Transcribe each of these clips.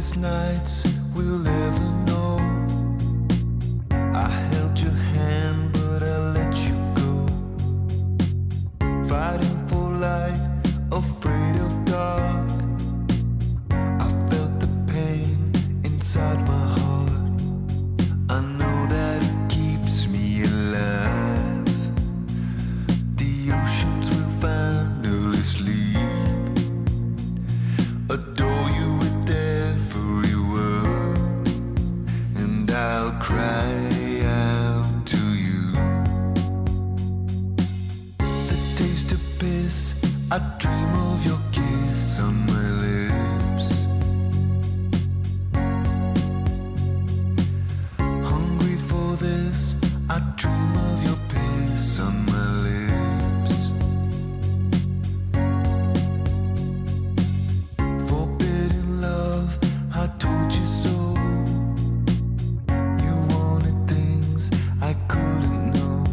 coldest nights we'll ever know. I held your hand, but I let you go. Fighting for light, afraid of dark. I felt the pain inside my heart. I know that it keeps me alive. The oceans will finally sleep. Adore you with every word, and I'll cry out to you. The taste of piss, I dream of your kiss on my lips. Hungry for this, I dream of your piss on my lips. Forbidden love, I told you so. You wanted things I couldn't know.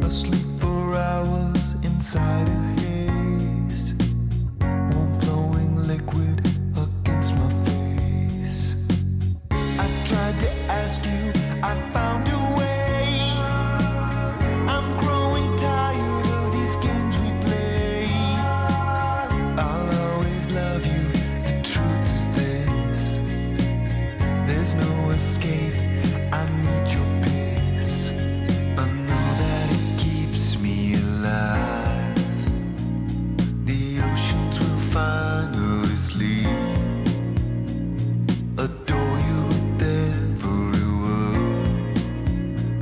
Asleep for hours inside a haze. Warm flowing liquid against my face. I tried to ask you, I found a way. I'm growing tired of these games we play. I'll always love you, the truth is this. There's no escape, I need your peace. I know that it keeps me alive. The oceans will finally sleep. Adore you with every word,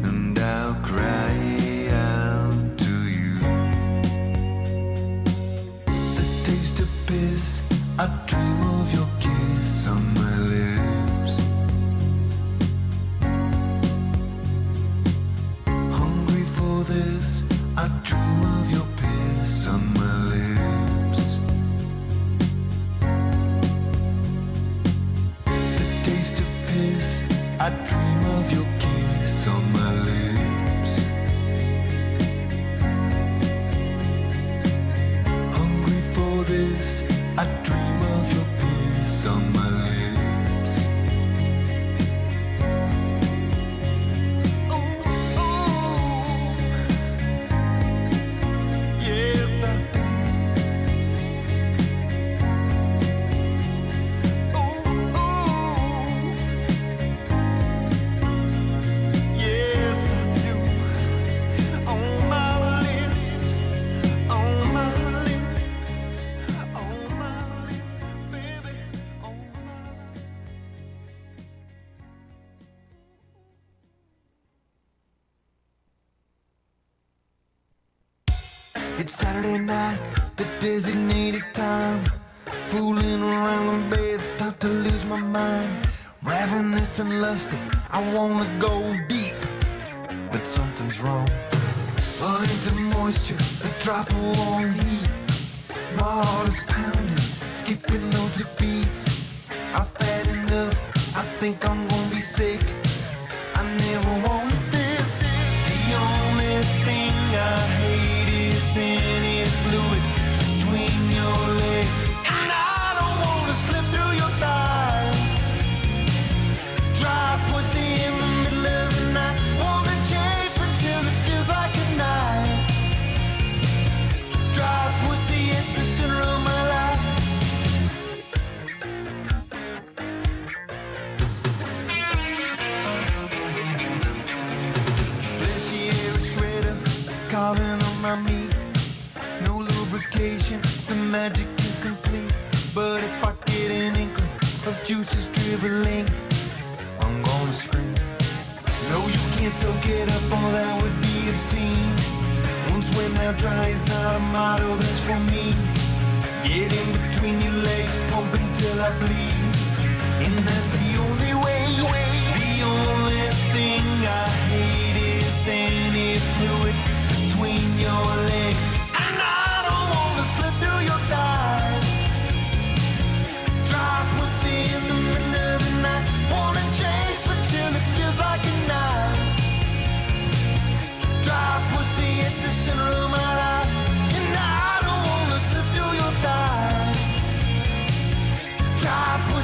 and I'll cry out to you. The taste of piss, I dream of your kiss on my lips. Hungry for this, I dream of your piss on my lips. The taste of piss, I dream of your kiss on my lips. Hungry for this, I dream of your piss on my lips. Ooh, ooh. Yes, I do. Ooh, ooh. Yes, I do. On my lips, on my lips, on my lips, baby, on my lips. It's Saturday night, the designated time. Fooling around in bed, start to lose my mind. Ravenous and lusty, I wanna go deep, but something's wrong. A hint of moisture, a drop of warm heat. My heart is pounding, skipping loads of beats. I've had enough, I think I'm gonna be sick. I never wanted this. The only thing I hate is any fluid between your legs. And I don't wanna slip through your thighs. Dry pussy in the middle of the night. Wanna chafe until it feels like a knife. Dry pussy at the center of my life. Fleshy hair is shredder, carving on my meat. No lubrication, the magic is complete. But if I get an inkling of juices dribbling, I'm gonna scream. No, you can't soak it up, all that would be obscene. Once when now dry is not a motto that's for me. Get in between your legs, pump until I bleed. And that's the only way. The only thing I hate is any fluid between your legs. And I don't wanna slip through your thighs. Dry pussy in the middle of the night. Wanna chafe until it feels like a knife. Dry pussy at the center of my life. And I don't wanna slip through your thighs. Dry pussy.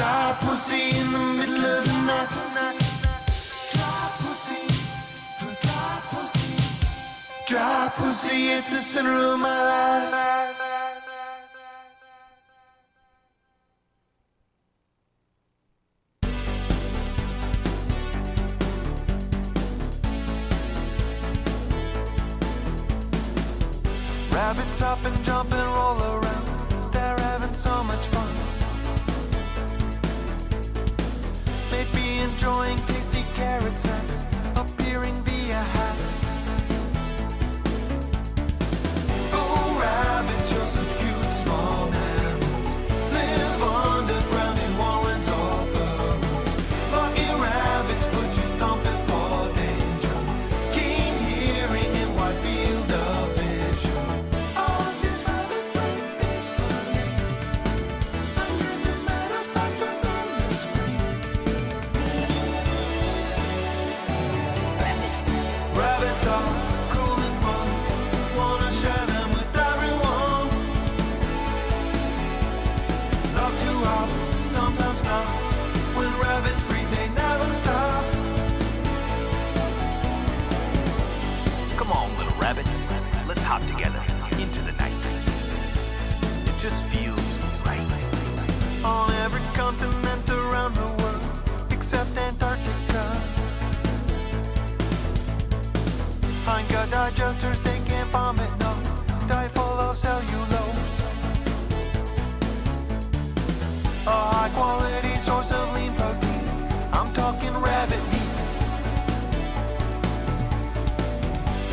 Dry pussy in the middle of the night. Dry pussy, dry pussy. Dry pussy at the center of my life. Rabbits hop and jump and roll around. They're having so much fun. Maybe enjoying tasty carrot snacks, appearing via hat. Oh, rabbits, you're such cute small mammals. Live underground in warrens or burrows. Lucky rabbits, foot you thumping for danger. Keen hearing and wide field of vision. All of these rabbits sleep peacefully under the meadows, pastures, and the spring. Rabbits are cool and fun. Wanna share them with everyone. Love to hop, sometimes not. When rabbits breathe, they never stop. Come on, little rabbit. Let's hop together into the night. It just feels right. On every continent around the world, except Antarctica. Ain't got digesters, they can't vomit, no. Die full of cellulose. A high quality source of lean protein. I'm talking rabbit meat.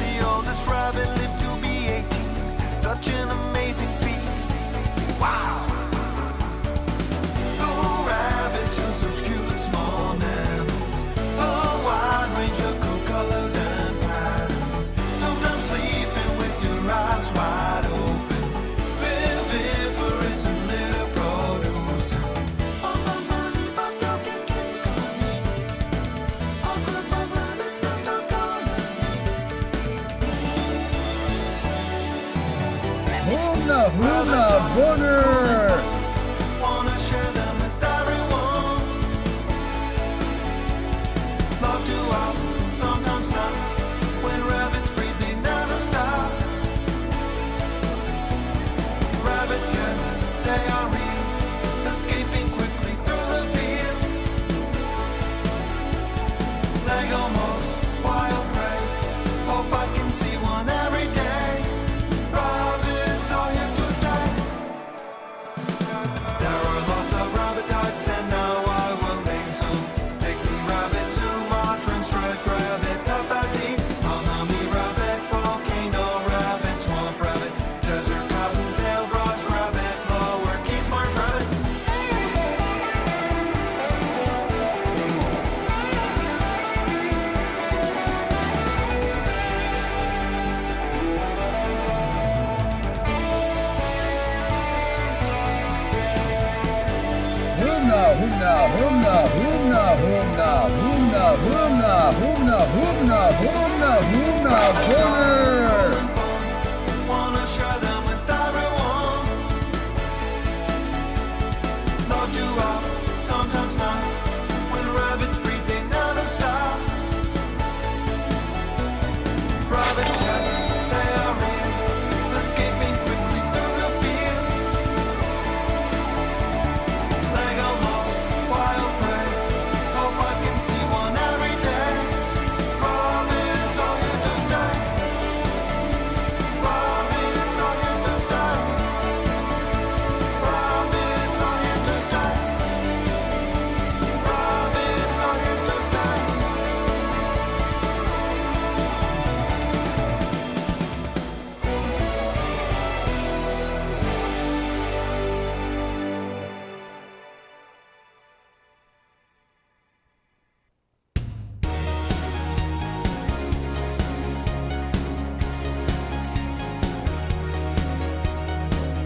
The oldest rabbit lived to be 18. Such an amazing feat. Wow! Oh, rabbits are such cute small mammals. A wide range of cool colors and patterns. Sometimes sleeping with your eyes wide open. Viviparous and litter producer. Oh, my money, but don't get me. All good my rabbits lost our colony. Huna Booger! Wanna share them with everyone. Love to out, sometimes not. When rabbits breathe, they never stop. Rabbits, yes, they are real. Escaping quickly through the fields. Lego mouse, wild prey. Hope I can see one every day. Rabbits are here to stay. There are lots of rabbit types, and now I will name some. Pygmy rabbit, Sumatran, striped rabbit, tapati, Amami rabbit, volcano rabbit, swamp rabbit, desert cottontail, brush rabbit, lower keys, marsh rabbit. Huna Booger! Wanna share them with everyone. Love to out, sometimes not. When rabbits breathe, they never stop. Rabbits, yes, they are real. Escaping quickly through the fields. Lego mouse, wild prey. Hope I can see one every day. Rabbits are here to stay. Rabbits are here to stay. Rabbits are here to stay. Rabbits are here to stay.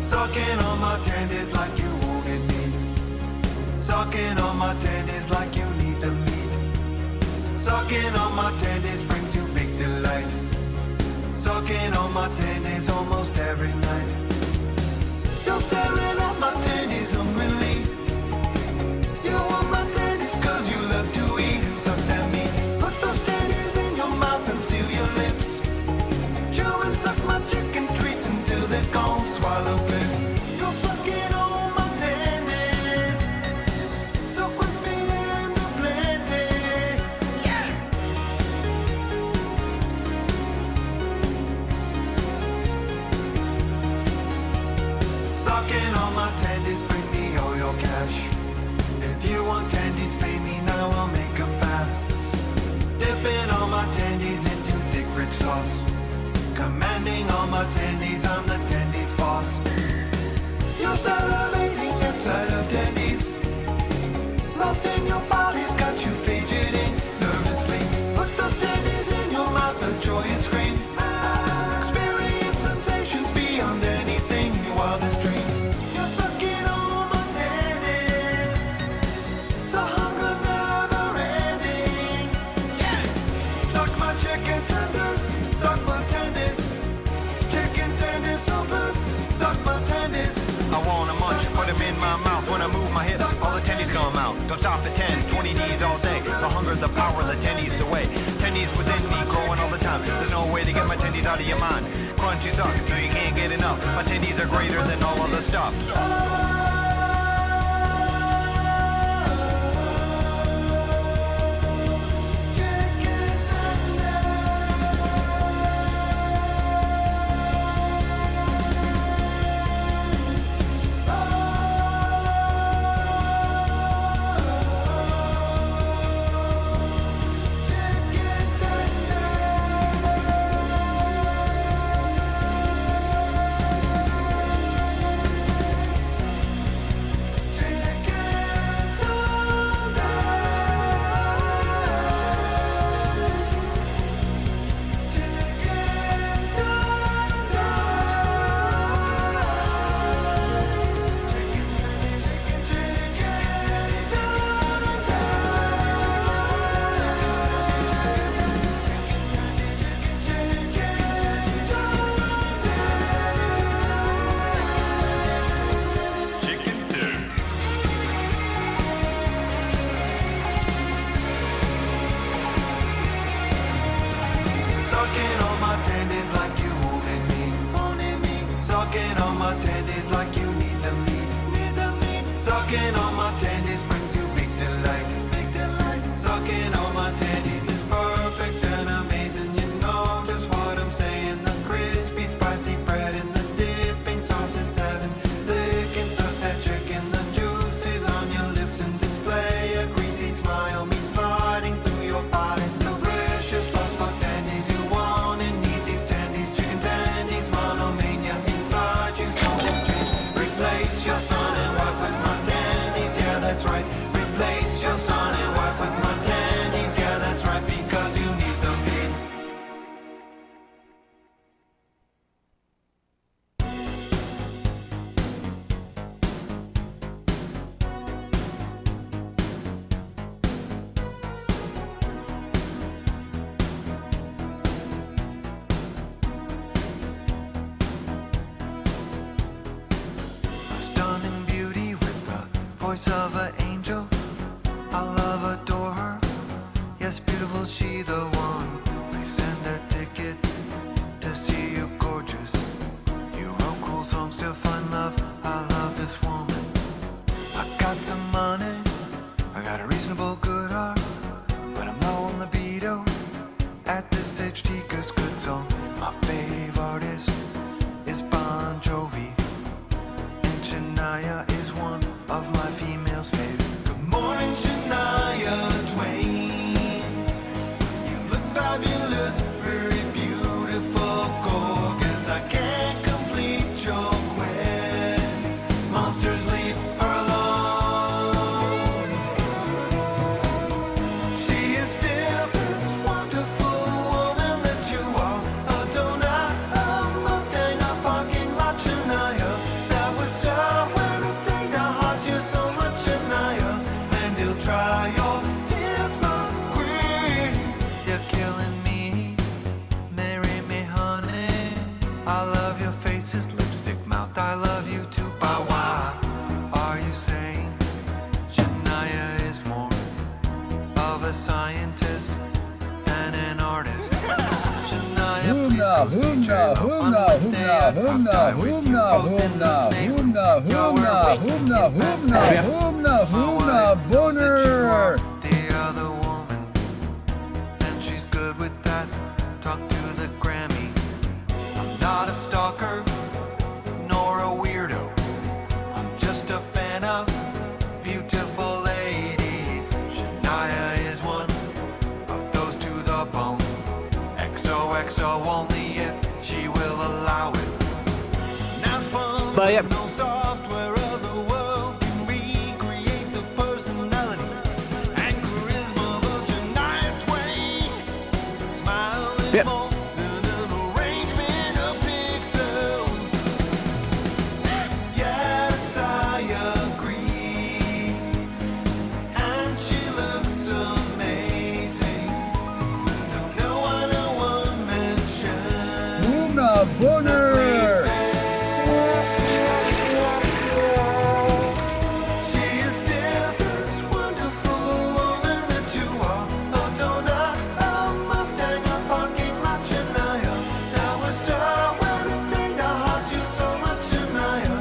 Sucking on my tendons like you wanted me. Sucking on my tendons like you need the meat. Sucking on my tendons brings you big delight. Sucking on my tendons almost every night. You're staring at my tendons unrelieved. Dipping all my tendies, bring me all your cash. If you want tendies, pay me now, I'll make them fast. Dipping all my tendies into thick rich sauce. Commanding all my tendies, I'm the tendies boss. You're salivating outside of tendies. Lost in your body's got you fidgeting nervously. Put those tendies in your mouth, a joyous scream. Experience sensations beyond anything your wildest dreams. You're sucking on my tendies. The hunger never ending. Yeah! Suck my chicken tenders, suck my tendies. Chicken tenders so blessed, suck my tendies. I wanna munch, put them in my mouth when I move my hips. All the tendies come out. Don't stop at 10, 20 D's all day. The hunger, the power, the tendies the way. Tendies within me, growing all the time. There's no way to get my tendies out of your mind. Crunchy suck, so you can't get enough. My tendies are greater than all other stuff. Sucking on my tendies like you wanted me. Sucking on my tendies like you need the meat. Sucking on my tendies brings you big delight. Sucking on my tendies is perfect and amazing. You know just what I'm saying. The crispy, spicy bread and the dipping sauce is heaven. Lick and suck that chicken. The juice is on your lips and display. A greasy smile means sliding through your body. The precious lost for tendies. You want and need these tendies. Chicken tendies, monomania inside you. Something strange. Replace your son and wife with my tendies. Yeah, that's right. Replace your son and wife with my tendies. Yeah, that's right. Because you need the meat. A stunning beauty with the voice of an angel. I love, adore her. Yes, beautiful, she the one. Please send a ticket to see you gorgeous. You wrote cool songs to find love. I love this woman. I got some money. I got a reasonable good heart. But I'm low on libido at this HT, cause good song. My fave artist is Bon Jovi. And Shania is one of my females' favorite. Good morning, Shania Twain. You look fabulous, very beautiful, gorgeous. I can't complete your quest. Monsters leave her alone. She is still this wonderful woman that you are. A donut, a Mustang, a parking lot, Shania. That was so when it take to heart you so much, Shania. And he'll try your tears, my queen. You're killing me, marry me, honey. I love your faces, lipstick mouth. I love you too, but why are you saying Shania is more of a scientist and an artist? Shania, please go see J-Lo on Wednesday at Pop Die with you both in the same room. You're waking in best sleep. My wife knows that you are the other woman, and she's good with that. Talk to the Grammy. I'm not a stalker, nor a weirdo. Yep. More than an arrangement of pixels. Yes, I agree. And she looks amazing. Don't know what I want mention. Una Bonner. She is still this wonderful woman that you are. A donut, a Mustang, a parking lot, Shania. That was her when it did. I heart you so much, Shania.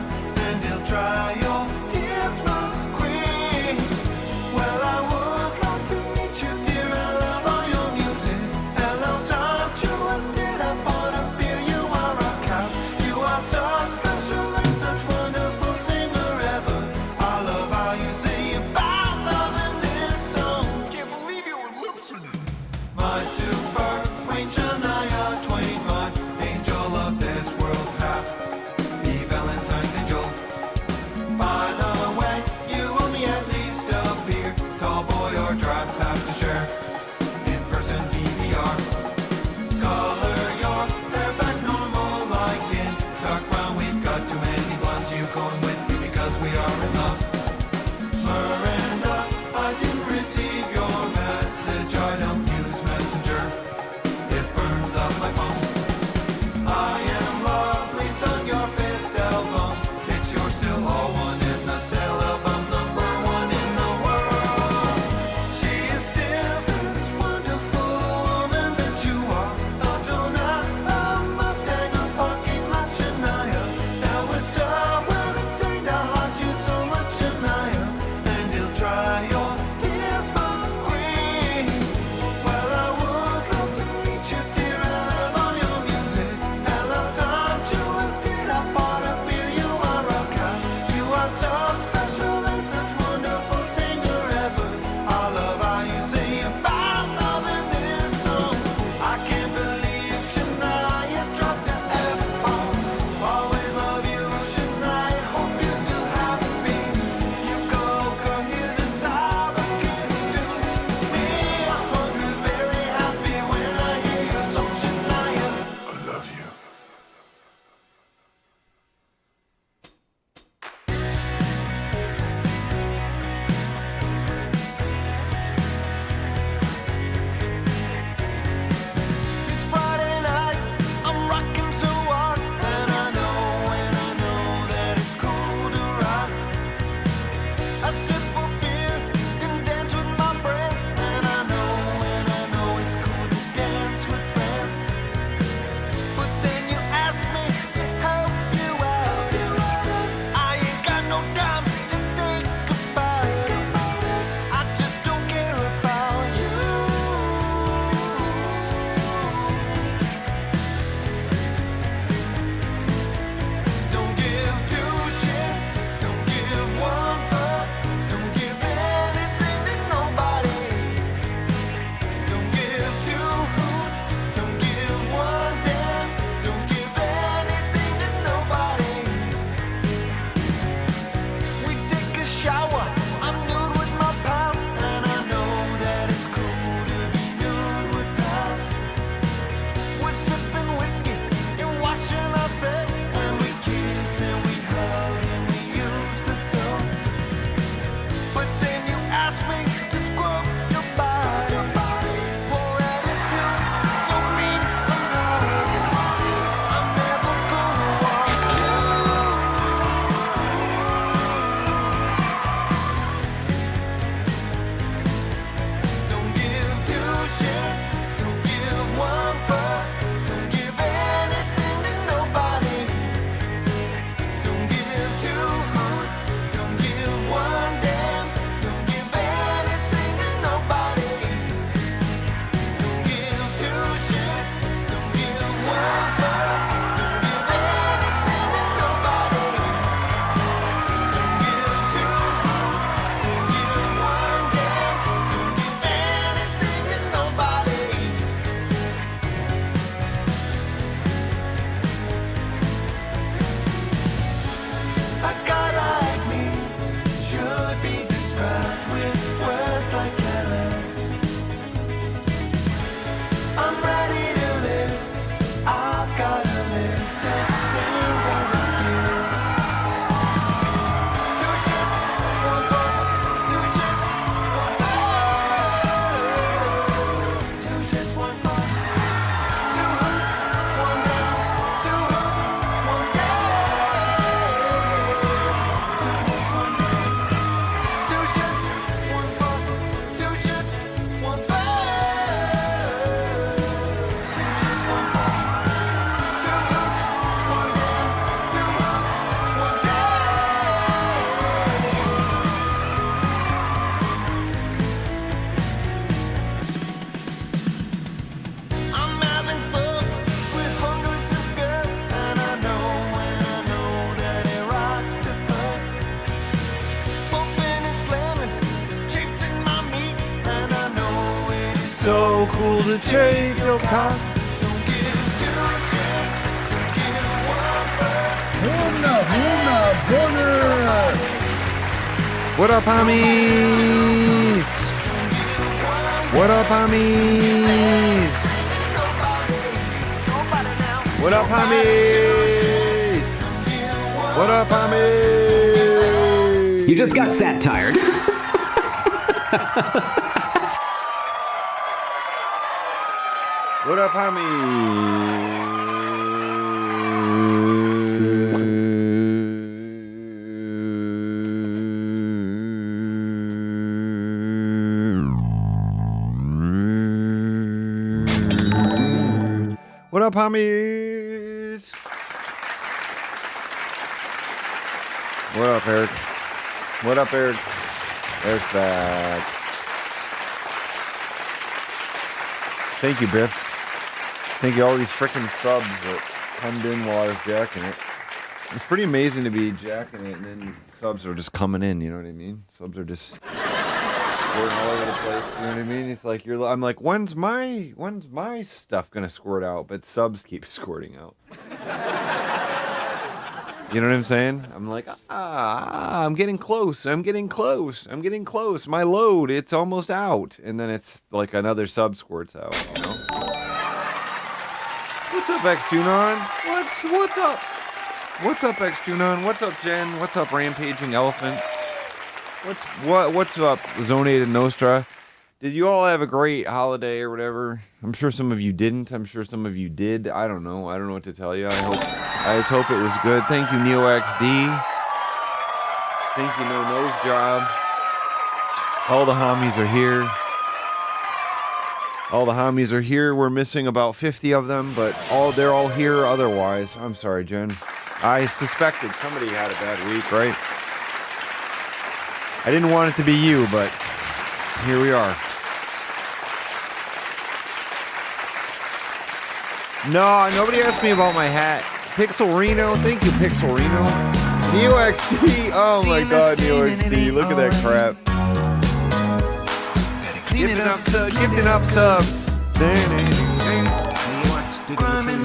And he'll dry your tears, my queen. Well, I would love to meet you, dear. I love all your music. Hello, Sancho, instead I bought a beer. You are a cow. You are so special and such wonderful singer ever. I love how you say about love in this song. Can't believe you were lip syncing. My super queen Shania Twain, my angel of this world. Happy Valentine's angel. By the way, you owe me at least a beer. Tall boy or drive, have to share. In person PBR. Color your hair back normal like in dark brown. We've got too many blondes. You going with me because we are in love. Miranda, I didn't receive your message. I don't use Messenger. It burns up my phone. I am lovely, son, your fist album. It's yours still, all one in the sale album, number one in the world. She is still this wonderful woman that you are. A donut, a Mustang, a parking lot, Shania. That was her when it did. I heart you so much, Shania. And he'll dry your tears, my queen. Well, I would love to meet you, dear. I love all your music. Hello, Sancho, instead I bought a beer. You are a cow. You are so special and such wonderful singer ever. I love how you say about love in this song. I can't believe Shania dropped a F-bomb. Always love you, Shania. Hope you're still happy. You go, girl, here's a sour kiss to me. I'm hungry, very happy when I hear your song, Shania. I love you. so cool to shave your cock. Huna Booner. What up, homies? What up, homies? What up, homies? What up, homies? You just got sat tired. What up, homies? What up, homies? What up, Eric? What up, Eric? Eric's back. Thank you, Biff. Thank you, all these freaking subs that come in while I was jacking it. It's pretty amazing to be jacking it and then subs are just coming in, you know what I mean? Subs are just squirting all over the place, you know what I mean? It's like I'm like, when's my stuff gonna squirt out? But subs keep squirting out. You know what I'm saying? I'm like, I'm getting close. I'm getting close. My load, it's almost out. And then it's like another sub squirts out, you know? What's up, X-Junon? What's up? What's up, X-Junon? What's up, Jen? What's up, Rampaging Elephant? What's up, Zonated Nostra? Did you all have a great holiday or whatever? I'm sure some of you didn't. I'm sure some of you did. I don't know. I don't know what to tell you. I just hope it was good. Thank you, NeoXD. Thank you, No Nose Job. All the homies are here. All the homies are here. We're missing about 50 of them, but they're all here otherwise. I'm sorry, Jen. I suspected somebody had a bad week, right? I didn't want it to be you, but here we are. No, nobody asked me about my hat. Pixel Reno, thank you, Pixel Reno. NeoXD, oh my god, NeoXD, look at that crap. Gifting up subs.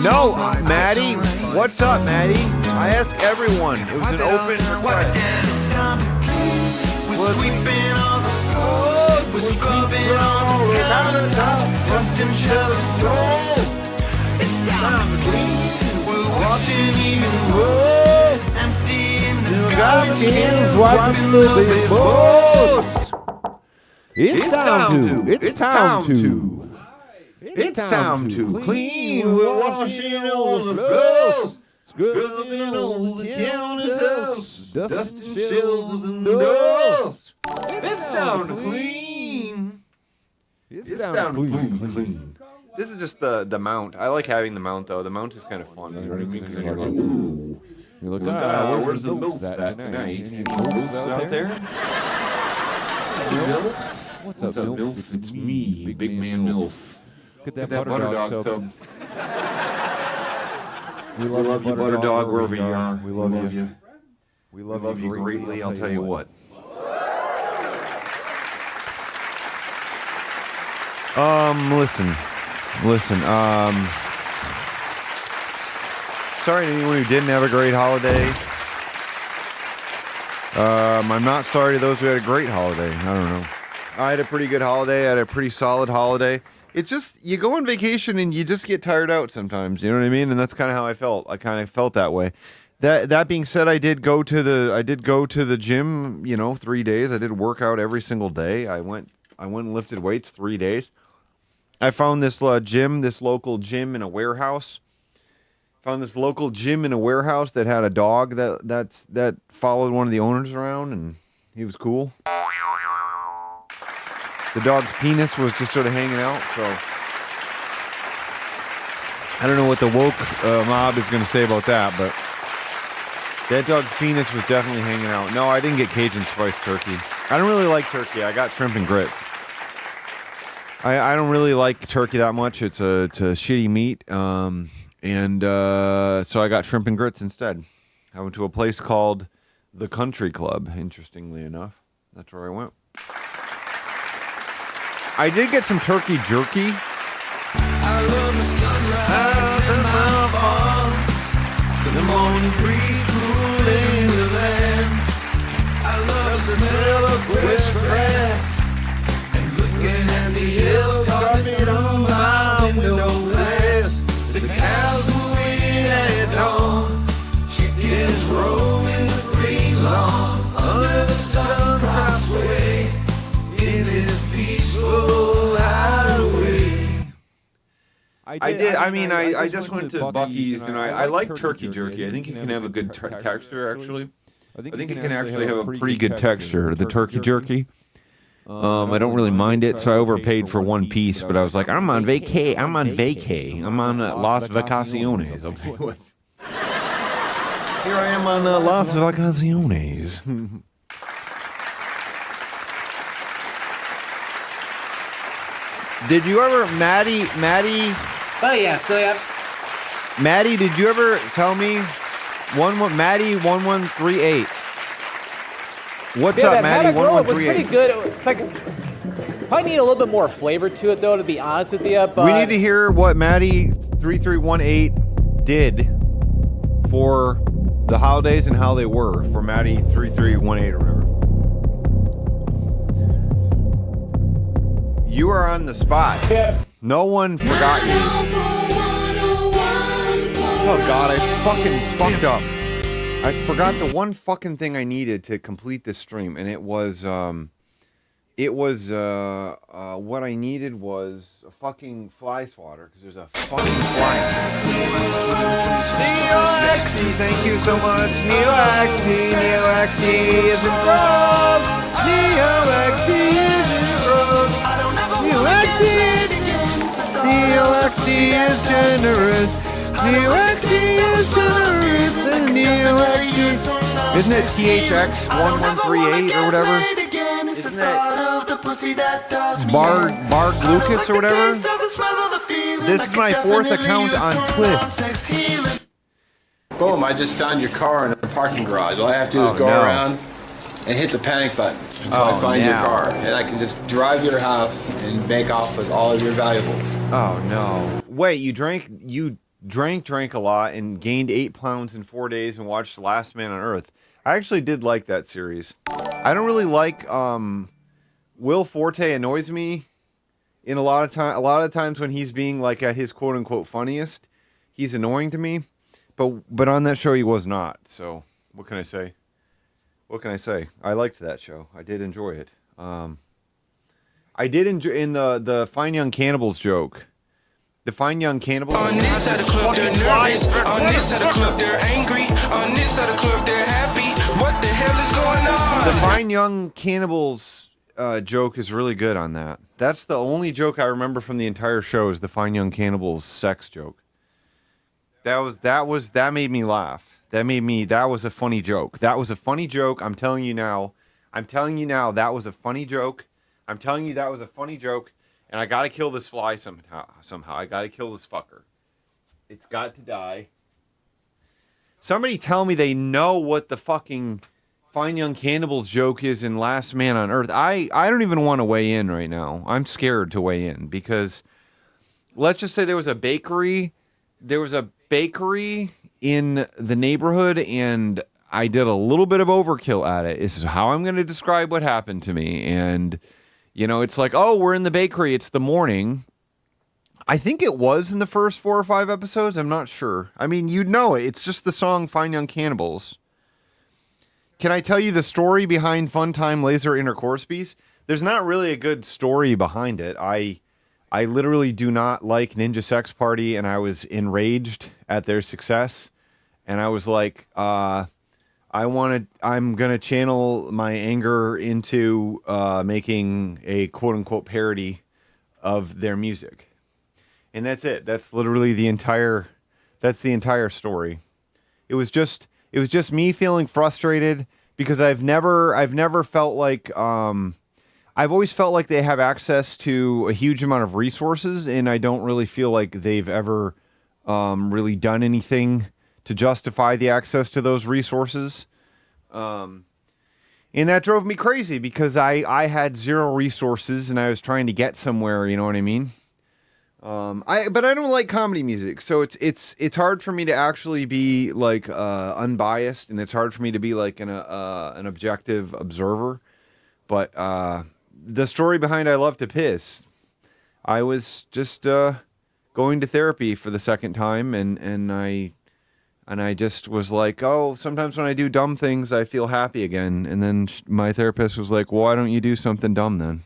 No, Maddie, what's up, Maddie? I ask everyone. It was an open request. We're sweeping all the floors, we're scrubbing all the countertops, dusting shelves doors. It's time to clean. We're washing even more, emptying the garbage cans, wiping the baseboards. It's time to clean. We're washing all the floors, scrubbing all the countertops, dusting shelves and doors. It's time to clean. It's time to clean. This is just the mount. I like having the mount though. The mount is kind of fun. You know what I mean? 'Cause you're like, ooh. You're like, where's the milfs at tonight? Any milfs out there? What's up, MILF? It's me, Big Man MILF. Get that butter dog sub. We love you, butter dog, wherever you are. We love you. We love you greatly, I'll tell you what. Listen. Sorry to anyone who didn't have a great holiday. I'm not sorry to those who had a great holiday. I don't know. I had a pretty good holiday. I had a pretty solid holiday. It's just, you go on vacation and you just get tired out sometimes. You know what I mean? And that's kind of how I felt. I kind of felt that way. That being said, I did go to the gym, 3 days. I did work out every single day. I went and lifted weights 3 days. I found this local gym in a warehouse. That had a dog that followed one of the owners around, and he was cool. The dog's penis was just sort of hanging out, so I don't know what the woke mob is going to say about that, but that dog's penis was definitely hanging out. No, I didn't get Cajun spiced turkey. I don't really like turkey. I got shrimp and grits. I don't really like turkey that much. It's a shitty meat, so I got shrimp and grits instead. I went to a place called the Country Club, interestingly enough. That's where I went. I did get some turkey jerky. I love the sunrise and my farm. The morning breeze cooling the land. I love the smell of fresh grass. And looking at the yellow carpet on my window glass. The cows mooing at dawn. Chickens roaming the green lawn. Under the sun-crossed way. In this peaceful hideaway. I just went to Buc-ee's and I like turkey jerky. I think it can have a good texture, actually. I think it can actually have a pretty good texture, the turkey jerky. I don't really mind it, so I overpaid for one piece, but I was like, I'm on vacay. I'm on Las Vacaciones. I'll tell you what. Here I am on Las Vacaciones. Did you ever, Maddie? Oh yeah, so yeah. Maddie, did you ever tell me Maddie 1138? What's up, Maddie 1138? Was pretty good. It's like, probably need a little bit more flavor to it, though, to be honest with you. But we need to hear what Maddie 3318 did for the holidays and how they were for Maddie 3318 or whatever. You are on the spot. Yeah. No one forgot you. Oh God, I fucking fucked up. I forgot the one fucking thing I needed to complete this stream, and it was what I needed was a fucking fly swatter, because there's a fucking fly. NeoXT, thank you so much. NeoXT is in Grove. NeoXT is in Grove. NeoXT is generous. NeoXT is generous. And NeoXT. Isn't it THX1138 or whatever? Isn't that Bard Lucas or whatever? This is my 4th account on Twitch. Boom, I just found your car in a parking garage. All I have to do is go around and hit the panic button until I find your car. And I can just drive to your house and make off with all of your valuables. Oh, no. Wait, you drank a lot and gained 8 pounds in 4 days and watched Last Man on Earth. I actually did like that series. I don't really like, Will Forte annoys me in a lot of times when he's being like at his quote unquote funniest. He's annoying to me. But on that show he was not. So what can I say? I liked that show. I did enjoy it. I did enjoy in the Fine Young Cannibals joke. The Fine Young Cannibals. On this side of the club, they're nervous. On this side of the club, they're angry. On this side of the club, they're happy. What the hell is going on? The Fine Young Cannibals joke is really good on that. That's the only joke I remember from the entire show is the Fine Young Cannibals sex joke. That made me laugh. That was a funny joke. That was a funny joke. I'm telling you now, that was a funny joke. I'm telling you that was a funny joke. And I gotta kill this fly somehow. I gotta kill this fucker. It's got to die. Somebody tell me they know what the fucking Fine Young Cannibals joke is in Last Man on Earth. I don't even want to weigh in right now. I'm scared to weigh in because let's just say there was a bakery in the neighborhood and I did a little bit of overkill at it. This is how I'm going to describe what happened to me. And, you know, it's like, oh, we're in the bakery. It's the morning. I think it was in the first 4 or 5 episodes. I'm not sure. I mean, you'd know it. It's just the song Fine Young Cannibals. Can I tell you the story behind Funtime Laser Intercourse Piece? There's not really a good story behind it. I literally do not like Ninja Sex Party, and I was enraged at their success. And I was like, I'm gonna channel my anger into making a quote unquote parody of their music. And that's it. That's literally the entire story. It was just me feeling frustrated because I've never felt like I've always felt like they have access to a huge amount of resources, and I don't really feel like they've ever really done anything to justify the access to those resources. And And that drove me crazy because I had zero resources and I was trying to get somewhere, you know what I mean? But I don't like comedy music, so it's hard for me to actually be like unbiased, and it's hard for me to be like an objective observer. But the story behind I Love to Piss, I was just going to therapy for the second time, and I just was like, oh, sometimes when I do dumb things, I feel happy again. And then my therapist was like, well, why don't you do something dumb then?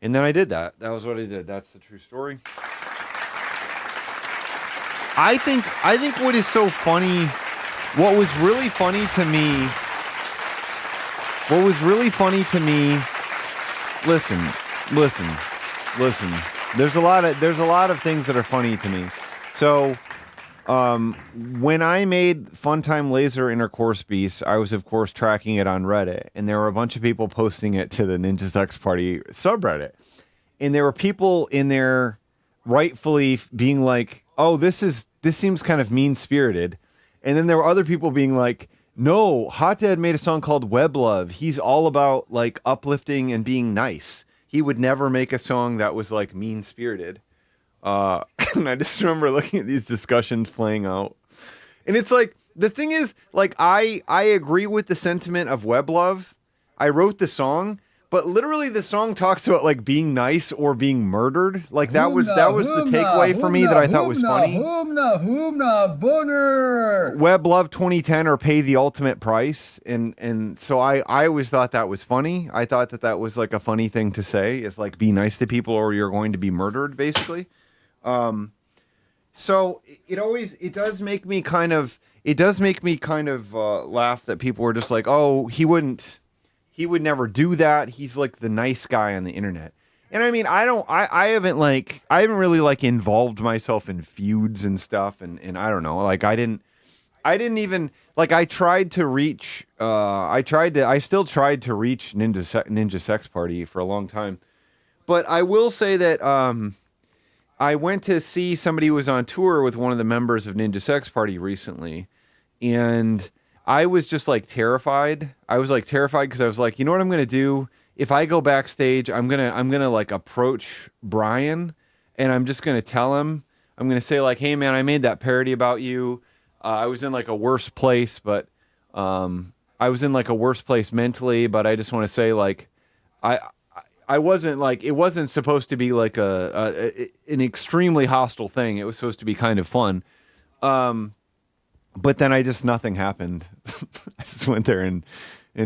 And then I did that. That was what I did. That's the true story. I think what is so funny, what was really funny to me, listen. There's a lot of things that are funny to me. So, when I made Funtime Laser Intercourse Beasts, I was of course tracking it on Reddit, and there were a bunch of people posting it to the Ninja Sex Party subreddit, and there were people in there rightfully being like, "Oh, this seems kind of mean spirited," and then there were other people being like, "No, Hot Dad made a song called Web Love. He's all about like uplifting and being nice. He would never make a song that was like mean spirited." And I just remember looking at these discussions playing out. And it's like, the thing is, like, I agree with the sentiment of Web Love. I wrote the song, but literally the song talks about, like, being nice or being murdered. Like, that was the takeaway for me that I thought was funny. Web Love 2010 or Pay the Ultimate Price. And so I always thought that was funny. I thought that was, like, a funny thing to say. It's like, be nice to people or you're going to be murdered, basically. So it does make me kind of laugh that people were just like, oh, he would never do that. He's like the nice guy on the internet. And I mean, I haven't really like involved myself in feuds and stuff. And I don't know, like I didn't even like, I still tried to reach Ninja Sex Party for a long time. But I will say that, I went to see somebody who was on tour with one of the members of Ninja Sex Party recently, and I was just like terrified. I was like terrified because I was like, you know what I'm gonna do? If I go backstage, I'm gonna like approach Brian, and I'm just gonna tell him, I'm gonna say like, hey man, I made that parody about you. I was in like a worse place, but I was in like a worse place mentally. But I just want to say like, I wasn't like, it wasn't supposed to be like an extremely hostile thing. It was supposed to be kind of fun. But then nothing happened. I just went there and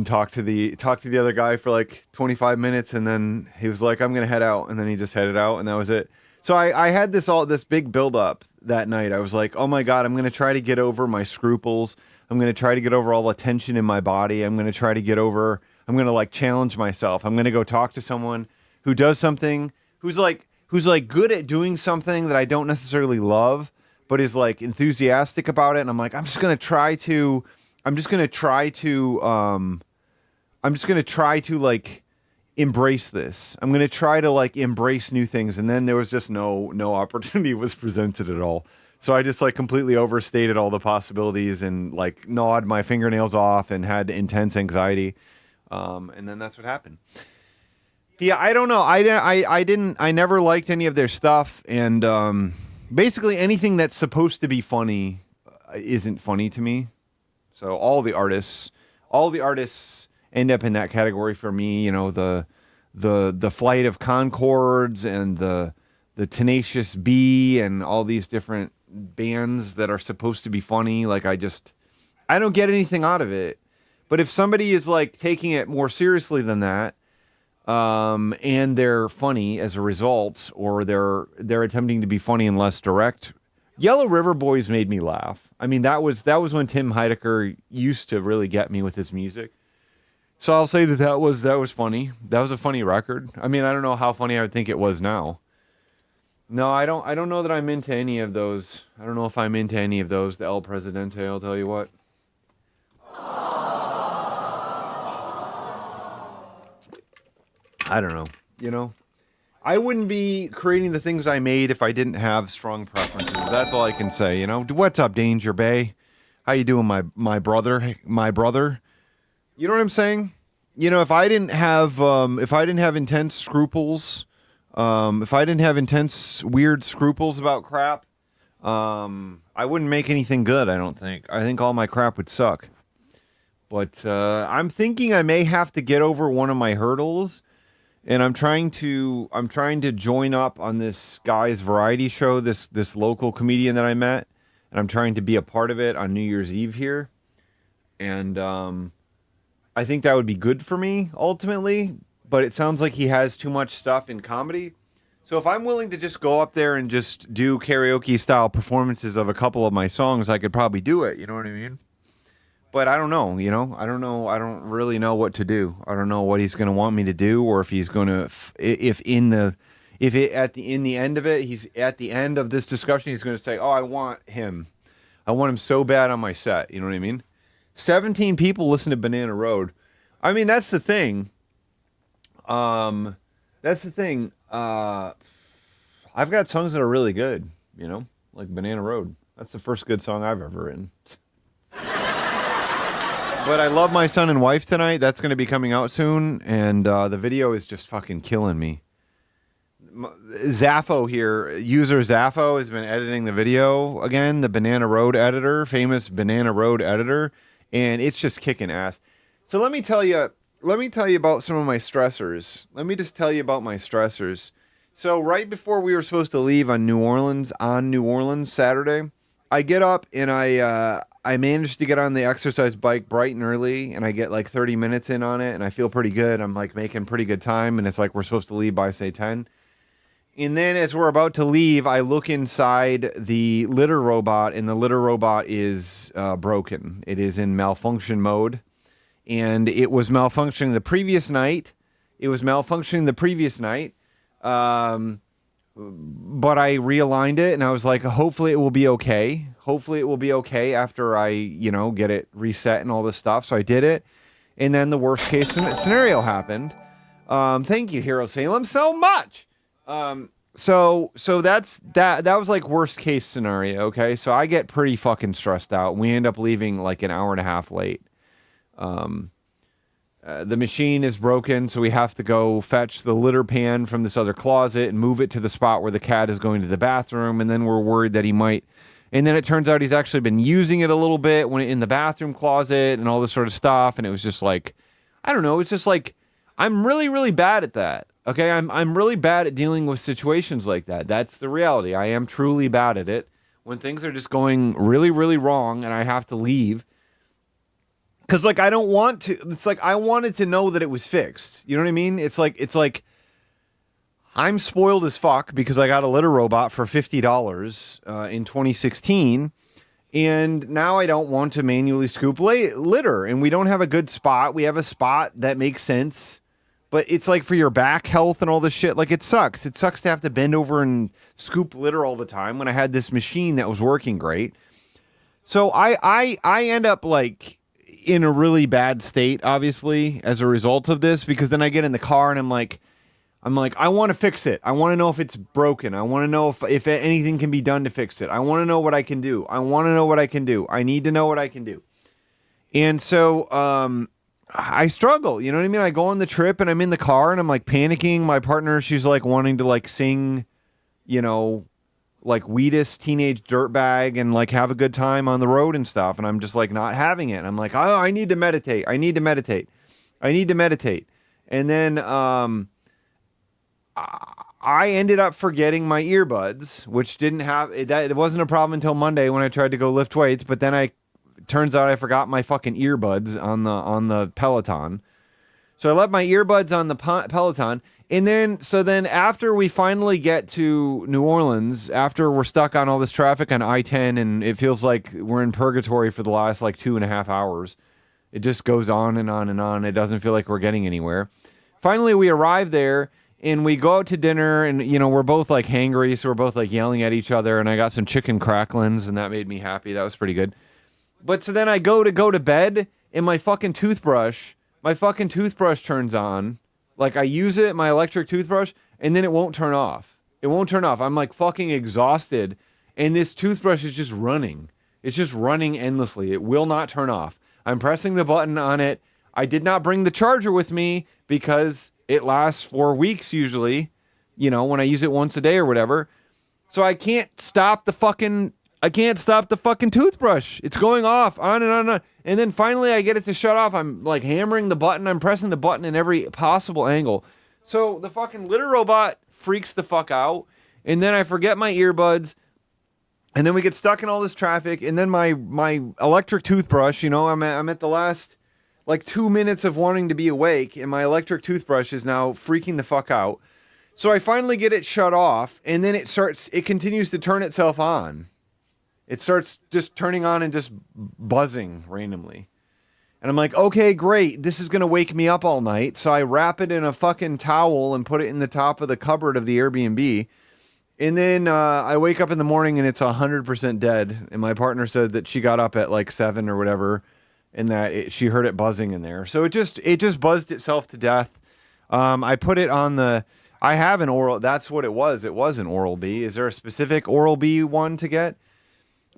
talked to the other guy for like 25 minutes. And then he was like, I'm going to head out. And then he just headed out and that was it. So I had this big build up that night. I was like, oh my God, I'm going to try to get over my scruples. I'm going to try to get over all the tension in my body. I'm going to like challenge myself. I'm going to go talk to someone who does something, who's like good at doing something that I don't necessarily love, but is like enthusiastic about it. And I'm like, I'm just going to try to like embrace this. I'm going to try to like embrace new things. And then there was just no opportunity was presented at all. So I just like completely overstated all the possibilities and like gnawed my fingernails off and had intense anxiety. And then that's what happened. Yeah, I don't know. I never liked any of their stuff. And basically anything that's supposed to be funny isn't funny to me. So all the artists end up in that category for me. You know, the Flight of Conchords and the Tenacious B and all these different bands that are supposed to be funny. Like I don't get anything out of it. But if somebody is like taking it more seriously than that, and they're funny as a result, or they're attempting to be funny and less direct, Yellow River Boys made me laugh. I mean, that was when Tim Heidecker used to really get me with his music. So I'll say that was funny. That was a funny record. I mean, I don't know how funny I would think it was now. No, I don't know that I'm into any of those. I don't know if I'm into any of those. The El Presidente, I'll tell you what. I don't know. You know, I wouldn't be creating the things I made if I didn't have strong preferences. That's all I can say. You know, what's up, Danger Bay? How you doing, my brother? My brother. You know what I'm saying? You know, if I didn't have intense scruples, if I didn't have intense weird scruples about crap, I wouldn't make anything good. I don't think. I think all my crap would suck. But I'm thinking I may have to get over one of my hurdles, and I'm trying to join up on this guy's variety show. This local comedian that I met, and I'm trying to be a part of it on New Year's Eve here, and I think that would be good for me ultimately, but it sounds like he has too much stuff in comedy. So if I'm willing to just go up there and just do karaoke style performances of a couple of my songs, I could probably do it. You know what I mean? But I don't know, you know? I don't know. I don't really know what to do. I don't know what he's going to want me to do, or if he's going to, in the end of it, he's at the end of this discussion, he's going to say, "Oh, I want him so bad on my set." You know what I mean? 17 people listen to Banana Road. I mean, that's the thing. I've got songs that are really good, you know, like Banana Road. That's the first good song I've ever written. But I Love My Son and Wife Tonight. That's going to be coming out soon, and the video is just fucking killing me. Zaffo here, user Zaffo, has been editing the video again, the Banana Road editor, famous Banana Road editor. And it's just kicking ass. So let me tell you about some of my stressors. Let me just tell you about my stressors. So right before we were supposed to leave on New Orleans Saturday, I get up and I managed to get on the exercise bike bright and early, and I get like 30 minutes in on it, and I feel pretty good. I'm like making pretty good time, and it's like we're supposed to leave by say 10. And then as we're about to leave, I look inside the litter robot, and the litter robot is broken. It is in malfunction mode, and it was malfunctioning the previous night. But I realigned it, and I was like, hopefully it will be okay. Hopefully it will be okay after I, get it reset and all this stuff. So I did it, and then the worst case scenario happened. Thank you, Hero Salem, so much. So that's that was like worst case scenario. Okay. So I get pretty fucking stressed out. We end up leaving like an hour and a half late. The machine is broken, so we have to go fetch the litter pan from this other closet and move it to the spot where the cat is going to the bathroom. And then we're worried that he might, and then it turns out he's actually been using it a little bit when in the bathroom closet and all this sort of stuff. And it was just like, I don't know. It's just like, I'm really, really bad at that. Okay, I'm really bad at dealing with situations like that. That's the reality. I am truly bad at it. When things are just going really, really wrong and I have to leave. Because, like, I don't want to. It's like I wanted to know that it was fixed. You know what I mean? It's like I'm spoiled as fuck because I got a litter robot for $50 in 2016. And now I don't want to manually scoop litter. And we don't have a good spot. We have a spot that makes sense. But it's like for your back health and all this shit, like it sucks. It sucks to have to bend over and scoop litter all the time when I had this machine that was working great. So I end up like in a really bad state, obviously, as a result of this, because then I get in the car and I'm like, I want to fix it. I want to know if it's broken. I want to know if anything can be done to fix it. I want to know what I can do. I need to know what I can do. And so, I struggle, you know what I mean? I go on the trip and I'm in the car and I'm like panicking. My partner, she's like wanting to like sing, like Wheatus Teenage Dirtbag and like have a good time on the road and stuff. And I'm just like not having it. I'm like, oh, I need to meditate. And then I ended up forgetting my earbuds, which it wasn't a problem until Monday when I tried to go lift weights. But then turns out I forgot my fucking earbuds on the Peloton. So I left my earbuds on the Peloton. And then after we finally get to New Orleans, after we're stuck on all this traffic on I-10 and it feels like we're in purgatory for the last like 2.5 hours, it just goes on and on and on. It doesn't feel like we're getting anywhere. Finally, we arrive there and we go out to dinner and, we're both like hangry. So we're both like yelling at each other, and I got some chicken cracklins and that made me happy. That was pretty good. But so then I go to bed and my fucking toothbrush turns on. Like I use it, my electric toothbrush, and then it won't turn off. I'm like fucking exhausted, and this toothbrush is just running. It's just running endlessly. It will not turn off. I'm pressing the button on it. I did not bring the charger with me because it lasts 4 weeks usually, you know, when I use it once a day or whatever. So I can't stop the fucking toothbrush. It's going off on and on and on. And then finally I get it to shut off. I'm like hammering the button. I'm pressing the button in every possible angle. So the fucking litter robot freaks the fuck out. And then I forget my earbuds. And then we get stuck in all this traffic. And then my electric toothbrush, you know, I'm at the last like 2 minutes of wanting to be awake. And my electric toothbrush is now freaking the fuck out. So I finally get it shut off. And then it continues to turn itself on. It starts just turning on and just buzzing randomly. And I'm like, okay, great. This is going to wake me up all night. So I wrap it in a fucking towel and put it in the top of the cupboard of the Airbnb. And then I wake up in the morning and it's 100% dead. And my partner said that she got up at like 7 or whatever and that she heard it buzzing in there. So it just buzzed itself to death. I put it on I have an Oral. That's what it was. It was an Oral-B. Is there a specific Oral-B one to get?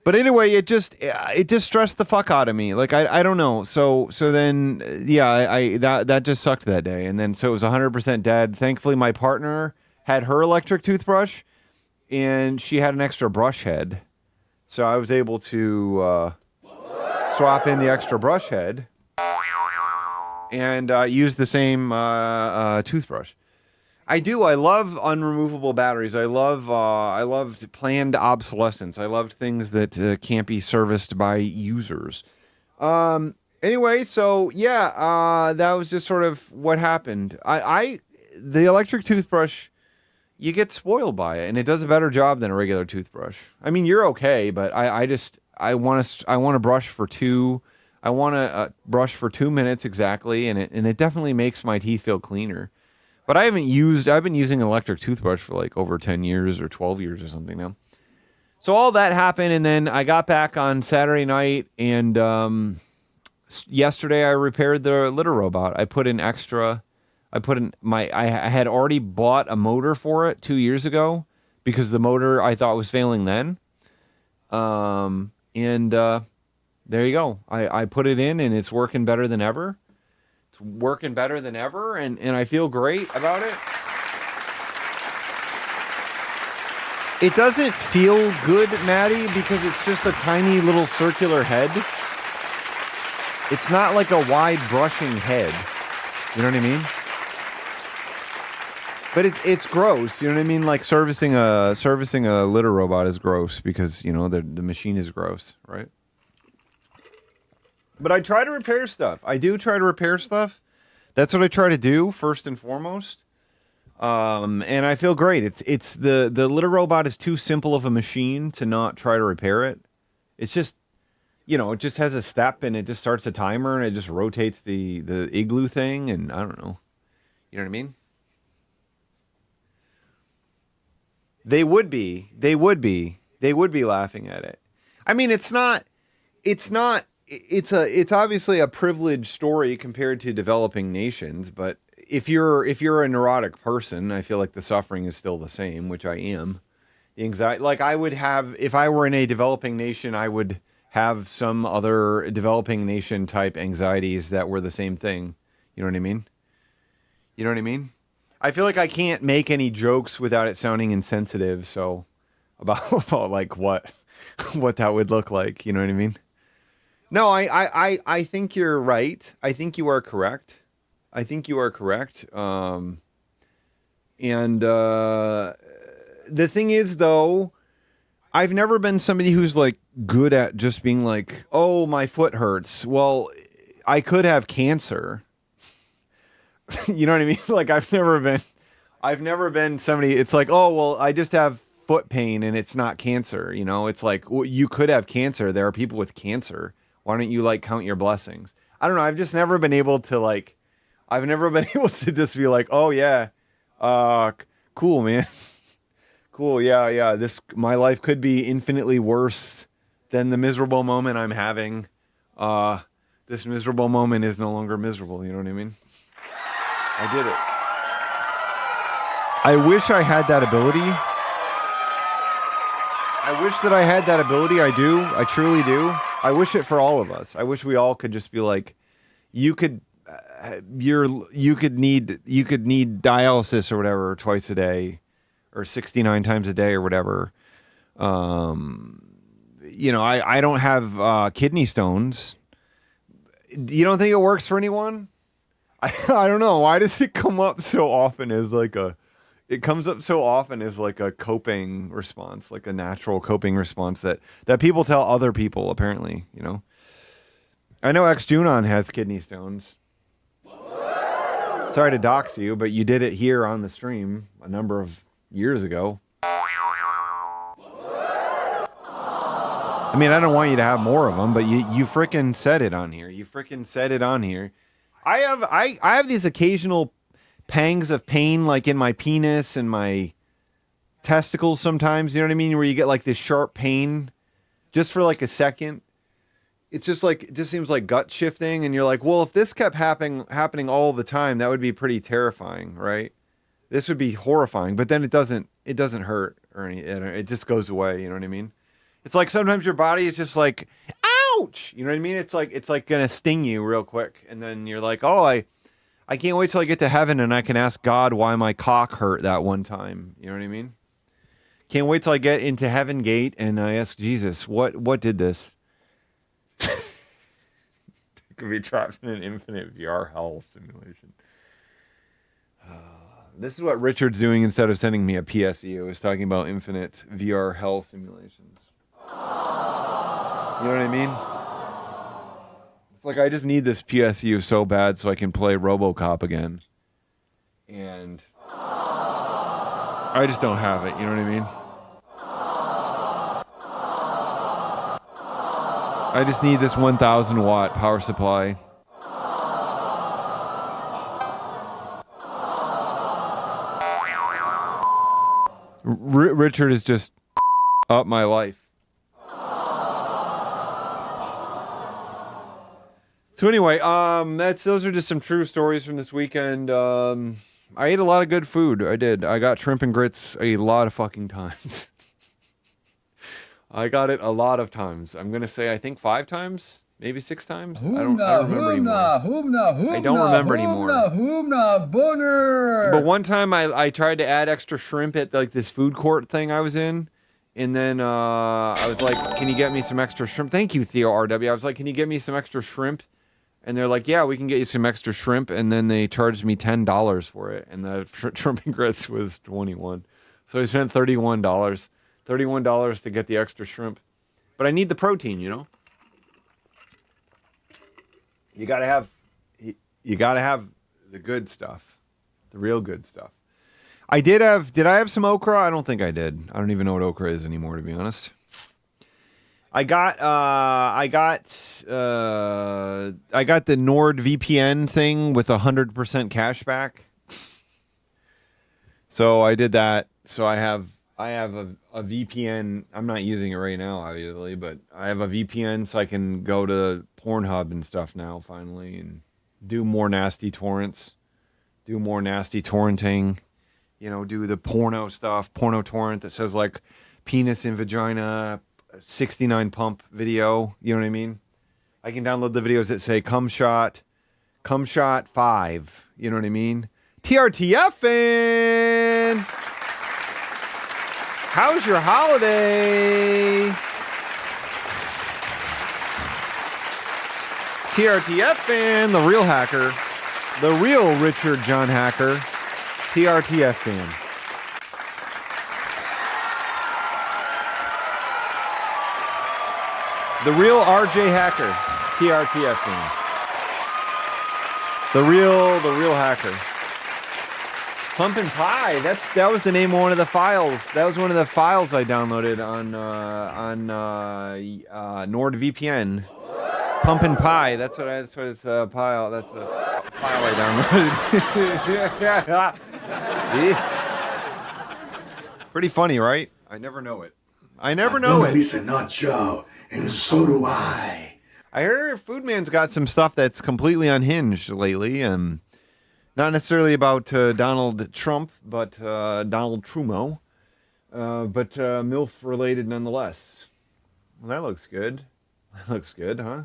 But anyway, it just stressed the fuck out of me. Like I don't know. So then that just sucked that day. And then so it was 100% dead. Thankfully, my partner had her electric toothbrush, and she had an extra brush head, so I was able to swap in the extra brush head and use the same toothbrush. I love unremovable batteries. I loved planned obsolescence. I loved things that can't be serviced by users. Anyway, so yeah, that was just sort of what happened. The electric toothbrush, you get spoiled by it, and it does a better job than a regular toothbrush. I mean, you're okay, but I want to brush for 2. I want to brush for 2 minutes exactly, and it definitely makes my teeth feel cleaner. But I've been using an electric toothbrush for like over 10 years or 12 years or something now. So all that happened, and then I got back on Saturday night, and yesterday I repaired the litter robot. I had already bought a motor for it 2 years ago because the motor I thought was failing then. And there you go. I put it in, and it's working better than ever. And I feel great about it. It doesn't feel good, Maddie, because it's just a tiny little circular head. It's not like a wide brushing head. You know what I mean? But it's gross. You know what I mean? Like servicing a litter robot is gross because, you know, the machine is gross, right? But I try to repair stuff. I do try to repair stuff. That's what I try to do first and foremost. And I feel great. It's the litter robot is too simple of a machine to not try to repair it. It's just, you know, it just has a step and it just starts a timer and it just rotates the igloo thing, and I don't know. You know what I mean? They would be laughing at it. I mean, it's obviously a privileged story compared to developing nations, but if you're a neurotic person, I feel like the suffering is still the same, which I am. The anxiety, like I would have, if I were in a developing nation, I would have some other developing nation type anxieties that were the same thing. You know what I mean? You know what I mean? I feel like I can't make any jokes without it sounding insensitive. So about like what that would look like. You know what I mean? No, I think you're right. I think you are correct. And the thing is, though, I've never been somebody who's like good at just being like, oh, my foot hurts. Well, I could have cancer. You know what I mean? Like I've never been somebody. It's like, oh, well, I just have foot pain and it's not cancer. You know, it's like, well, you could have cancer. There are people with cancer. Why don't you like count your blessings? I don't know. I've just never been able to just be like, oh yeah, cool, man. Cool. Yeah. My life could be infinitely worse than the miserable moment I'm having. This miserable moment is no longer miserable. You know what I mean? I did it. I wish I had that ability. I do. I truly do. I wish it for all of us. I wish we all could just be like, you could, you could need dialysis or whatever twice a day, or 69 times a day or whatever. You know, I don't have kidney stones. You don't think it works for anyone? I don't know. Why does it come up so often as like a coping response, like a natural coping response that people tell other people, apparently, you know? I know Junon has kidney stones. Sorry to dox you, but you did it here on the stream a number of years ago. I mean, I don't want you to have more of them, but you frickin' said it on here. You frickin' said it on here. I have these occasional pangs of pain, like in my penis and my testicles sometimes, you know what I mean? Where you get like this sharp pain just for like a second. It's just like, it just seems like gut shifting. And you're like, well, if this kept happening all the time, that would be pretty terrifying, right? This would be horrifying, but then it doesn't hurt or anything. It just goes away. You know what I mean? It's like sometimes your body is just like, ouch. You know what I mean? It's like going to sting you real quick. And then you're like, oh, I can't wait till I get to heaven and I can ask God why my cock hurt that one time. You know what I mean? Can't wait till I get into heaven gate and I ask Jesus, what did this? Could be trapped in an infinite VR hell simulation. This is what Richard's doing instead of sending me a PSU. Is talking about infinite VR hell simulations. You know what I mean? It's like I just need this PSU so bad so I can play RoboCop again. And I just don't have it, you know what I mean? I just need this 1,000 watt power supply. Richard is just up my life. So anyway, those are just some true stories from this weekend. I ate a lot of good food. I did. I got shrimp and grits a lot of fucking times. I got it a lot of times. I'm going to say, I think 5 times, maybe 6 times. I don't remember anymore. I don't remember anymore. But one time I tried to add extra shrimp at like this food court thing I was in. And then I was like, can you get me some extra shrimp? Thank you, Theo RW. I was like, can you get me some extra shrimp? And they're like, yeah, we can get you some extra shrimp. And then they charged me $10 for it. And the shrimp and grits was $21. So I spent $31. $31 to get the extra shrimp. But I need the protein, you know? You gotta have the good stuff. The real good stuff. Did I have some okra? I don't think I did. I don't even know what okra is anymore, to be honest. I got the NordVPN thing with 100% cash back. So I did that. So I have a VPN. I'm not using it right now, obviously, but I have a VPN so I can go to Pornhub and stuff now, finally, and do more nasty torrents, do more nasty torrenting, you know, do the porno stuff, porno torrent that says like penis in vagina, 69 pump video, you know what I mean? I can download the videos that say cum shot 5, you know what I mean? TRTFN! How's your holiday? TRTFN, the real hacker, the real Richard John Hacker, TRTFN. The real RJ Hacker, TRTFN. The real hacker. Pumpkin Pie. That was the name of one of the files. That was one of the files I downloaded on NordVPN. Pumpkin Pie. That's what it's a file. That's a file I downloaded. Pretty funny, right? I never know it. Lisa, not Joe, and so do I. I heard Food Man's got some stuff that's completely unhinged lately, and not necessarily about Donald Trump, but Donald Trudeau, but MILF related nonetheless. Well, that looks good. That looks good, huh?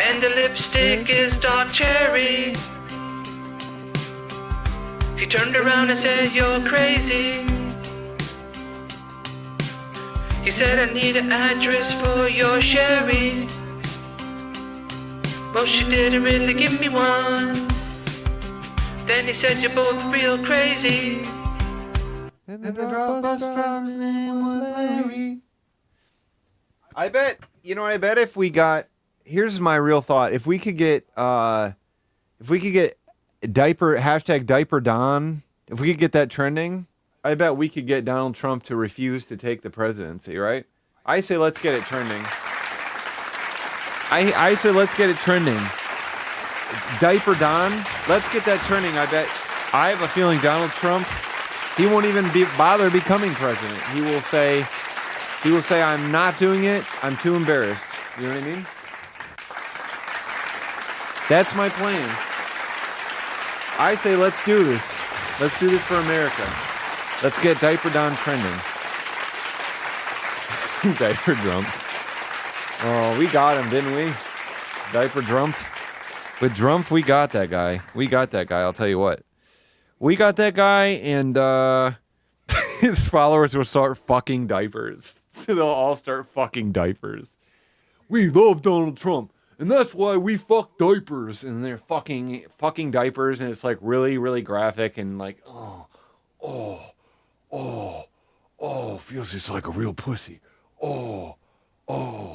And And the lipstick is dark cherry. He turned around and said, you're crazy. He said, I need an address for your Sherry. Well, she didn't really give me one. Then he said, you're both real crazy. And the bus driver's name was Larry. I bet if we got, here's my real thought. If we could get diaper, hashtag diaper Don, if we could get that trending, I bet we could get Donald Trump to refuse to take the presidency, right? I say let's get it trending. I say let's get it trending. Diaper Don, let's get that trending. I have a feeling Donald Trump, he won't even bother becoming president. He will say, I'm not doing it. I'm too embarrassed. You know what I mean? That's my plan. I say let's do this. Let's do this for America. Let's get Diaper Don trending. Diaper Trump. Oh, we got him, didn't we? Diaper Trump. With Trump, we got that guy. I'll tell you what. We got that guy, and his followers will start fucking diapers. They'll all start fucking diapers. We love Donald Trump, and that's why we fuck diapers. And they're fucking diapers, and it's like really, really graphic, and like, feels just like a real pussy.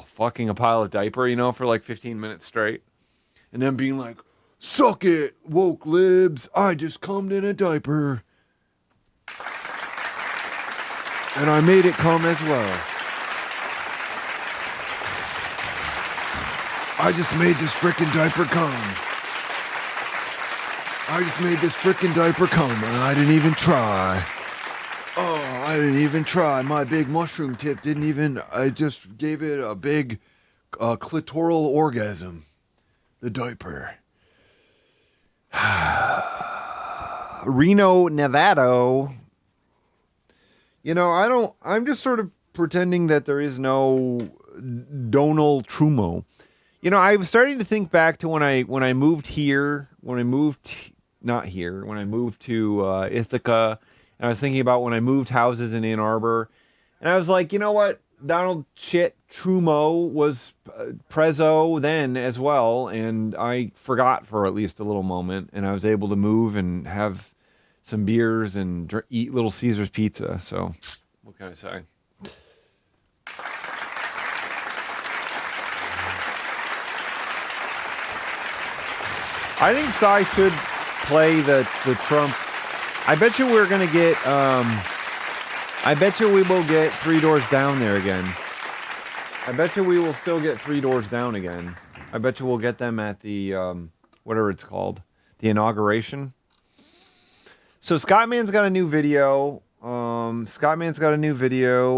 Fucking a pile of diaper, for like 15 minutes straight. And then being like, suck it, woke libs. I just cummed in a diaper. And I made it come as well. I just made this frickin' diaper come. And I didn't even try. I didn't even try. My big mushroom tip didn't even, I just gave it a big clitoral orgasm. The diaper. Reno, Nevada. I'm just sort of pretending that there is no Donald Trumo. I was starting to think back to when I moved here, when I moved to Ithaca, and I was thinking about when I moved houses in Ann Arbor, and I was like, you know what? Donald Trumo was prezzo then as well, and I forgot for at least a little moment, and I was able to move and have some beers and eat Little Caesars pizza. So, what can I say? I think Cy should play the Trump. I bet you we're gonna get. I bet you we will get Three Doors Down there again. I bet you we will still get Three Doors Down again. I bet you we'll get them at the whatever it's called, the inauguration. So Scottman's got a new video.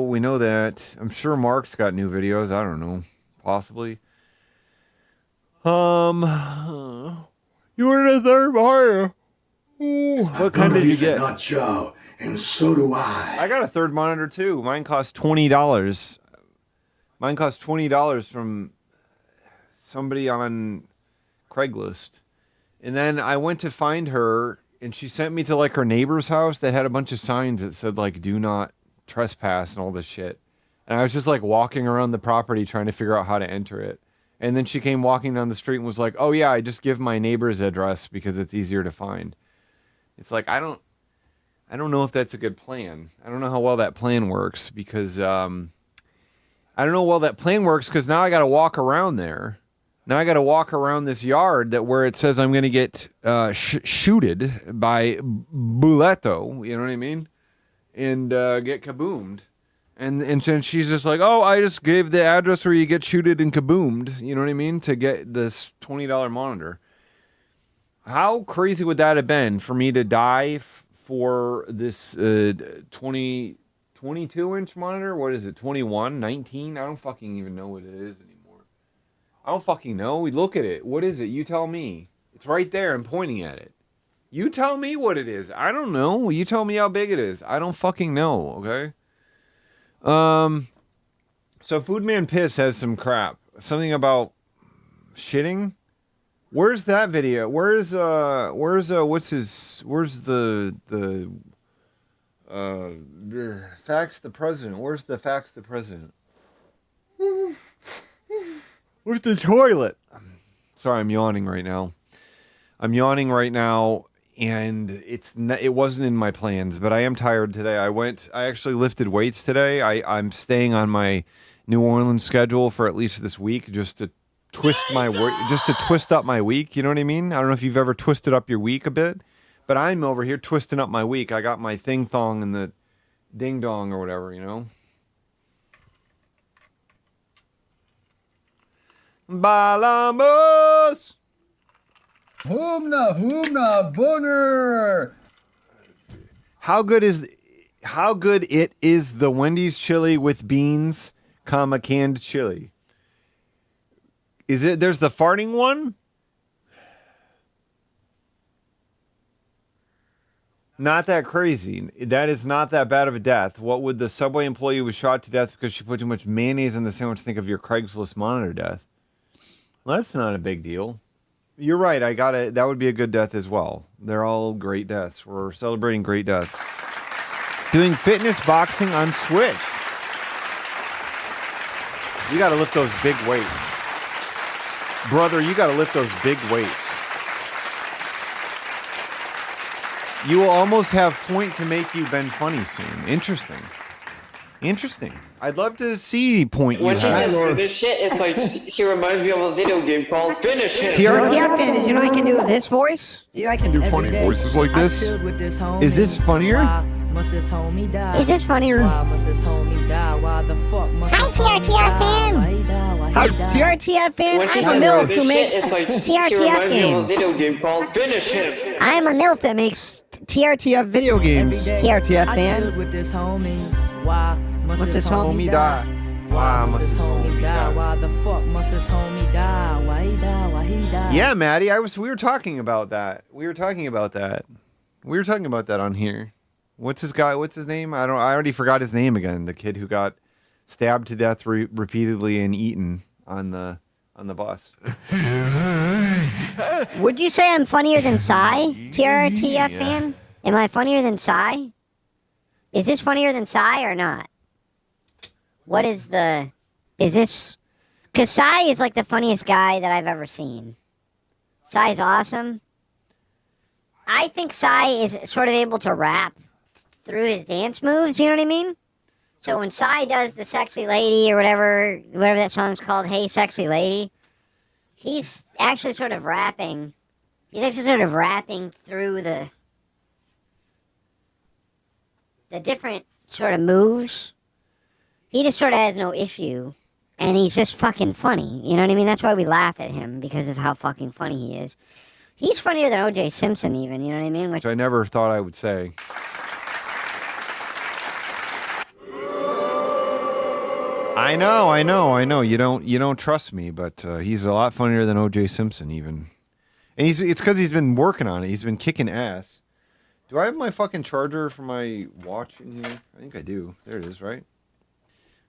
We know that. I'm sure Mark's got new videos. I don't know, possibly. You wanted a third monitor. What kind did you get? Not Joe, and so do I. I got a third monitor too. Mine cost $20. Mine cost $20 from somebody on Craigslist. And then I went to find her, and she sent me to like her neighbor's house that had a bunch of signs that said like "Do not trespass" and all this shit. And I was just like walking around the property trying to figure out how to enter it. And then she came walking down the street and was like, "Oh yeah, I just give my neighbor's address because it's easier to find." It's like I don't know if that's a good plan. I don't know how well that plan works because I don't know how well that plan works because now I got to walk around there. Now I got to walk around this yard that where it says I'm going to get shooted by Buleto. You know what I mean? And get kaboomed. And she's just like, "Oh, I just gave the address where you get shooted and kaboomed." You know what I mean? To get this $20 monitor. How crazy would that have been for me to die for this 22-inch monitor? What is it? 21? 19? I don't fucking even know what it is anymore. I don't fucking know. Look at it. What is it? You tell me. It's right there. I'm pointing at it. You tell me what it is. I don't know. You tell me how big it is. I don't fucking know, okay? So Foodman Piss has some crap. Something about shitting. Where's that video? Where's what's his? Where's the fax the president? Where's the fax the president? Where's the toilet? Sorry, I'm yawning right now. And it wasn't in my plans, but I am tired today. I actually lifted weights today. I'm staying on my New Orleans schedule for at least this week, just to twist up my week. You know what I mean? I don't know if you've ever twisted up your week a bit, but I'm over here twisting up my week. I got my thing thong and the ding dong or whatever, you know. Balamos. Humna, boner. How good it is the Wendy's chili with beans, canned chili. Is it? There's the farting one. Not that crazy. That is not that bad of a death. What would the Subway employee who was shot to death because she put too much mayonnaise in the sandwich think of your Craigslist monitor death? Well, that's not a big deal. You're right. I got it. That would be a good death as well. They're all great deaths. We're celebrating great deaths. Doing fitness boxing on Switch. You got to lift those big weights. Brother, you got to lift those big weights. You will almost have point to make you bend funny soon. Interesting. I'd love to see point you when she have. says this shit, it's like she reminds me of a video game called Finish Him. TRTF Finish. You know I can do this voice? I can do funny voices like this. Is this funnier? Is this funnier? Hi, TRTF fan. Hi, TRTF fan. I'm a MILF who makes TRTF games. Video game called Finish Him. I'm a MILF that makes TRTF video games. TRTF fan. What's this homie die? Why must this homie die? Why the fuck must this homie die? Why he die? Yeah, Maddie, we were talking about that. We were talking about that on here. What's his name? I already forgot his name again. The kid who got stabbed to death repeatedly and eaten on the bus. Would you say I'm funnier than Psy? TRTF fan? Am I funnier than Psy? Is this funnier than Psy or not? Is this, because Psy is like the funniest guy that I've ever seen. Psy's awesome. I think Psy is sort of able to rap through his dance moves, you know what I mean? So when Psy does the sexy lady or whatever that song's called, Hey Sexy Lady, he's actually sort of rapping. He's actually sort of rapping through the different sort of moves. He just sort of has no issue, and he's just fucking funny. You know what I mean? That's why we laugh at him, because of how fucking funny he is. He's funnier than O.J. Simpson, even. You know what I mean? Which I never thought I would say. I know. You don't trust me, but he's a lot funnier than O.J. Simpson, even. And it's because he's been working on it. He's been kicking ass. Do I have my fucking charger for my watch in here? I think I do. There it is, right?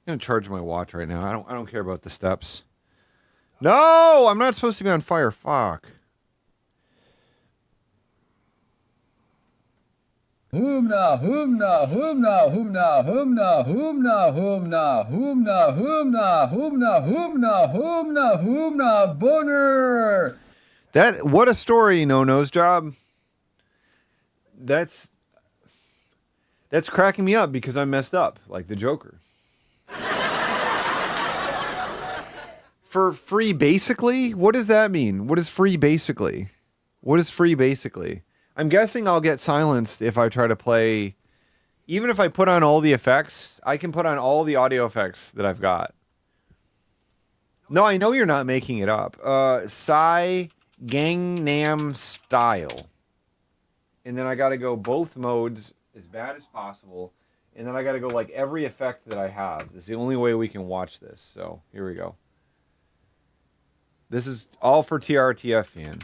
I'm gonna charge my watch right now. I don't care about the steps. No, I'm not supposed to be on fire. Fuck. Humna, boner. What a story, No Nose Job. That's cracking me up because I'm messed up, like the Joker. For free, basically? What does that mean? What is free, basically? I'm guessing I'll get silenced if I try to play. Even if I put on all the effects, I can put on all the audio effects that I've got. No, I know you're not making it up. Psy Gangnam Style. And then I got to go both modes as bad as possible. And then I got to go like every effect that I have. This is the only way we can watch this. So here we go. This is all for TRTF fan.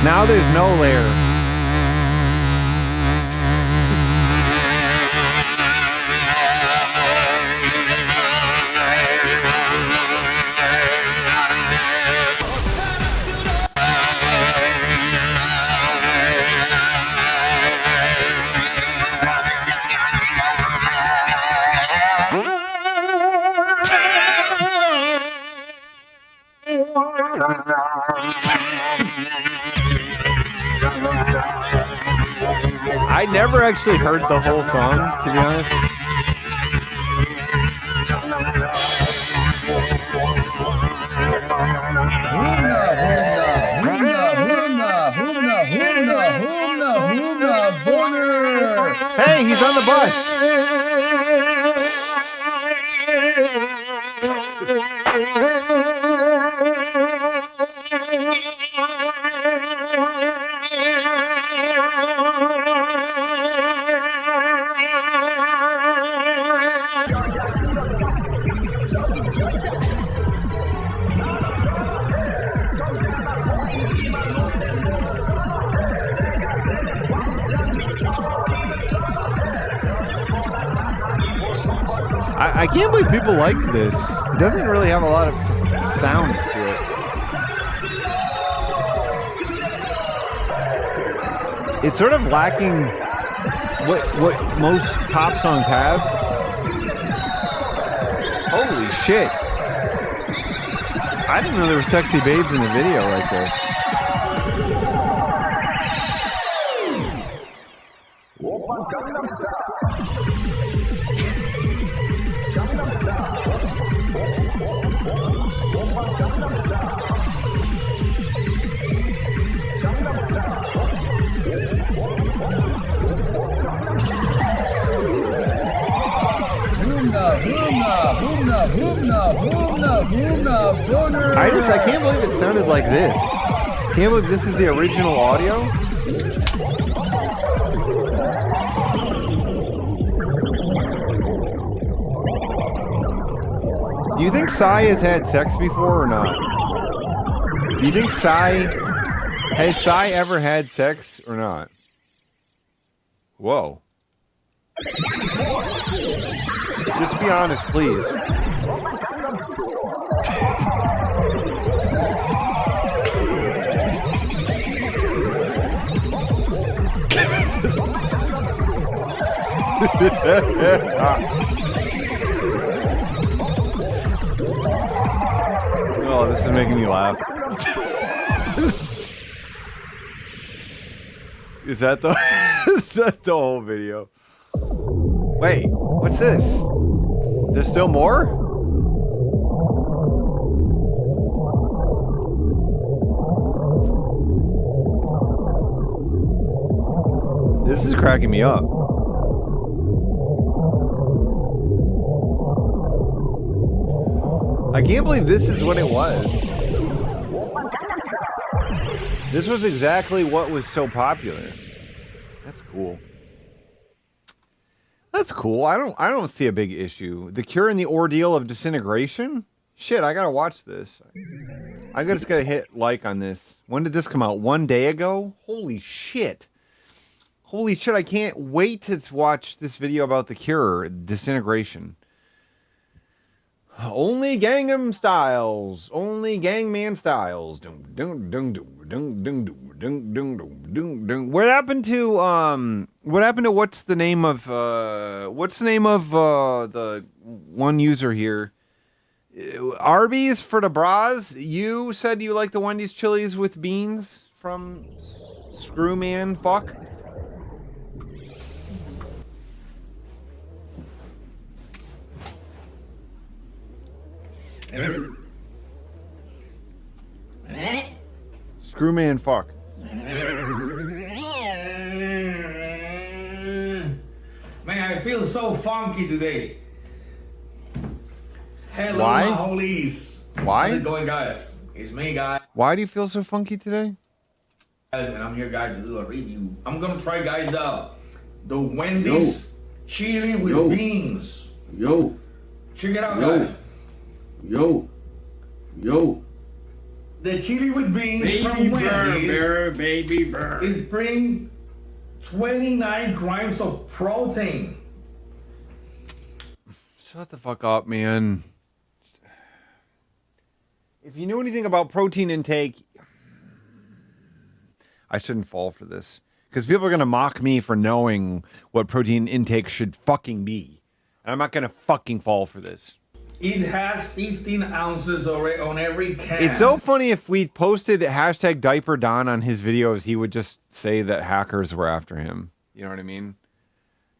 Now there's no layer. I never actually heard the whole song, to be honest. Hey, he's on the bus. I can't believe people like this. It doesn't really have a lot of sound to it. It's sort of lacking what most pop songs have. Holy shit. I didn't know there were sexy babes in the video like this. I can't believe it sounded like this. Can't believe this is the original audio. Do you think Psy has had sex before or not? Do you think has Psy ever had sex or not? Whoa. Just be honest, please. Oh, this is making me laugh. Is that the whole video? Wait, what's this? There's still more? This is cracking me up. I can't believe this is what it was. This was exactly what was so popular. That's cool. That's cool. I don't see a big issue. The Cure and the Ordeal of Disintegration? Shit, I gotta watch this. I just gotta hit like on this. When did this come out? 1 day ago? Holy shit. Holy shit, I can't wait to watch this video about the Cure, Disintegration. Only Gangnam Styles. Only Gangman Styles. What happened to what's the name of the one user here? Arby's for the bras. You said you like the Wendy's chilies with beans from Screwman Fuck. Screwman Fuck. Man, I feel so funky today. Hello, Why? my holies. Why? How's it going, guys? It's me, guys. Why do you feel so funky today? And I'm here, guys, to do a review. I'm gonna try, guys, the Wendy's chili with beans. Yo. Check it out, guys. Yo. The chili with beans Baby from burr, Wendy's burr, baby burr. is bring 29 grams of protein. Shut the fuck up, man. If you knew anything about protein intake, I shouldn't fall for this. Because people are going to mock me for knowing what protein intake should fucking be. And I'm not going to fucking fall for this. It has 15 ounces on every can. It's so funny if we posted hashtag Diaper Don on his videos, he would just say that hackers were after him. You know what I mean?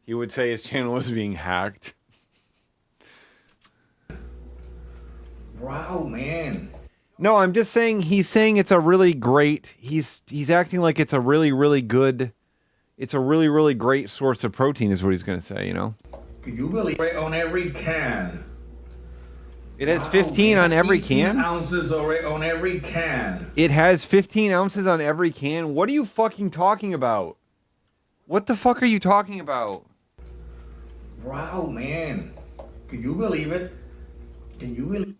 He would say his channel was being hacked. Wow, man. No, I'm just saying he's saying it's a really great. He's acting like it's a really, really good. It's a really, really great source of protein is what he's going to say, you know? Can you believe it? On every can. It has 15 on every 15 can? ounces on every can. It has 15 ounces on every can? What are you fucking talking about? What the fuck are you talking about? Wow, man. Can you believe it? Can you believe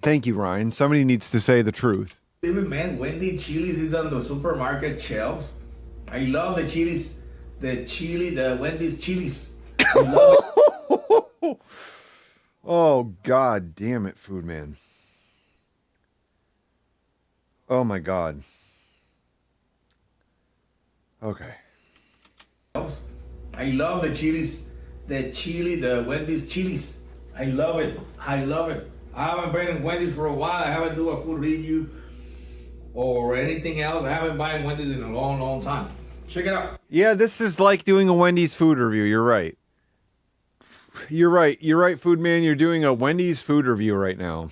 Thank you, Ryan. Somebody needs to say the truth. it, man? Wendy Chili's is on the supermarket shelves. I love the chilies. The Wendy's chilies. I love it. Oh, God damn it, Food Man. Oh, my God. Okay. I love the chilies. The Wendy's chilies. I love it. I love it. I haven't been in Wendy's for a while. I haven't do a food review or anything else. I haven't been Wendy's in a long, long time. Check it out. Yeah, this is like doing a Wendy's food review. You're right. You're right. You're right, Food Man. You're doing a Wendy's food review right now.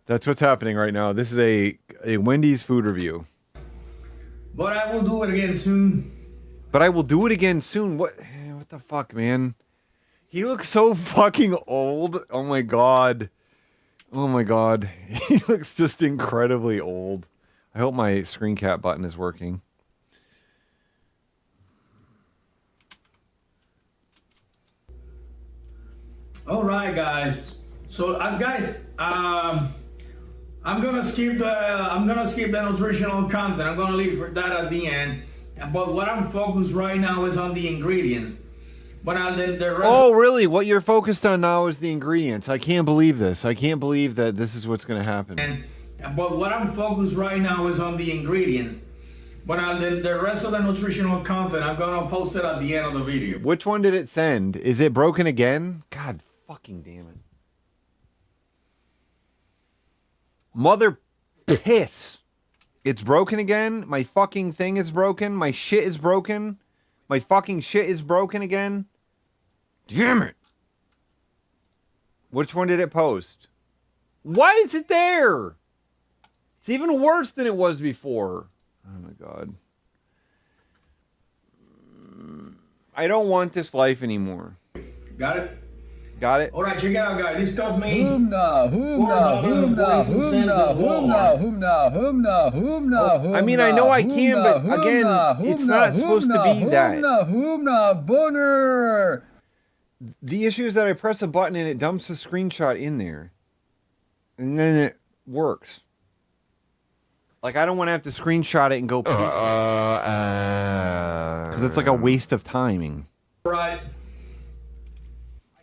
That's what's happening right now. This is a Wendy's food review. But I will do it again soon. But I will do it again soon. What the fuck, man? He looks so fucking old. Oh my God. Oh my God. He looks just incredibly old. I hope my screen cap button is working. All right, guys. So, guys, I'm gonna skip the nutritional content. I'm gonna leave for that at the end. But what I'm focused right now is on the ingredients. But the rest. Oh, really? What you're focused on now is the ingredients. I can't believe this. I can't believe that this is what's going to happen. But what I'm focused right now is on the ingredients. But the rest of the nutritional content, I'm gonna post it at the end of the video. Which one did it send? Is it broken again? God fucking damn it. Mother piss. It's broken again? My fucking thing is broken? My shit is broken? My fucking shit is broken again? Damn it. Which one did it post? Why is it there? It's even worse than it was before. Oh my God. I don't want this life anymore. Got it? Got it? All right, check it out, guys. This cost me I mean, I know I can, but again, it's not supposed to be that. The issue is that I press a button and it dumps a screenshot in there. And then it works. Like, I don't want to have to screenshot it and go paste it. Because it's like a waste of timing. Right.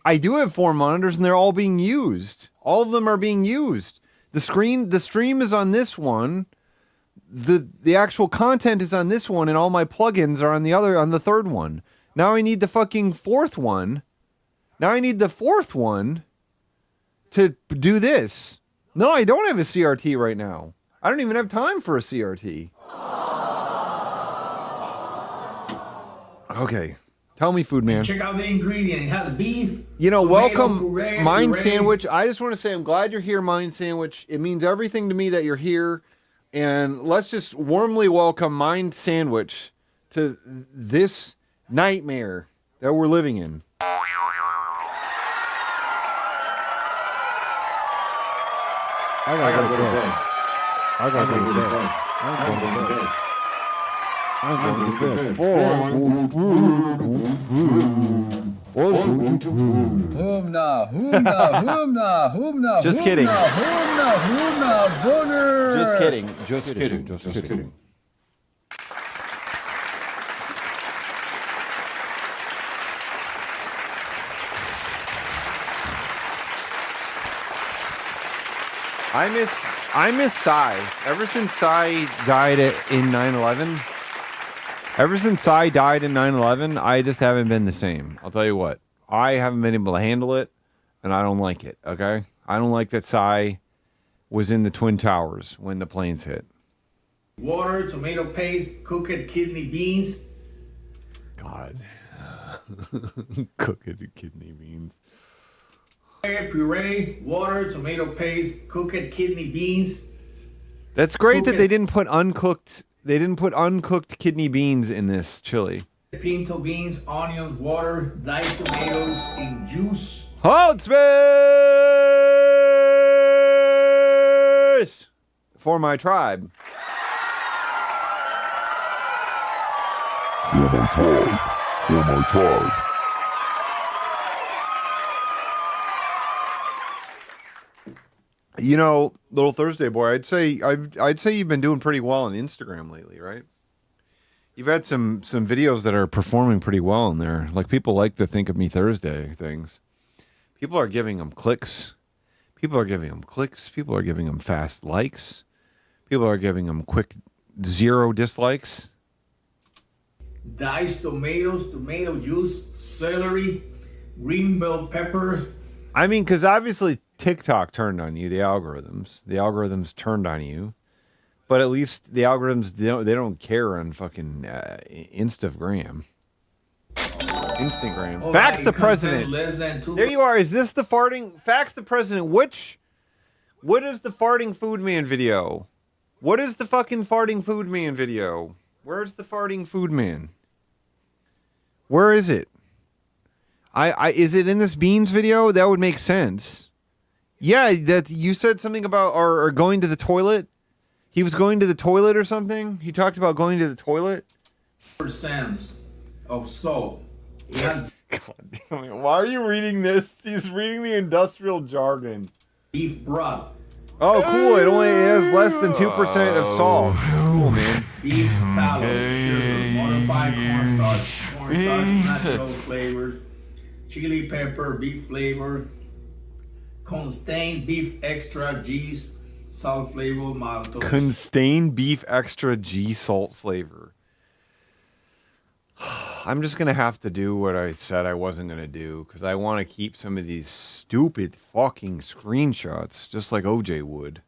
I do have 4 monitors and they're all being used. All of them are being used. The stream is on this one. The actual content is on this one, and all my plugins are on the third one. Now I need the fucking fourth one. Now I need the fourth one to do this. No, I don't have a CRT right now. I don't even have time for a CRT. Okay. Tell me, Food Man. Check out the ingredient. It has beef. You know, tomato, welcome, puree, Mind puree. Sandwich. I just want to say I'm glad you're here, Mind Sandwich. It means everything to me that you're here. And let's just warmly welcome Mind Sandwich to this nightmare that we're living in. I gotta go to bed. I gotta go to bed. I'm going to bed. I'm going to bed. Humna, humna, humna, humna. Just kidding. Humna, humna, boner. Just kidding. Just kidding. Just kidding. I miss Psy. Ever since Psy died in 9/11, I just haven't been the same. I'll tell you what. I haven't been able to handle it, and I don't like it, okay? I don't like that Psy was in the Twin Towers when the planes hit. Water, tomato paste, cooked kidney beans. God. Cooked kidney beans. Puree, water, tomato paste, cooked kidney beans. That's great that they didn't put uncooked kidney beans in this chili. Pinto beans, onions, water, diced tomatoes in juice. Hold space for my tribe. For my tribe. For my tribe. You know, Little Thursday boy, I'd say you've been doing pretty well on Instagram lately, right? You've had some videos that are performing pretty well in there. Like, people like the Think of Me Thursday things. People are giving them clicks. People are giving them fast likes. People are giving them quick 0 dislikes. Diced tomatoes, tomato juice, celery, green bell peppers. I mean, because obviously TikTok turned on you, the algorithms turned on you, but at least the algorithms, they don't care on fucking Instagram. Oh, Fax the president. There you are. Is this the farting? Fax the president. What is the farting food man video? What is the fucking farting food man video? Where's the farting food man? Where is it? Is it in this beans video? That would make sense. Yeah, that you said something about or going to the toilet. He was going to the toilet or something. He talked about going to the toilet. % of salt. God damn it. Why are you reading this? He's reading the industrial jargon. Beef broth. Oh, cool. It only has less than 2% of salt. Cool, man. Beef tallow, sugar, modified cornstarch, natural flavors, chili pepper, beef flavor, constained beef extra G salt flavor, maltose. Constained beef extra G salt flavor. I'm just going to have to do what I said I wasn't going to do because I want to keep some of these stupid fucking screenshots just like OJ would.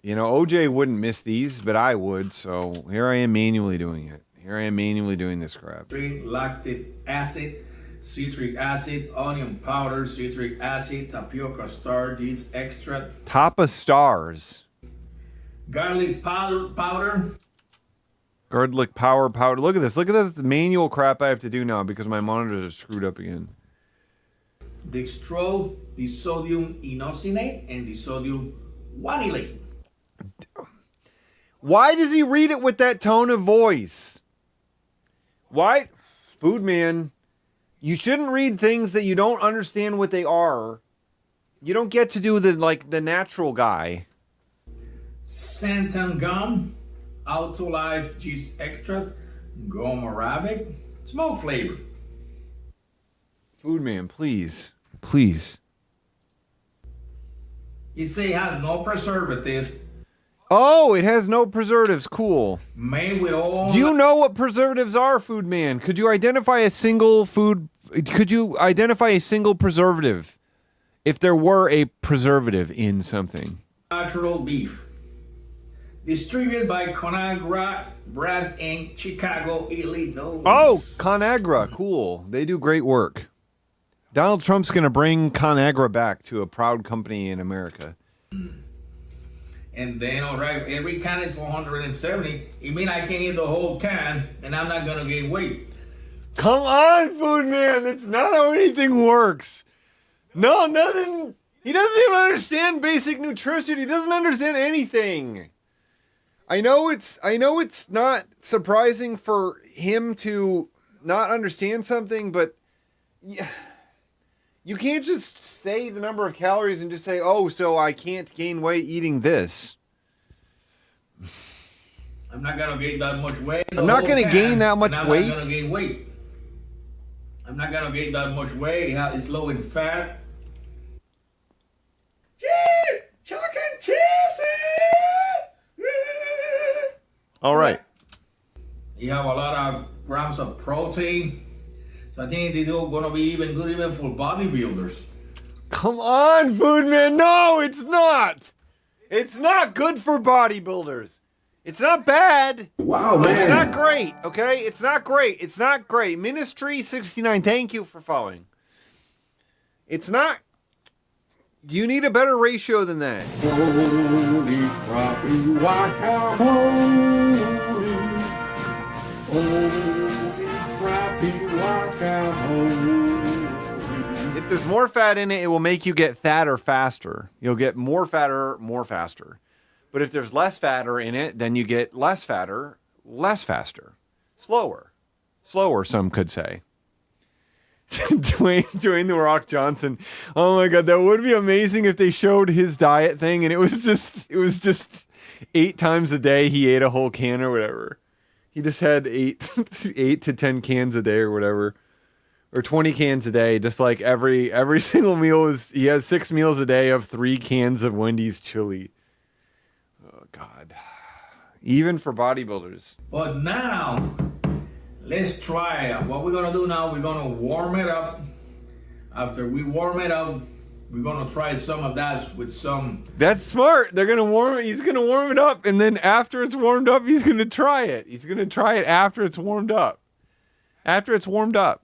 You know, OJ wouldn't miss these, but I would, so here I am manually doing it. Here I am manually doing this crap. Lactic acid, citric acid, onion powder, citric acid, tapioca starch, these extra. Tapa stars. Garlic powder. Garlic powder. Look at this. Look at this manual crap I have to do now because my monitors are screwed up again. Dextro, disodium inosinate, and disodium guanylate. Why does he read it with that tone of voice? Why? Food man, you shouldn't read things that you don't understand what they are. You don't get to do the natural guy. Santan gum, autolyzed cheese extras, gum arabic, smoke flavor. Food man, please. Please. You say it has no preservative. Oh, it has no preservatives. Cool. Made with all. Do you know what preservatives are, food man? Could you identify a single preservative if there were a preservative in something? Natural beef. Distributed by Conagra brand in Chicago, Illinois. Oh, Conagra. Cool. They do great work. Donald Trump's going to bring Conagra back to a proud company in America. And then, all right, every can is 470. You mean I can eat the whole can and I'm not going to gain weight? Come on, food man. That's not how anything works. No, nothing. He doesn't even understand basic nutrition. He doesn't understand anything. I know it's not surprising for him to not understand something, but Yeah. You can't just say the number of calories and just say, oh, so I can't gain weight eating this. I'm not gonna gain that much weight. I'm not gonna gain that much weight. I'm not gonna gain weight. I'm not gonna gain that much weight. It's low in fat. Chuck and cheese. All right. You have a lot of grams of protein. So I think this is gonna be even good even for bodybuilders. Come on, Food Man. No, it's not. It's not good for bodybuilders. It's not bad. Wow, man. It's not great, okay? It's not great. It's not great. Ministry69, thank you for following. It's not... You need a better ratio than that. Holy crappy waka, holy crappy waka, holy. If there's more fat in it, it will make you get fatter faster. You'll get more fatter more faster. But if there's less fatter in it, then you get less fatter less faster. Slower. Slower, some could say. Dwayne The Rock Johnson. Oh my God, that would be amazing if they showed his diet thing and it was just 8 times a day he ate a whole can or whatever. He just had 8 to 10 cans a day or whatever. Or 20 cans a day, just like every single meal he has 6 meals a day of 3 cans of Wendy's chili. Oh God. Even for bodybuilders. But now, let's try it. What we're gonna do now, we're gonna warm it up. After we warm it up, we're gonna try some of that with some. That's smart. He's gonna warm it up, and then after it's warmed up, he's gonna try it. He's gonna try it after it's warmed up. After it's warmed up.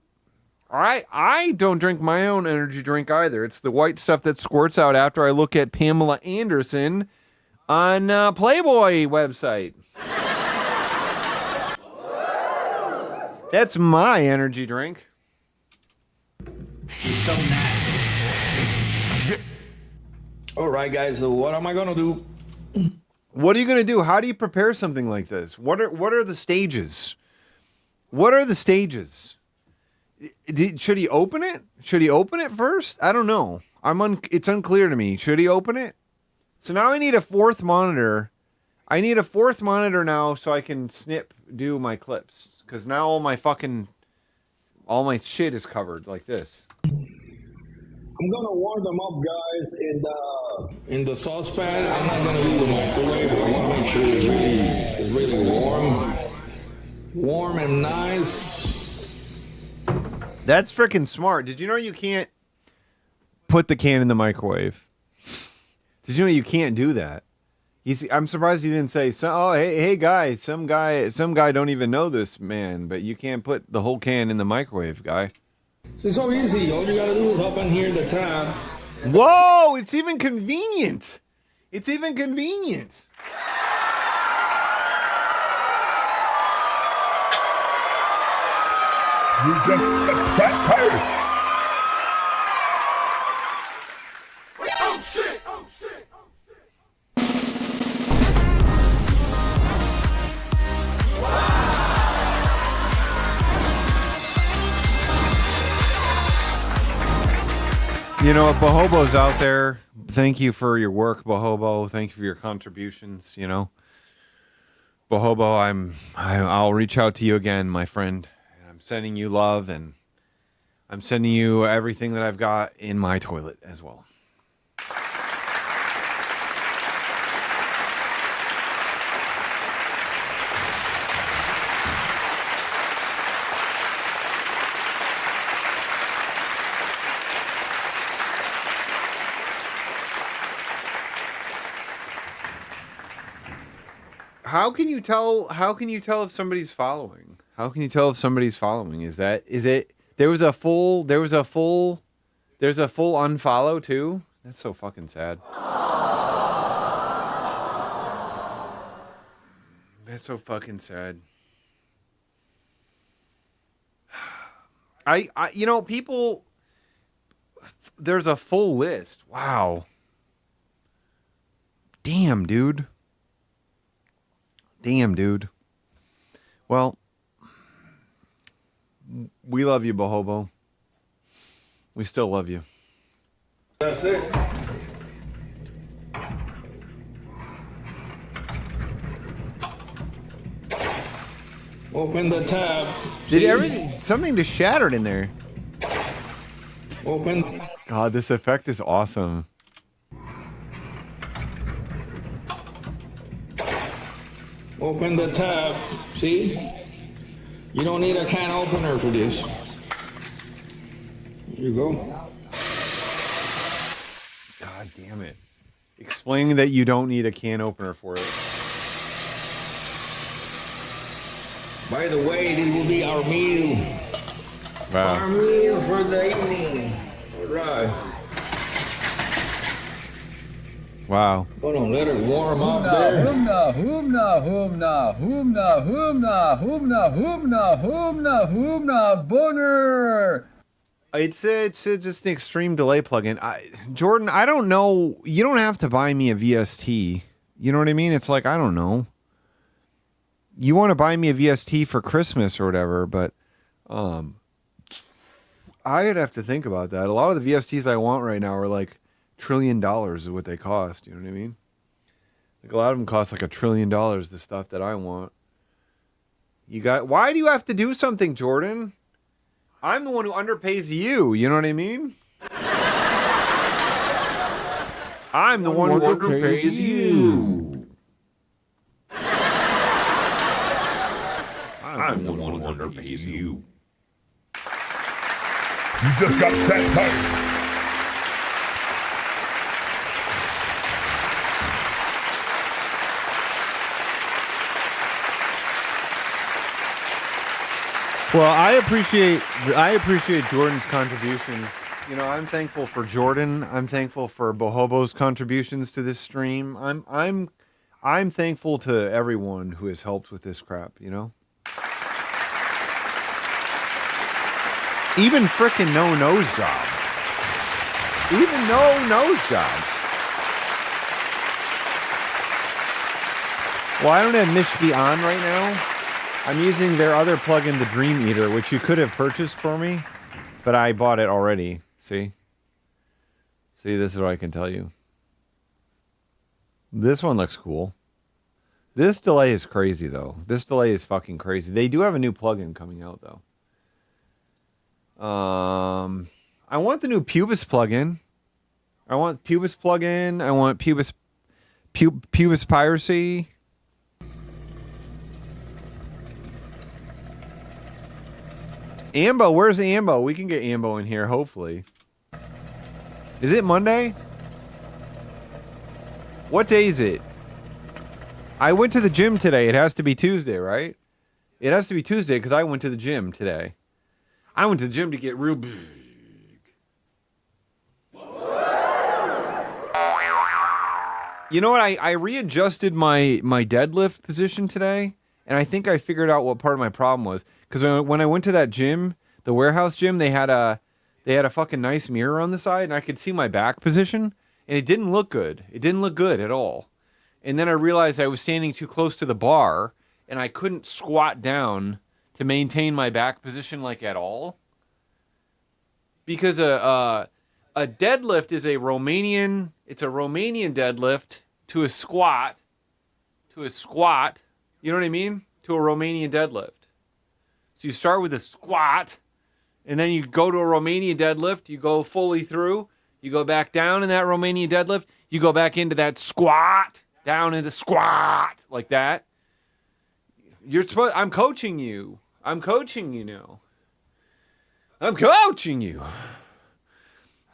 All right. I don't drink my own energy drink either. It's the white stuff that squirts out after I look at Pamela Anderson on Playboy website. That's my energy drink. It's so nasty. All right, guys. So what am I gonna do? What are you gonna do? How do you prepare something like this? What are the stages? What are the stages? Should he open it? Should he open it first? I don't know. It's unclear to me. Should he open it? So now I need a 4th monitor. I need a 4th monitor now so I can do my clips. Because now all my shit is covered like this. I'm gonna warm them up, guys, in the saucepan. I'm not gonna use the microwave. I want to make sure it's really warm and nice. That's freaking smart. Did you know you can't put the can in the microwave? Did you know you can't do that? I'm surprised he didn't say, hey guy, some guy don't even know this man, but you can't put the whole can in the microwave, guy. So it's so easy. All you gotta do is open here the tab. Whoa, it's even convenient. It's even convenient. You just accept her. Oh shit! Oh shit! You know, Bohobo's out there. Thank you for your work, Bohobo. Thank you for your contributions. You know, Bohobo, I'll reach out to you again, my friend. I'm sending you love, and I'm sending you everything that I've got in my toilet as well. How can you tell if somebody's following? How can you tell if somebody's following? Is it there's a full unfollow too? That's so fucking sad. That's so fucking sad. People, there's a full list. Wow. Damn, dude. Well, we love you, Bohobo. We still love you. That's it. Open the tab. Did everything? Something just shattered in there. Open. God, this effect is awesome. Open the tab. See? You don't need a can opener for this. Here you go. God damn it. Explaining that you don't need a can opener for it. By the way, this will be our meal. Wow. Our meal for the evening. All right. Wow. Hold on, let it warm up there. Humna, humna, humna, humna, humna, humna, humna, humna, humna, boner. It's just an extreme delay plugin. Jordan, I don't know. You don't have to buy me a VST. You know what I mean? It's like, I don't know. You want to buy me a VST for Christmas or whatever, but I'd have to think about that. A lot of the VSTs I want right now are like $1 trillion is what they cost. You know what I mean? Like a lot of them cost like $1 trillion, the stuff that I want. Why do you have to do something, Jordan? I'm the one who underpays you. You know what I mean? I'm the one who underpays you. I'm the one who underpays you. You just got sat tight. Well, I appreciate Jordan's contributions. You know, I'm thankful for Jordan. I'm thankful for Bohobo's contributions to this stream. I'm thankful to everyone who has helped with this crap, you know? Even frickin' No Nose Job. Even No Nose Job. Well, I don't have Mishby on right now. I'm using their other plugin, the Dream Eater, which you could have purchased for me, but I bought it already. See? See, this is what I can tell you. This one looks cool. This delay is crazy, though. This delay is fucking crazy. They do have a new plugin coming out, though. I want the new Pubis plugin. I want Pubis plugin. I want Pubis Piracy. Ambo, where's Ambo? We can get Ambo in here, hopefully. Is it Monday? What day is it? I went to the gym today. It has to be Tuesday, right? It has to be Tuesday because I went to the gym today. I went to the gym to get real big. You know what? I readjusted my deadlift position today, and I think I figured out what part of my problem was. Because when I went to that gym, the warehouse gym, they had a fucking nice mirror on the side, and I could see my back position, and it didn't look good. It didn't look good at all. And then I realized I was standing too close to the bar, and I couldn't squat down to maintain my back position like at all. Because a deadlift is a Romanian deadlift to a squat. You know what I mean? To a Romanian deadlift. So you start with a squat, and then you go to a Romanian deadlift. You go fully through. You go back down in that Romanian deadlift. You go back into that squat, down into squat, like that. I'm coaching you. I'm coaching you now. I'm coaching you.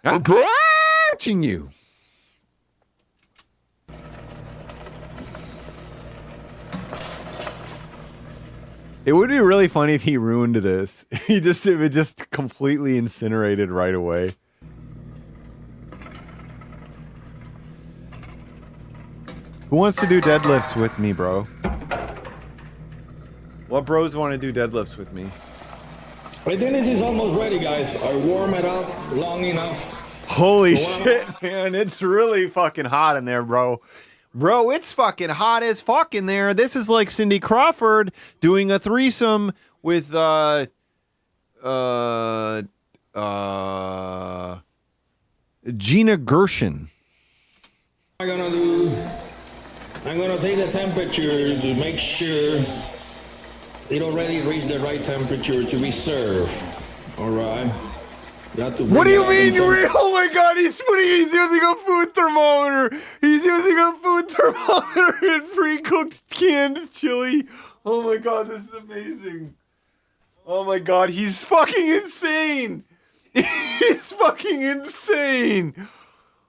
I'm coaching you. It would be really funny if he ruined this. If it just completely incinerated right away. Who wants to do deadlifts with me, bro? What bros want to do deadlifts with me? I think this is almost ready, guys. I warm it up long enough. Holy shit, man. It's really fucking hot in there, bro. Bro, it's fucking hot as fuck in there. This is like Cindy Crawford doing a threesome with Gina Gershon. I'm gonna take the temperature to make sure it already reached the right temperature to be served. All right. What do you mean? Oh my God! He's using a food thermometer. He's using a food thermometer in pre-cooked canned chili. Oh my God! This is amazing. Oh my God! He's fucking insane. He's fucking insane.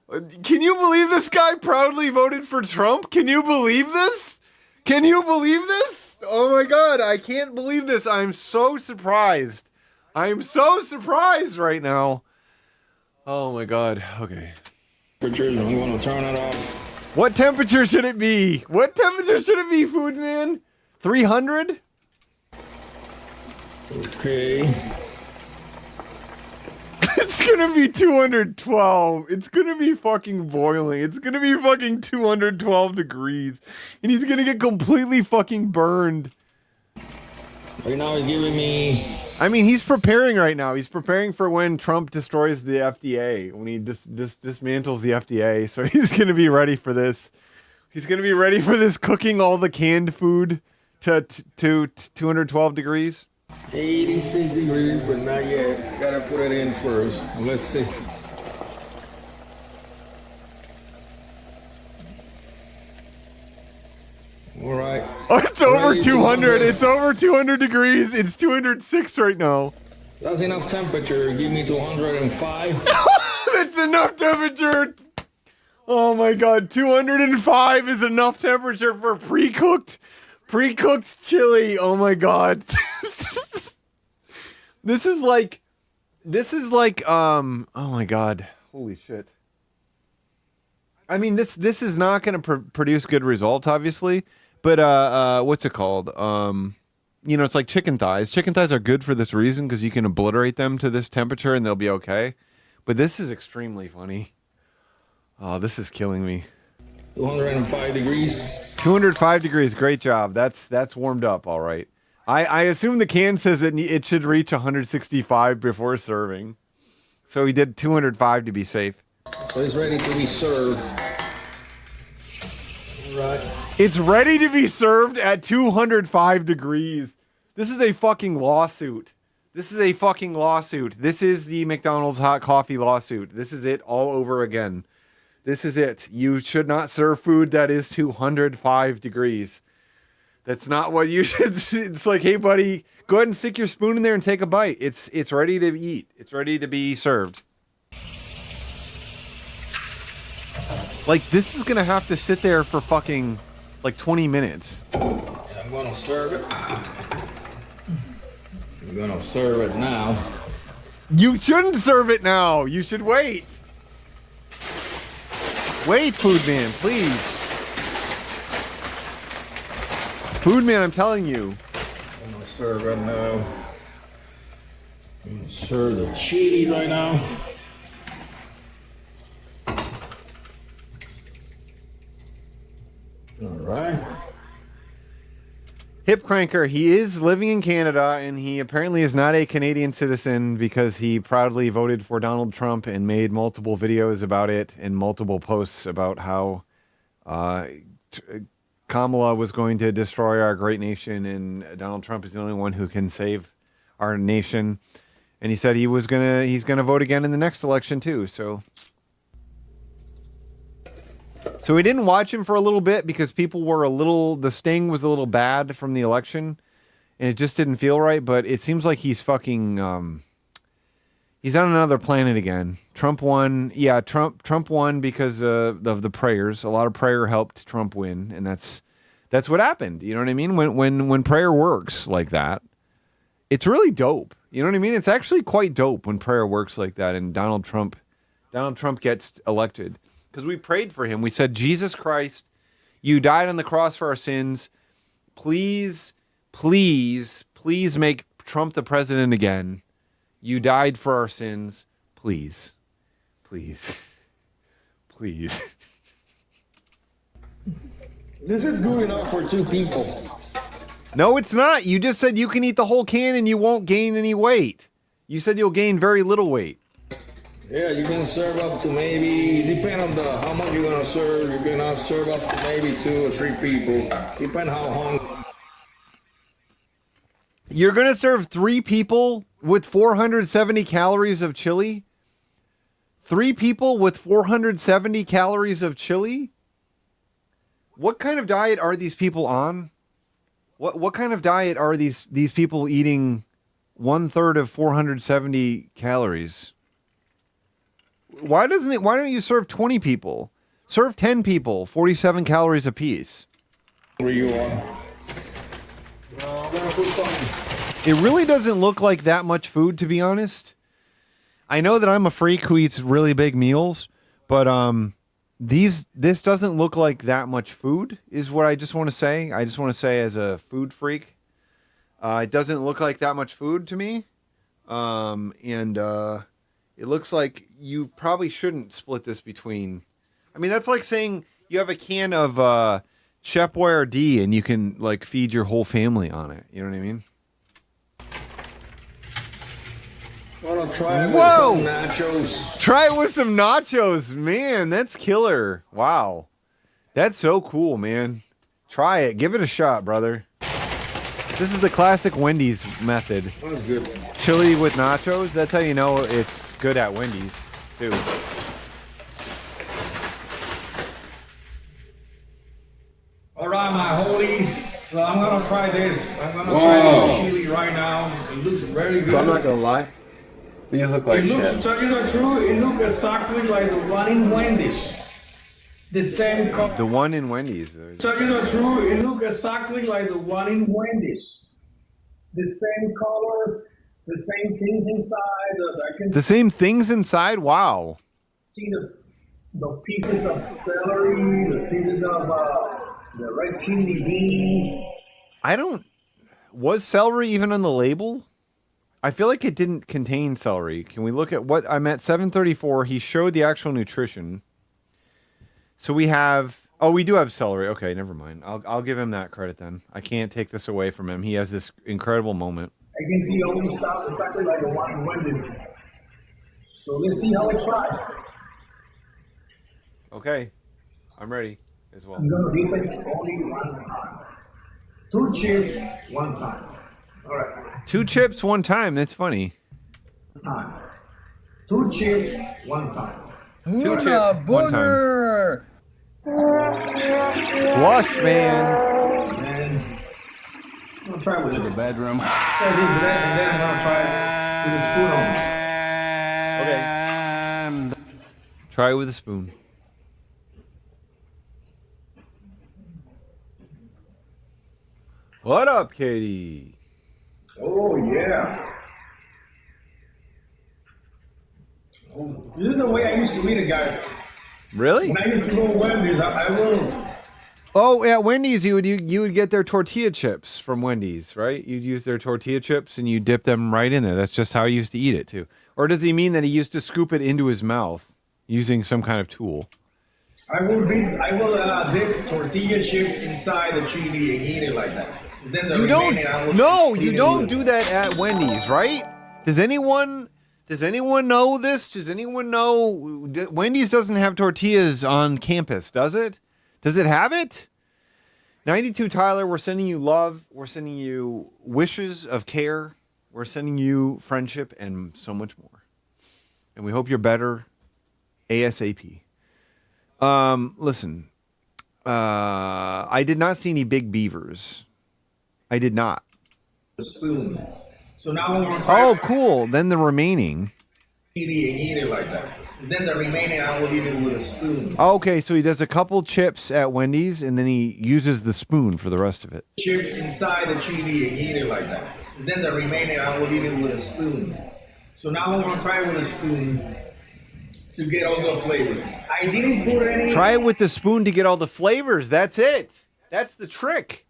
Can you believe this guy proudly voted for Trump? Can you believe this? Can you believe this? Oh my God! I can't believe this. I'm so surprised. I'm so surprised right now. Oh my God. Okay. I'm going to turn it off. What temperature should it be? What temperature should it be, Food Man? 300? Okay. It's gonna be 212. It's gonna be fucking boiling. It's gonna be fucking 212 degrees. And he's gonna get completely fucking burned. Right now he's giving me... I mean, he's preparing right now. He's preparing for when Trump destroys the FDA, when he dismantles the FDA. So he's going to be ready for this. He's going to be ready for this, cooking all the canned food to 212 degrees. 86 degrees, but not yet. Gotta put it in first. Let's see. All right. Oh, it's over 200. It's over 200 degrees. It's 206 right now. That's enough temperature. Give me 205. That's enough temperature. Oh my God. 205 is enough temperature for pre-cooked chili. Oh my God. This is like, oh my God. Holy shit. I mean, this is not going to produce good results, obviously. But what's it called? It's like chicken thighs. Chicken thighs are good for this reason because you can obliterate them to this temperature and they'll be okay. But this is extremely funny. Oh, this is killing me. 205 degrees. 205 degrees. Great job. That's warmed up. All right. I assume the can says it should reach 165 before serving. So he did 205 to be safe. So it's ready to be served. All right. It's ready to be served at 205 degrees. This is a fucking lawsuit. This is a fucking lawsuit. This is the McDonald's hot coffee lawsuit. This is it all over again. This is it. You should not serve food that is 205 degrees. That's not what you should. It's like, hey, buddy, go ahead and stick your spoon in there and take a bite. It's ready to eat. It's ready to be served. Like, this is going to have to sit there for fucking, like, 20 minutes. I'm going to serve it. I'm going to serve it now. You shouldn't serve it now. You should wait. Wait, Food Man, please. Food Man, I'm telling you. I'm going to serve it now. I'm going to serve the chili right now. All right. Hip Cranker, he is living in Canada, and he apparently is not a Canadian citizen because he proudly voted for Donald Trump and made multiple videos about it and multiple posts about how Kamala was going to destroy our great nation, and Donald Trump is the only one who can save our nation. And he said he's gonna vote again in the next election too. So we didn't watch him for a little bit because people were the sting was a little bad from the election, and it just didn't feel right. But it seems like he's fucking he's on another planet again. Trump won. Yeah, Trump won because of the prayers. A lot of prayer helped Trump win, and that's what happened. You know what I mean? When prayer works like that, it's really dope. You know what I mean? It's actually quite dope when prayer works like that, and Donald Trump gets elected. Because we prayed for him. We said, Jesus Christ, you died on the cross for our sins. Please, please, please make Trump the president again. You died for our sins. Please, please, please. This is good enough for two people. No, it's not. You just said you can eat the whole can and you won't gain any weight. You said you'll gain very little weight. Yeah, you can serve up to maybe, depend on how much you're gonna serve. You're gonna serve up to maybe 2 or 3 people. Depend how hungry. You're going to serve 3 people with 470 calories of chili? 3 people with 470 calories of chili? What kind of diet are these people on? What kind of diet are these people eating 1/3 of 470 calories? Why don't you serve 20 people? Serve 10 people, 47 calories apiece. Where you are. It really doesn't look like that much food, to be honest. I know that I'm a freak who eats really big meals, but this doesn't look like that much food, is what I just want to say. I just want to say, as a food freak, it doesn't look like that much food to me. It looks like you probably shouldn't split this between. I mean, that's like saying you have a can of Chef Boyardee and you can like feed your whole family on it. You know what I mean? Wanna try it with some nachos? Try it with some nachos, man. That's killer. Wow, that's so cool, man. Try it. Give it a shot, brother. This is the classic Wendy's method. That was good. Chili with nachos. That's how you know it's good at Wendy's, too. All right, my holies. So I'm gonna try this. I'm gonna try this chili right now. It looks very good. So I'm not gonna lie. These look like shit. To tell you the truth, it looks exactly like the one in Wendy's. The same color. The one in Wendy's. To tell you the truth, it looks exactly like the one in Wendy's. The same color, the same things inside. I can The same things inside? Wow. see the pieces of celery, the pieces of the red kidney beans. Was celery even on the label? I feel like it didn't contain celery. Can we look at what I'm at 734? He showed the actual nutrition. So we have, we do have celery. Okay, never mind. I'll give him that credit then. I can't take this away from him. He has this incredible moment. I can see all these stuff exactly like the one in Wendy's. So let's see how it tries. Okay, I'm ready as well. I'm gonna dip it only one time. 2 chips, 1 time. All right. 2 chips, 1 time. That's funny. Time. 2 chips, 1 time. 2 chips, 1 time. Flush, man. And I'm gonna try with To the bedroom. Try this with that, and then I'm gonna try with a spoon on. Okay. Try it with a spoon. What up, Katie? Oh, yeah. Oh, this is the way I used to eat it, guys. Really? When I used to go to Wendy's, I will. Oh, at Wendy's, you would get their tortilla chips from Wendy's, right? You'd use their tortilla chips and you dip them right in there. That's just how he used to eat it, too. Or does he mean that he used to scoop it into his mouth using some kind of tool? I will dip tortilla chips inside the chili and eat it like that. Then the You don't. remaining I will No, eat you it don't with- do that at Wendy's, right? Does anyone know this? Does anyone know Wendy's doesn't have tortillas on campus, does it? Does it have it? 92 Tyler, we're sending you love. We're sending you wishes of care. We're sending you friendship and so much more. And we hope you're better ASAP. Listen, I did not see any big beavers. I did not. The spoon. So now I'm gonna try Oh, cool. Then the remaining. chili and eat it like that. Then the remaining I will eat it with a spoon. Okay, so he does a couple chips at Wendy's, and then he uses the spoon for the rest of it. Chips inside the chili and eat it like that. Then the remaining I will eat it with a spoon. So now I'm gonna try it with a spoon to get all the flavor. I didn't put any. Try it with the spoon to get all the flavors. That's it. That's the trick.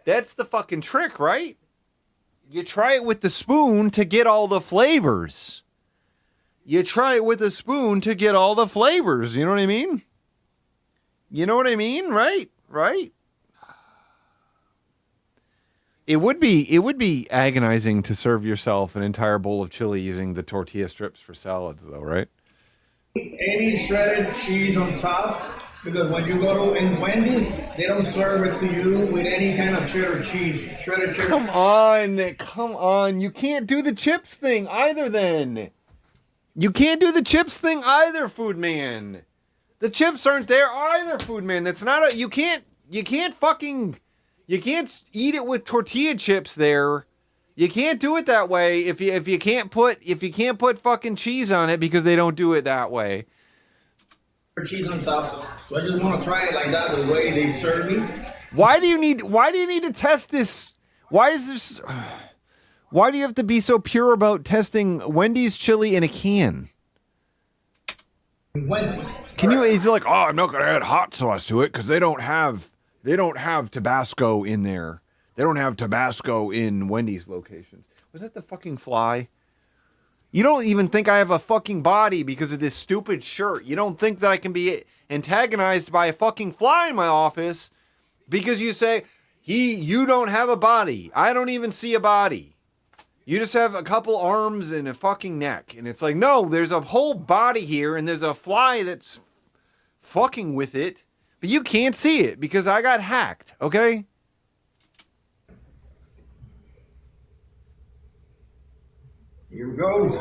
That's the fucking trick, right? You try it with the spoon to get all the flavors. You try it with a spoon to get all the flavors. You know what I mean? You know what I mean? Right? Right? It would be agonizing to serve yourself an entire bowl of chili using the tortilla strips for salads, though, right? Any shredded cheese on top, because when you go to in Wendy's, they don't serve it to you with any kind of cheddar cheese. Shredded cheddar. Come on. You can't do the chips thing either then. You can't do the chips thing either, Food Man. The chips aren't there either, Food Man. That's not you can't eat it with tortilla chips there. You can't do it that way if you can't put fucking cheese on it because they don't do it that way. Cheese on top. So I just want to try it like that, the way they serve me. Why do you need to test this? Why do you have to be so pure about testing Wendy's chili in a can? He's like, oh, I'm not gonna add hot sauce to it because they don't have Tabasco in there. They don't have Tabasco in Wendy's locations. Was that the fucking fly? You don't even think I have a fucking body because of this stupid shirt. You don't think that I can be antagonized by a fucking fly in my office because you say, you don't have a body. I don't even see a body. You just have a couple arms and a fucking neck. And it's like, no, there's a whole body here and there's a fly that's fucking with it. But you can't see it because I got hacked, okay? Here goes.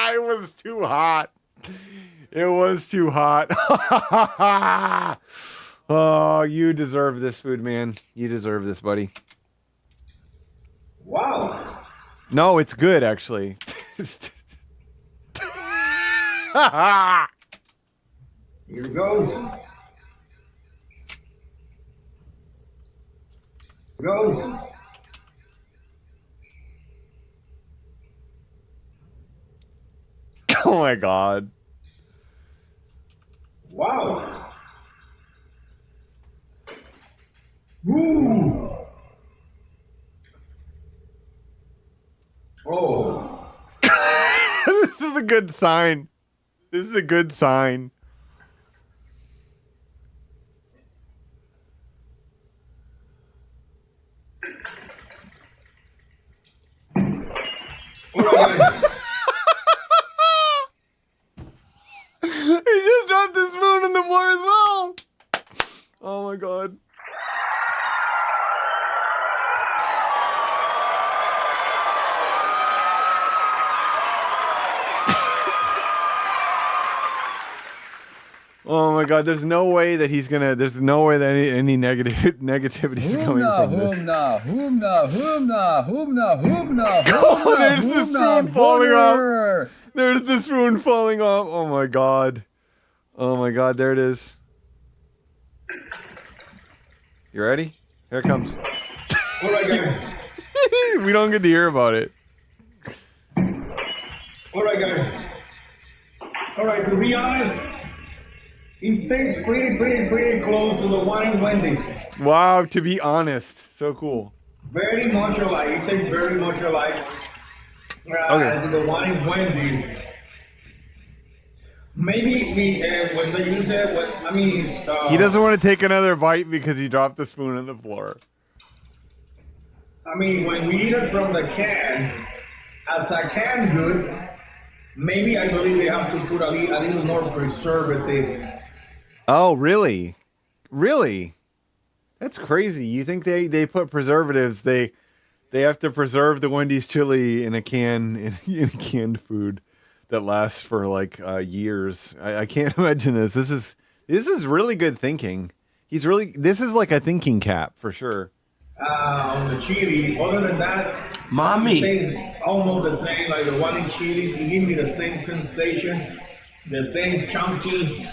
It was too hot. It was too hot. Oh, you deserve this, Food Man. You deserve this, buddy. Wow. No, it's good, actually. Here goes. Goes. Oh my god. Wow. Woo. Oh. This is a good sign. This is a good sign. He just dropped the spoon on the floor as well. Oh my god. Oh my god, there's no way that there's no way that any negativity is coming from this. Oh, there's the spoon falling off. There's the spoon falling off. Oh my god. Oh my god, there it is. You ready? Here it comes. All right, guys. We don't get to hear about it. All right, guys. All right, to be honest, it tastes pretty close to the one in Wendy's. Wow, to be honest. So cool. Very much alike. It tastes very much alike. Okay. The one in Wendy's. Maybe when they use it, it's... He doesn't want to take another bite because he dropped the spoon on the floor. I mean, when we eat it from the can, as a canned good, maybe I believe they have to put a little more preservative. Oh, really? Really? That's crazy. You think they put preservatives? They have to preserve the Wendy's chili in a can in canned food that lasts for like years. I can't imagine this. This is really good thinking. This is like a thinking cap for sure. On the chili, other than that, Mommy, it tastes almost the same like the one in chili. It gives me the same sensation, the same chunky,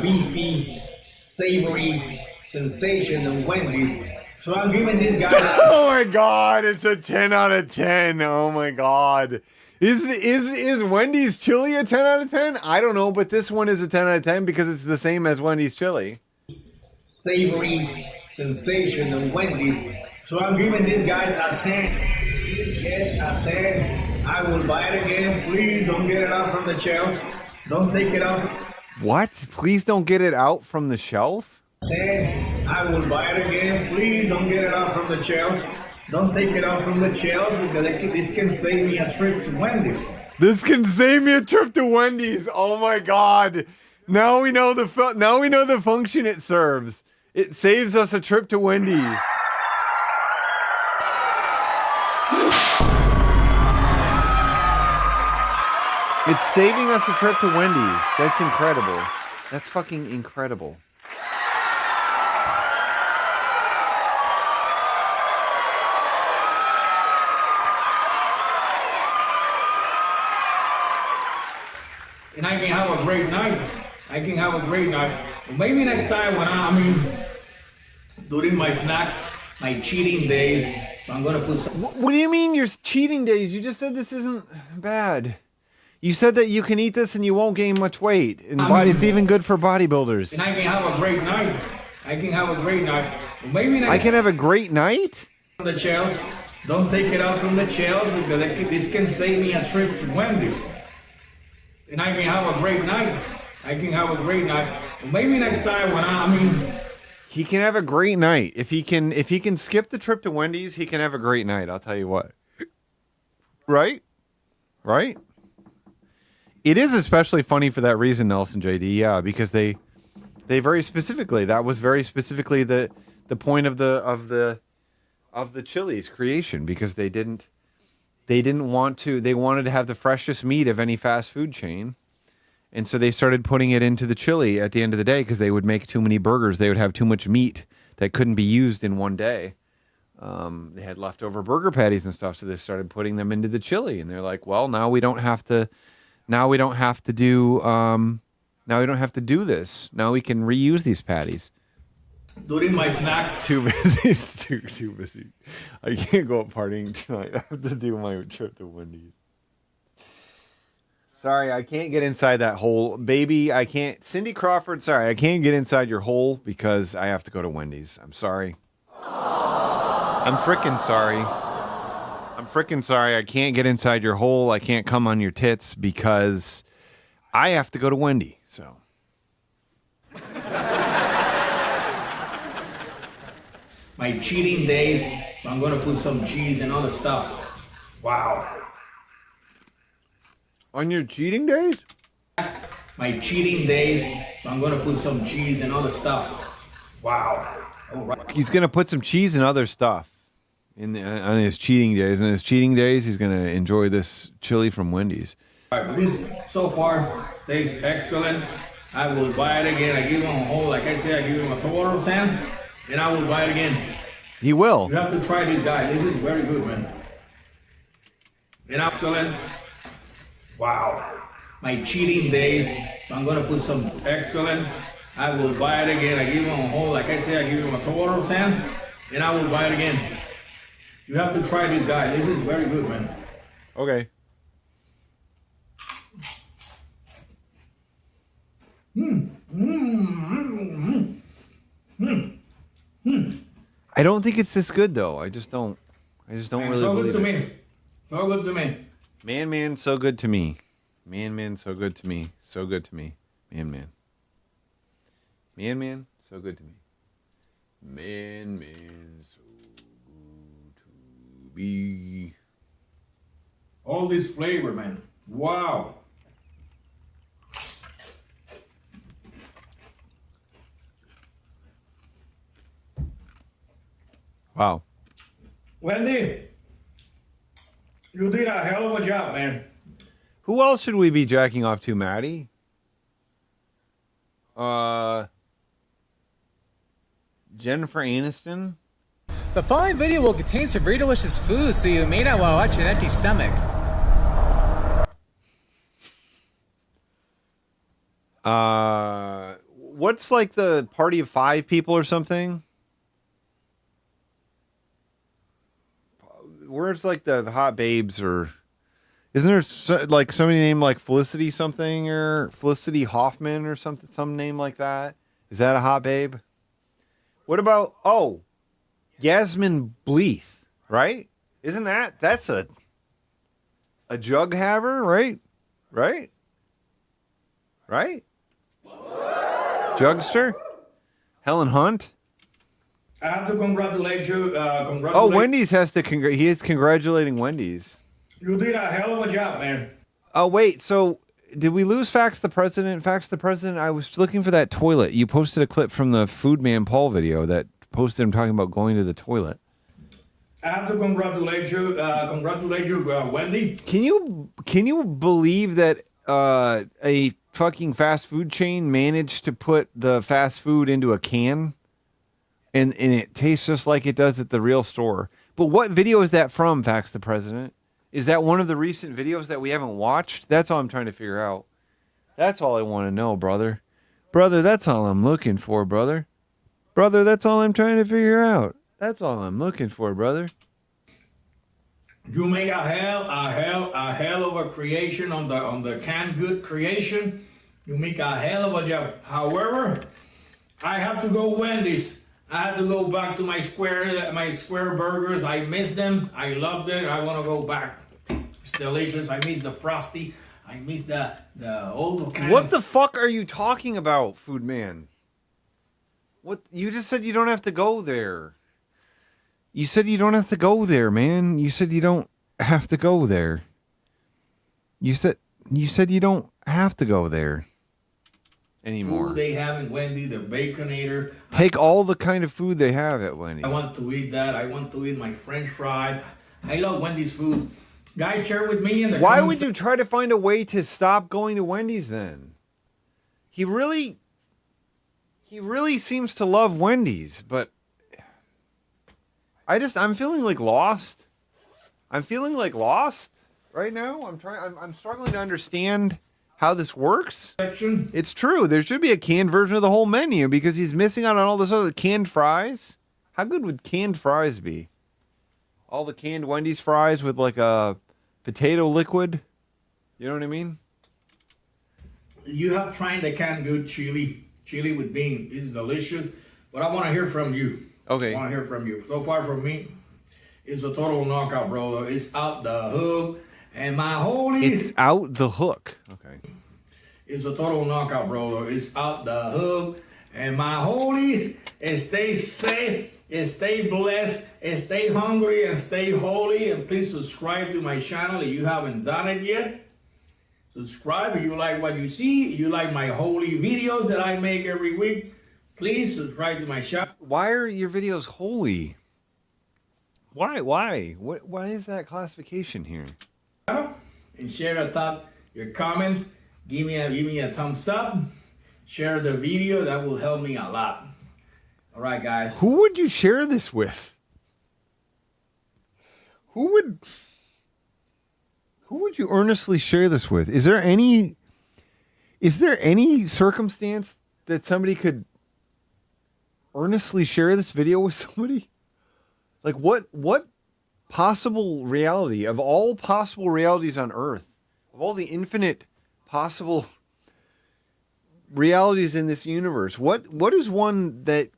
beefy, savory sensation than Wendy's. So I'm giving this guy. Oh my god, it's a 10 out of 10. Oh my god. Is Wendy's chili a 10 out of 10? I don't know, but this one is a 10 out of 10 because it's the same as Wendy's chili. Savory sensation than Wendy's. So I'm giving this guy a 10. Yes, a 10. I will buy it again. Please don't get it out from the shelf. Don't take it out. What? Please don't get it out from the shelf? Say, I will buy it again. Please don't get it out from the shelves. Don't take it out from the shelves because this can save me a trip to Wendy's. This can save me a trip to Wendy's. Oh my God. Now we know the function it serves. It saves us a trip to Wendy's. It's saving us a trip to Wendy's. That's incredible. That's fucking incredible. And I can have a great night. I can have a great night. Maybe next time when during my snack, my cheating days, I'm gonna put some. What do you mean your cheating days? You just said this isn't bad. You said that you can eat this and you won't gain much weight. And it's even good for bodybuilders. And I can have a great night. I can have a great night. Maybe next I can have a great night? On the shelves. Don't take it out from the shelves because this can save me a trip to Wendy's. And I can have a great night. I can have a great night. Maybe next time when he can have a great night. If he can skip the trip to Wendy's, he can have a great night. I'll tell you what. Right? Right? It is especially funny for that reason, Nelson JD. Yeah, because they very specifically, that was very specifically the point of the Chili's creation, because they wanted to have the freshest meat of any fast food chain. And so they started putting it into the chili at the end of the day because they would make too many burgers. They would have too much meat that couldn't be used in one day. They had leftover burger patties and stuff, so they started putting them into the chili. And they're like, well, now we don't have to do this. Now we can reuse these patties. During my snack. Too busy. Too busy. I can't go out partying tonight. I have to do my trip to Wendy's. Sorry, I can't get inside that hole. Baby, I can't. Cindy Crawford, sorry, I can't get inside your hole because I have to go to Wendy's. I'm sorry. I'm freaking sorry. I can't get inside your hole. I can't come on your tits because I have to go to Wendy. So. My cheating days, I'm going to put some cheese and other stuff. Wow. On your cheating days? My cheating days, I'm going to put some cheese and other stuff. Wow. All right. He's going to put some cheese and other stuff on his cheating days. On his cheating days, he's going to enjoy this chili from Wendy's. All right, this so far tastes excellent. I will buy it again. I give him a whole, like I said, I give him a total, Sam, and I will buy it again. He will. You have to try this guy. This is very good, man. And excellent. Wow. My cheating days, I'm going to put some excellent. I will buy it again. I give him a whole, like I said, I give him a total, Sam, and I will buy it again. You have to try this guy. This is very good, man. Okay. I don't think it's this good though. I just don't really believe it. So good to me. So good to me. Man, so good to me. Man, so good to me. So good to me. Man. Man, so good to me. Man, so good to me. All this flavor, man. Wow. Wow. Wendy, you did a hell of a job, man. Who else should we be jacking off to, Maddie? Jennifer Aniston? The following video will contain some very delicious food, so you may not want to watch an empty stomach. What's like the party of 5 people or something? Where's like the hot babes, or isn't there like somebody named like Felicity something, or Felicity Hoffman or something, some name like that? Is that a hot babe? What about, Yasmin Bleeth, right? Isn't that's a jug haver, right? Right? Jugster? Helen Hunt? I have to congratulate you. Oh, Wendy's has to he is congratulating Wendy's. You did a hell of a job, man. Oh, wait. So did we lose Fax the President? Fax the President, I was looking for that toilet. You posted a clip from the Food Man Paul video that posted him talking about going to the toilet. I have to congratulate you, Wendy. Can you believe that a fucking fast food chain managed to put the fast food into a can and it tastes just like it does at the real store? But what video is that from, Fax the President? Is that one of the recent videos that we haven't watched? That's all I'm trying to figure out. That's all I want to know, brother. Brother, that's all I'm looking for, brother. Brother, that's all I'm trying to figure out. That's all I'm looking for, brother. You make a hell of a creation on the canned good creation. You make a hell of a job. However, I have to go Wendy's. I have to go back to my square burgers. I miss them. I loved it. I want to go back. It's delicious. I miss the frosty. I miss the old can. What the fuck are you talking about, Food Man? What you just said you don't have to go there. You said you don't have to go there, man. You said you don't have to go there. You said you don't have to go there anymore. Food they have in Wendy, the Baconator. Take all the kind of food they have at Wendy. I want to eat that. I want to eat my French fries. I love Wendy's food. Guys, share with me in the Why comments. would you try to find a way to stop going to Wendy's then? He really seems to love Wendy's, but I'm feeling like lost. I'm feeling like lost right now. I'm struggling to understand how this works. It's true. There should be a canned version of the whole menu because he's missing out on all this other canned fries. How good would canned fries be? All the canned Wendy's fries with like a potato liquid. You know what I mean? You have tried the canned good chili with beans. This is delicious. But I want to hear from you. Okay. I want to hear from you. So far from me, it's a total knockout, bro. It's out the hook. And my holy... It's out the hook. Okay. It's a total knockout, bro. It's out the hook. And my holy, and stay safe, and stay blessed, and stay hungry, and stay holy. And please subscribe to my channel if you haven't done it yet. Subscribe if you like what you see. If you like my holy videos that I make every week, please subscribe to my channel. Why are your videos holy? Why? Why is that classification here? And share a thought, your comments. Give me a thumbs up. Share the video. That will help me a lot. All right, guys. Who would you share this with? Who would you earnestly share this with? Is there any circumstance that somebody could earnestly share this video with somebody? Like what possible reality of all possible realities on Earth, of all the infinite possible realities in this universe, what is one that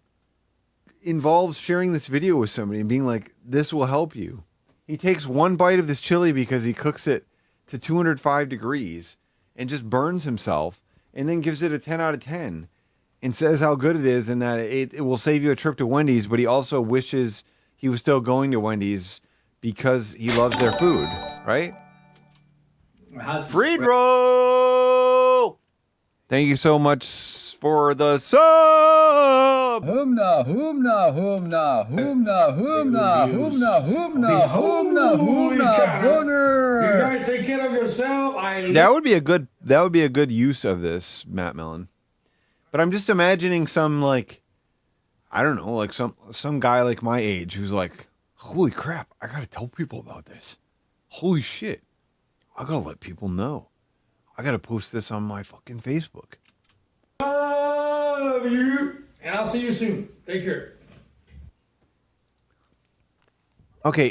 involves sharing this video with somebody and being like, this will help you? He takes one bite of this chili because he cooks it to 205 degrees and just burns himself and then gives it a 10 out of 10 and says how good it is and that it will save you a trip to Wendy's, but he also wishes he was still going to Wendy's because he loves their food, right? Friedro! Thank you so much for the sub! Humna, humna, humna, humna, humna, humna, humna, humna, humna, boner. You guys take care of yourself. That would be a good use of this, Matt Millen. But I'm just imagining some like, I don't know, like some guy like my age who's like, holy crap, I gotta tell people about this. Holy shit. I gotta let people know. I gotta post this on my fucking Facebook. Love you. And I'll see you soon. Take care. Okay,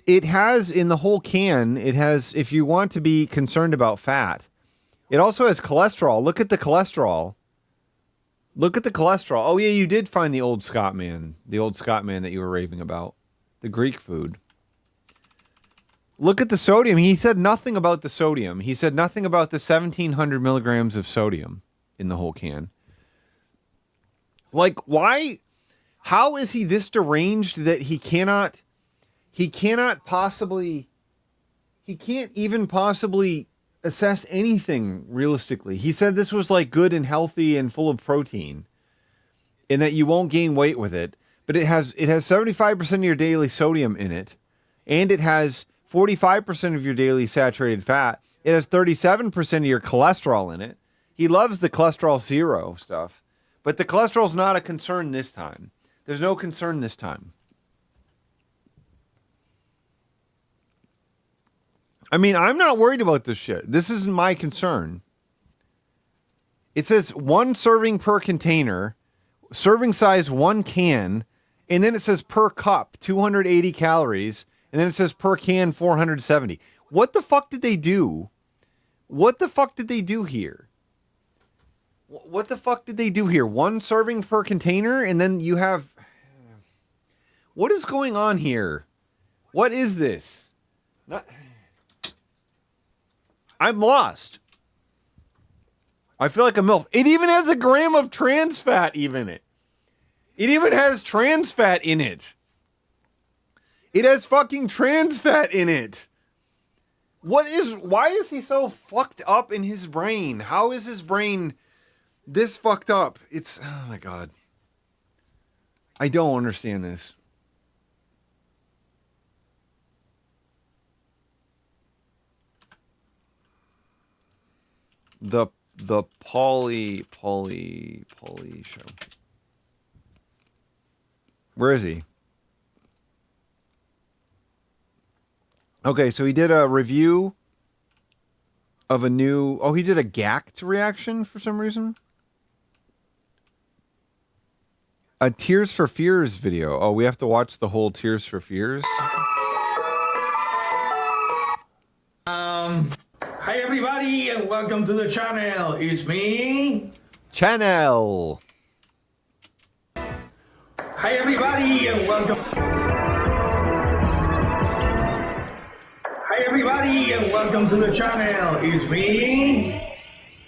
it has in the whole can, it has, if you want to be concerned about fat, it also has cholesterol. Look at the cholesterol. Look at the cholesterol. Oh yeah, you did find the old Scotsman that you were raving about, the Greek food. Look at the sodium. He said nothing about the sodium. He said nothing about the 1,700 milligrams of sodium in the whole can. Like, why? How is he this deranged that he can't even possibly assess anything realistically? He said this was like good and healthy and full of protein and that you won't gain weight with it, but it has 75% of your daily sodium in it, and it has 45% of your daily saturated fat. It has 37% of your cholesterol in it. He loves the cholesterol zero stuff, but the cholesterol's not a concern this time. There's no concern this time. I mean, I'm not worried about this shit. This isn't my concern. It says 1 serving per container, serving size 1 can, and then it says per cup 280 calories, and then it says per can 470. What the fuck did they do? What the fuck did they do here? What the fuck did they do here? 1 serving per container, and then you have... What is going on here? What is this? I'm lost. I feel like a MILF. It even has a gram of trans fat even in it. It even has trans fat in it. It has fucking trans fat in it. Why is he so fucked up in his brain? How is his brain this fucked up? Oh my God. I don't understand this. The Pauly show. Where is he? Okay, so he did a review of a new... Oh, he did a GACT reaction for some reason? A Tears for Fears video. Oh, we have to watch the whole Tears for Fears? Hi everybody and welcome to the channel. It's me. Channel. Hi everybody and welcome. Hi everybody and welcome to the channel. It's me,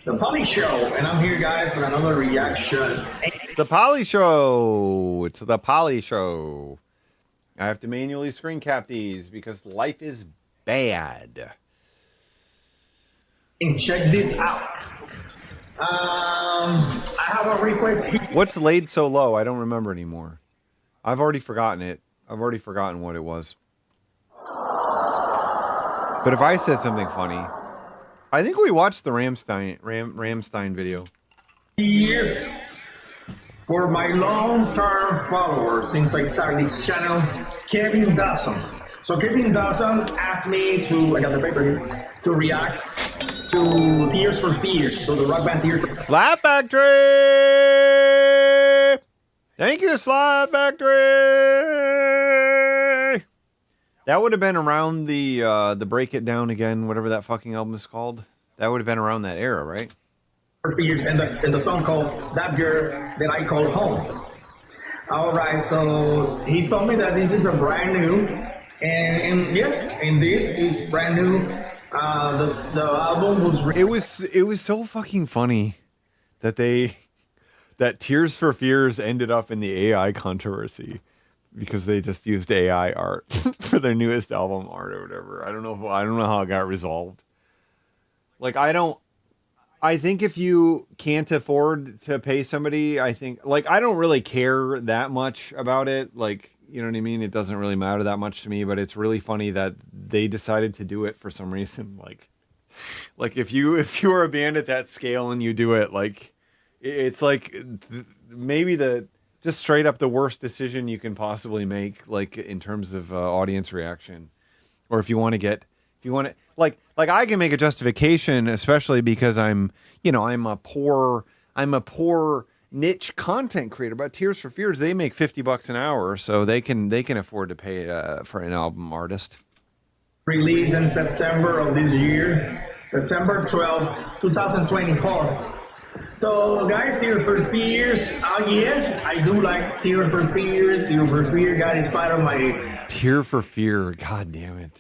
The Pauly Show, and I'm here guys for another reaction. It's The Pauly Show. It's The Pauly Show. I have to manually screen cap these because life is bad. And check this out. I have a request here. What's laid so low? I don't remember anymore. I've already forgotten it. I've already forgotten what it was. But if I said something funny, I think we watched the Ramstein video. Here for my long-term followers since I started this channel, Kevin Dawson. So Kevin Dawson asked me to, I got the paper here, to react to Tears for Fears, so the rock band Tears for Slap Factory! Thank you, Slap Factory! That would have been around the Break It Down Again, whatever that fucking album is called. That would have been around that era, right? Fears, and the song called That Girl That I Call Home. Alright, so he told me that this is a brand new, and yeah, indeed, it's brand new. The album was... It was so fucking funny that that Tears for Fears ended up in the AI controversy because they just used AI art for their newest album art or whatever. I don't know how it got resolved. Like, I think if you can't afford to pay somebody, I don't really care that much about it. Like, you know what I mean? It doesn't really matter that much to me, but it's really funny that they decided to do it for some reason. Like if you are a band at that scale and you do it, like, it's like maybe just straight up the worst decision you can possibly make, like in terms of audience reaction. Or if you want to like I can make a justification, especially because I'm a poor niche content creator. But Tears for Fears, they make $50 an hour, so they can afford to pay for an album artist. Released in September of this year, September 12, 2024. So guys, Tears for Fears, yeah, I do like Tears for Fears. Tears for Fears got inspired of my... Tear for Fear, god damn it.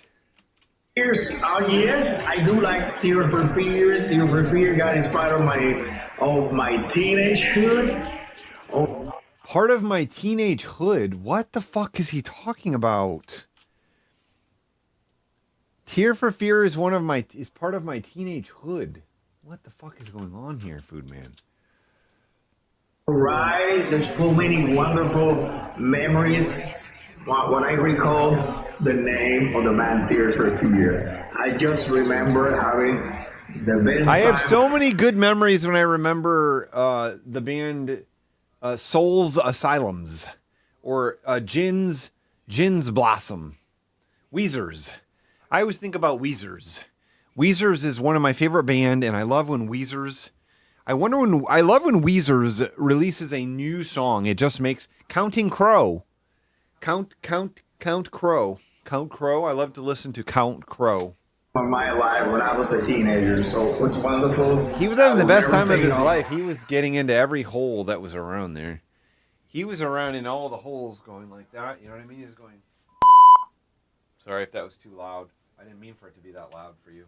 Tears, yeah, I do like Tears for Fears. Tears for Fears got inspired of my teenagehood. Oh. Part of my teenage hood. What the fuck is he talking about? Tear for Fear is part of my teenage hood. What the fuck is going on here, Food Man? Right, there's so many wonderful memories. When I recall the name of the band Tears for Fear, I just remember having the best I have time. so many good memories when I remember the band Souls Asylums or Jin's Blossom. Weezers. I always think about Weezers. Weezers is one of my favorite band, and I love when Weezers... I love when Weezers releases a new song. It just makes... Counting Crow. Count Crow. Count Crow. I love to listen to Count Crow. On my life when I was a teenager, so it was wonderful. He was having the best time of his life. He was getting into every hole that was around there. He was around in all the holes going like that. You know what I mean? He was going... Sorry if that was too loud. I didn't mean for it to be that loud for you.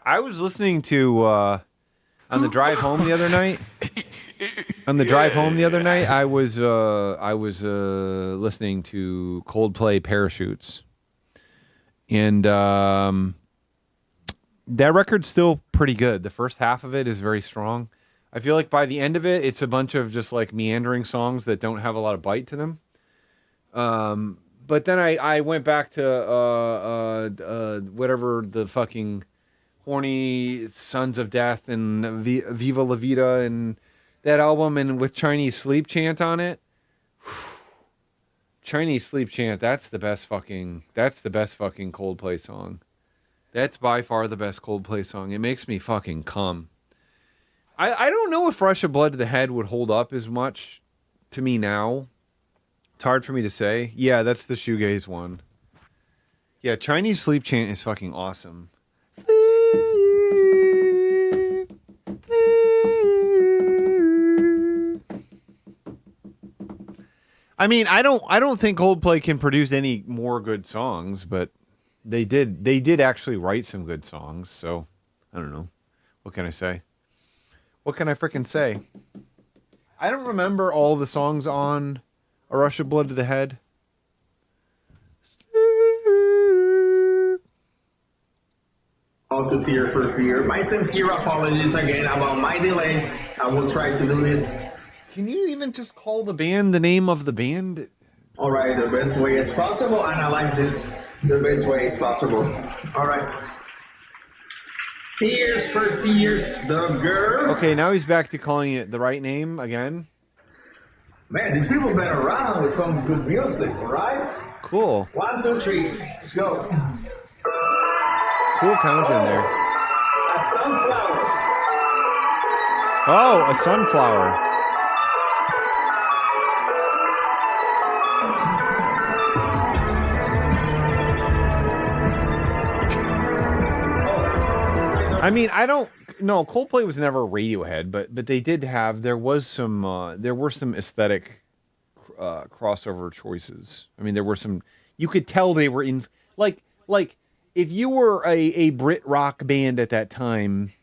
I was listening to on the drive home the other night. I was listening to Coldplay Parachutes, and that record's still pretty good. The first half of it is very strong. I feel like by the end of it, it's a bunch of just like meandering songs that don't have a lot of bite to them. But then I went back to whatever the fucking Horny Sons of Death and Viva La Vida and that album, and with Chinese Sleep Chant on it. Chinese Sleep Chant, that's the best fucking Coldplay song. That's by far the best Coldplay song. It makes me fucking cum. I don't know if Rush of Blood to the Head would hold up as much to me now. It's hard for me to say. Yeah, that's the shoegaze one. Yeah, Chinese Sleep Chant is fucking awesome. I mean, I don't think Coldplay can produce any more good songs, but they did actually write some good songs, so I don't know. What can I say? What can I freaking say? I don't remember all the songs on A Rush of Blood to the Head. To Tear for Fear. My sincere apologies again about my delay. I will try to do this. Can you even just call the band the name of the band? All right, the best way is possible, and I like this. The best way is possible. All right. Tears for Fears, the girl. Okay, now he's back to calling it the right name again. Man, these people been around with some good music, all right? Cool. 1, 2, 3, let's go. Cool count in there. A sunflower. Oh, a sunflower. I mean, no, Coldplay was never Radiohead, but they did have, there were some aesthetic crossover choices. I mean, there were some, you could tell they were in, like, if you were a Brit rock band at that time,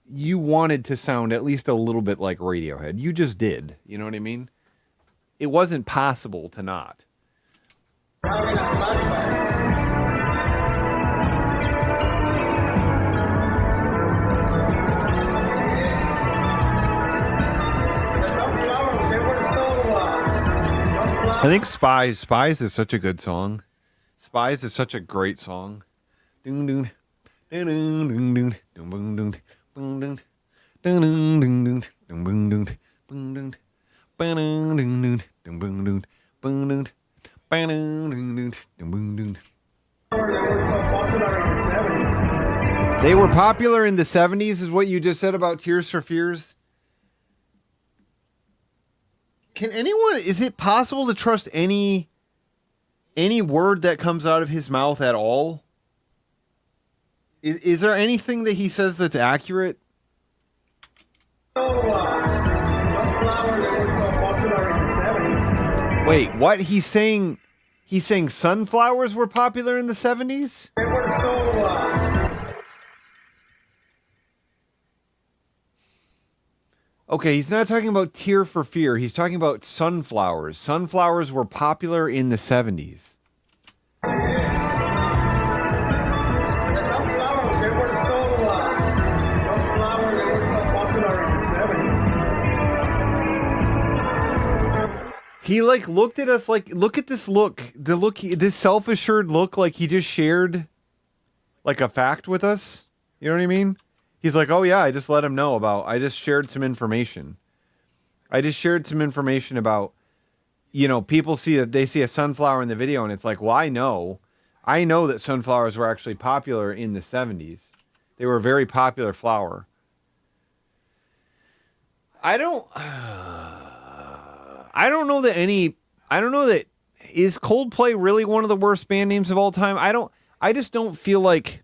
you wanted to sound at least a little bit like Radiohead. You just did. You know what I mean? It wasn't possible to not. I think Spies is such a good song. Spies is such a great song. Ding ding. They were popular in the 70s, is what you just said about Tears for Fears. Can anyone, is it possible to trust any word that comes out of his mouth at all? Is there anything that he says that's accurate? Wait, what? He's saying He's saying sunflowers were popular in the 70s? They were so. Okay, he's not talking about Tear for Fear. He's talking about sunflowers. Sunflowers were popular in the 70s. He like looked at us like, look at this look. The look, this self-assured look, like he just shared like a fact with us. You know what I mean? He's like, oh yeah, I just let him know about, I just shared some information. I just shared some information about, you know, people see that they see a sunflower in the video and it's like, well, I know that sunflowers were actually popular in the 70s. They were a very popular flower. I don't know that is Coldplay really one of the worst band names of all time? I just don't feel like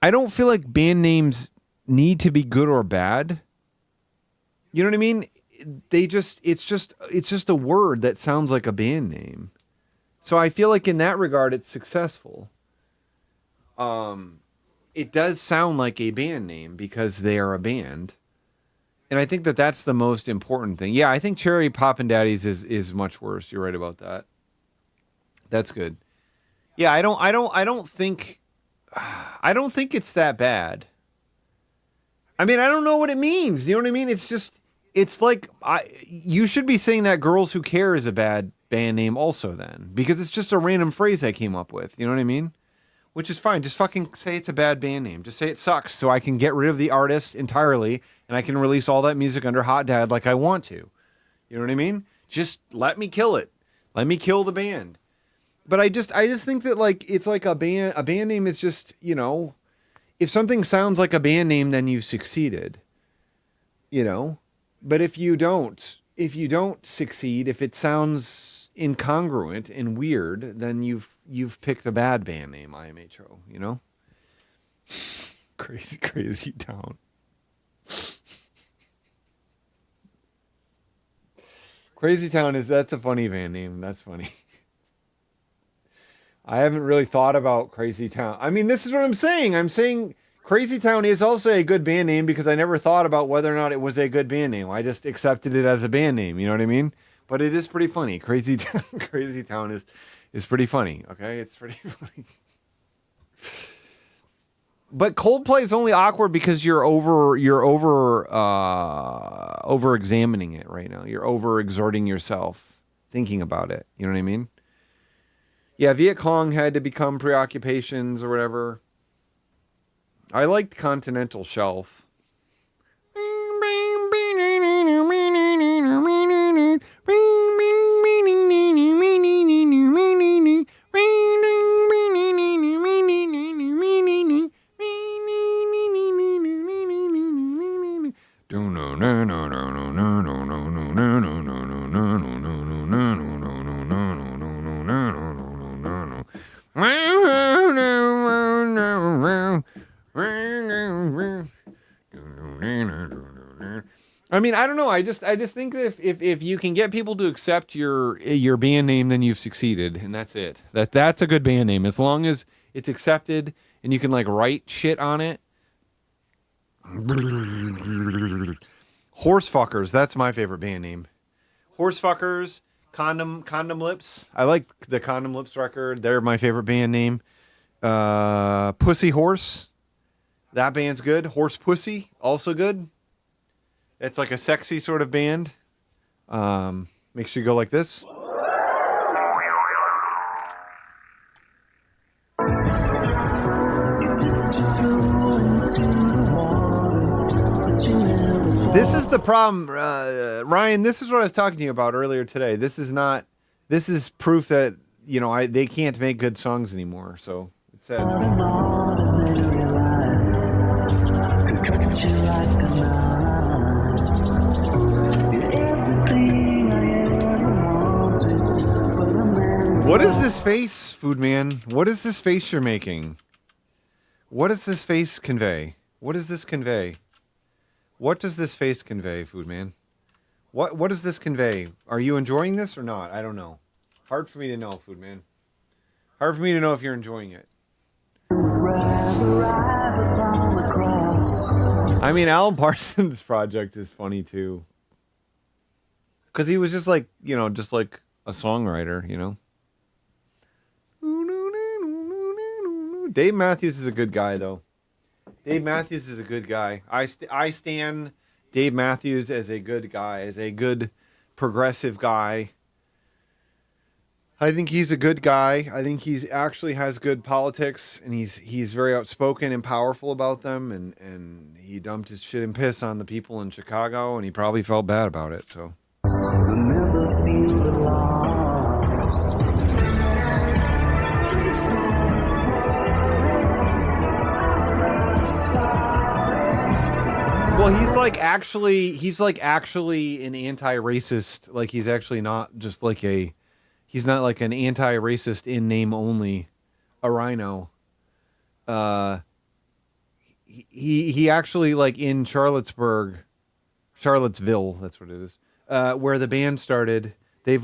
band names need to be good or bad. You know what I mean? It's just a word that sounds like a band name. So I feel like in that regard it's successful. It does sound like a band name because they are a band. And I think that that's the most important thing. Yeah, I think Cherry Poppin' Daddies is much worse. You're right about that. That's good. Yeah, I don't think it's that bad. I mean, I don't know what it means. You know what I mean? It's like you should be saying that Girls Who Care is a bad band name also then, because it's just a random phrase I came up with. You know what I mean? Which is fine. Just fucking say it's a bad band name. Just say it sucks so I can get rid of the artist entirely and I can release all that music under Hot Dad like I want to. You know what I mean? Just let me kill it. Let me kill the band. But I just think that like it's like a band name is just, you know, if something sounds like a band name, then you've succeeded. You know? But if you don't succeed, if it sounds incongruent and weird, then you've picked a bad band name, IMHO, you know? Crazy Town. Crazy Town that's a funny band name. That's funny. I haven't really thought about Crazy Town. I mean, this is what I'm saying. I'm saying Crazy Town is also a good band name because I never thought about whether or not it was a good band name. I just accepted it as a band name. You know what I mean? But it is pretty funny. Crazy Town is pretty funny. Okay, it's pretty funny. But Coldplay is only awkward because you're over examining it right now. You're over exerting yourself thinking about it. You know what I mean? Yeah, Viet Cong had to become Preoccupations or whatever. I liked Continental Shelf. I mean, I don't know. I just think that if you can get people to accept your band name, then you've succeeded, and that's it. That's a good band name as long as it's accepted and you can like write shit on it. Horsefuckers, that's my favorite band name. Horsefuckers, Condom Lips. I like the Condom Lips record. They're my favorite band name. Pussy Horse, that band's good. Horse Pussy, also good. It's like a sexy sort of band. Makes you go like this. This is the problem, Ryan. This is what I was talking to you about earlier today. This is proof that, you know, they can't make good songs anymore. So it's sad. What is this face, Food Man? What is this face you're making? What does this face convey? What does this convey? What does this face convey, Food Man? What does this convey? Are you enjoying this or not? I don't know. Hard for me to know, Food Man. Hard for me to know if you're enjoying it. I mean, Alan Parsons' project is funny too. Because he was just like, just like a songwriter, Dave Matthews is a good guy, though. Dave Matthews is a good guy. I stand Dave Matthews as a good guy, as a good progressive guy. I think he's a good guy. I think he's actually has good politics, and he's very outspoken and powerful about them, and he dumped his shit and piss on the people in Chicago, and he probably felt bad about it, so. Well, he's like actually an anti-racist. Like he's actually not just like he's not like an anti-racist in name only, a rhino. He actually like in Charlottesville, that's what it is, where the band started. They've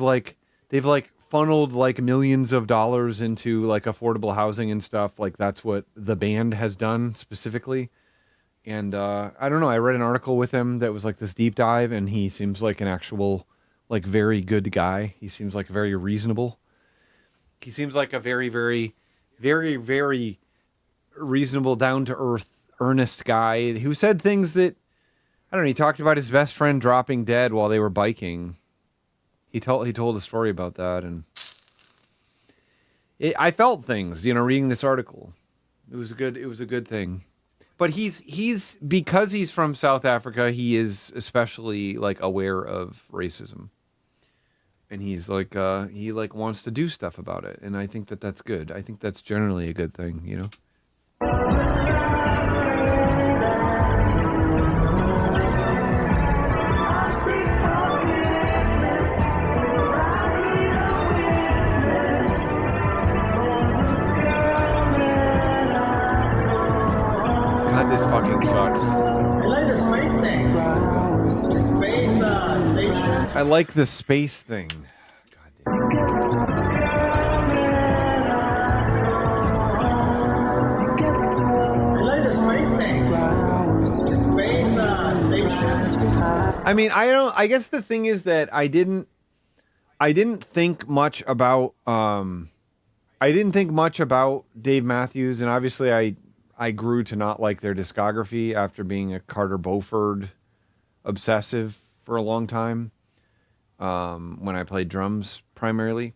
funneled like millions of dollars into like affordable housing and stuff. Like that's what the band has done specifically. And I don't know. I read an article with him that was like this deep dive, and he seems like an actual, like very good guy. He seems like very reasonable. He seems like a very, very, very, very reasonable, down to earth, earnest guy who said things that I don't know. He talked about his best friend dropping dead while they were biking. He told a story about that, and I felt things, reading this article. It was a good thing. But he's because he's from South Africa, he is especially like aware of racism, and he's like he like wants to do stuff about it, and I think that that's good. I think that's generally a good thing, God, this fucking sucks. I like the space thing. God damn. I mean, I guess the thing is that I didn't think much about Dave Matthews, and obviously I grew to not like their discography after being a Carter Beauford obsessive for a long time, when I played drums primarily.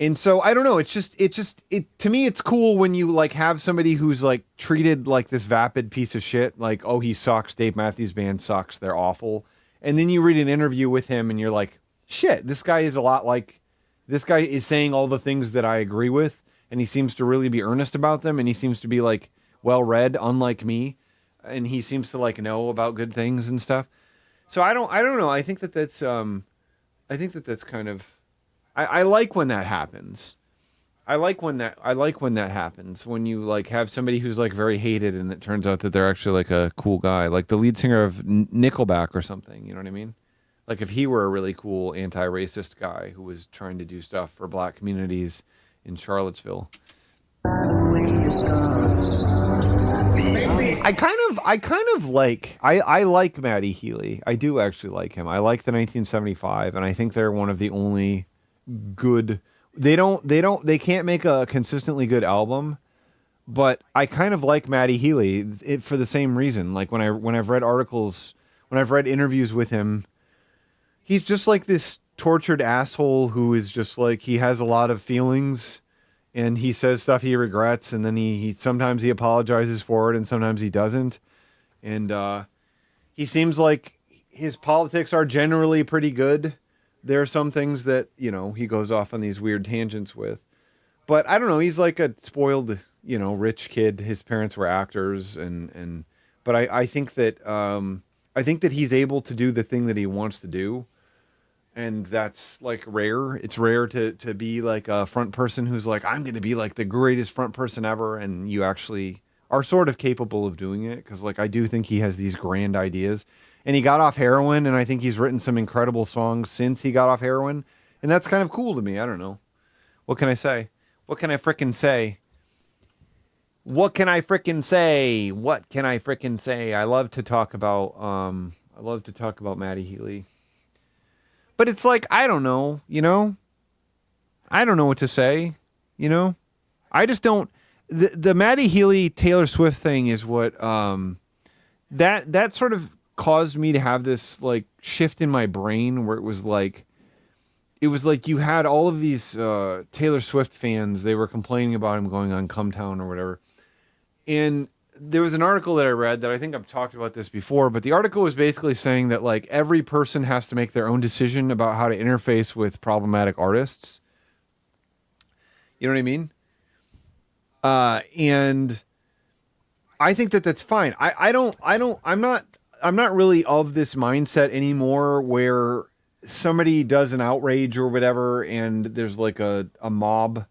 And so I don't know. It's just to me, it's cool when you like have somebody who's like treated like this vapid piece of shit. Like, oh, he sucks. Dave Matthews Band sucks. They're awful. And then you read an interview with him and you're like, shit, this guy is saying all the things that I agree with. And he seems to really be earnest about them. And he seems to be like well-read, unlike me. And he seems to like know about good things and stuff. So I don't know. I think that's kind of, I like when that happens. I like when that happens, when you like have somebody who's like very hated and it turns out that they're actually like a cool guy, like the lead singer of Nickelback or something. You know what I mean? Like if he were a really cool anti-racist guy who was trying to do stuff for black communities in Charlottesville. I like Matty Healy. I do actually like him. I like the 1975, and I think they're one of the only good. They can't make a consistently good album, but I kind of like Matty Healy for the same reason. Like when I've read articles, when I've read interviews with him, he's just like this tortured asshole who is just like, he has a lot of feelings and he says stuff he regrets, and then he sometimes he apologizes for it and sometimes he doesn't. And he seems like his politics are generally pretty good. There are some things that, he goes off on these weird tangents with. But I don't know, he's like a spoiled, rich kid. His parents were actors but I think that he's able to do the thing that he wants to do. And that's like rare. It's rare to be like a front person who's like, I'm going to be like the greatest front person ever. And you actually are sort of capable of doing it. Cause like, I do think he has these grand ideas, and he got off heroin. And I think he's written some incredible songs since he got off heroin. And that's kind of cool to me. I don't know. What can I say? What can I frickin' say? What can I frickin' say? What can I frickin' say? I love to talk about Matty Healy. But it's like, I don't know, you know? I don't know what to say, you know? I just don't. The Matty Healy Taylor Swift thing is what that sort of caused me to have this like shift in my brain where it was like you had all of these Taylor Swift fans. They were complaining about him going on Cumtown or whatever. And there was an article that I read that I think I've talked about this before, but the article was basically saying that like every person has to make their own decision about how to interface with problematic artists. You know what I mean? And I think that that's fine. I'm not really of this mindset anymore where somebody does an outrage or whatever and there's like a mob.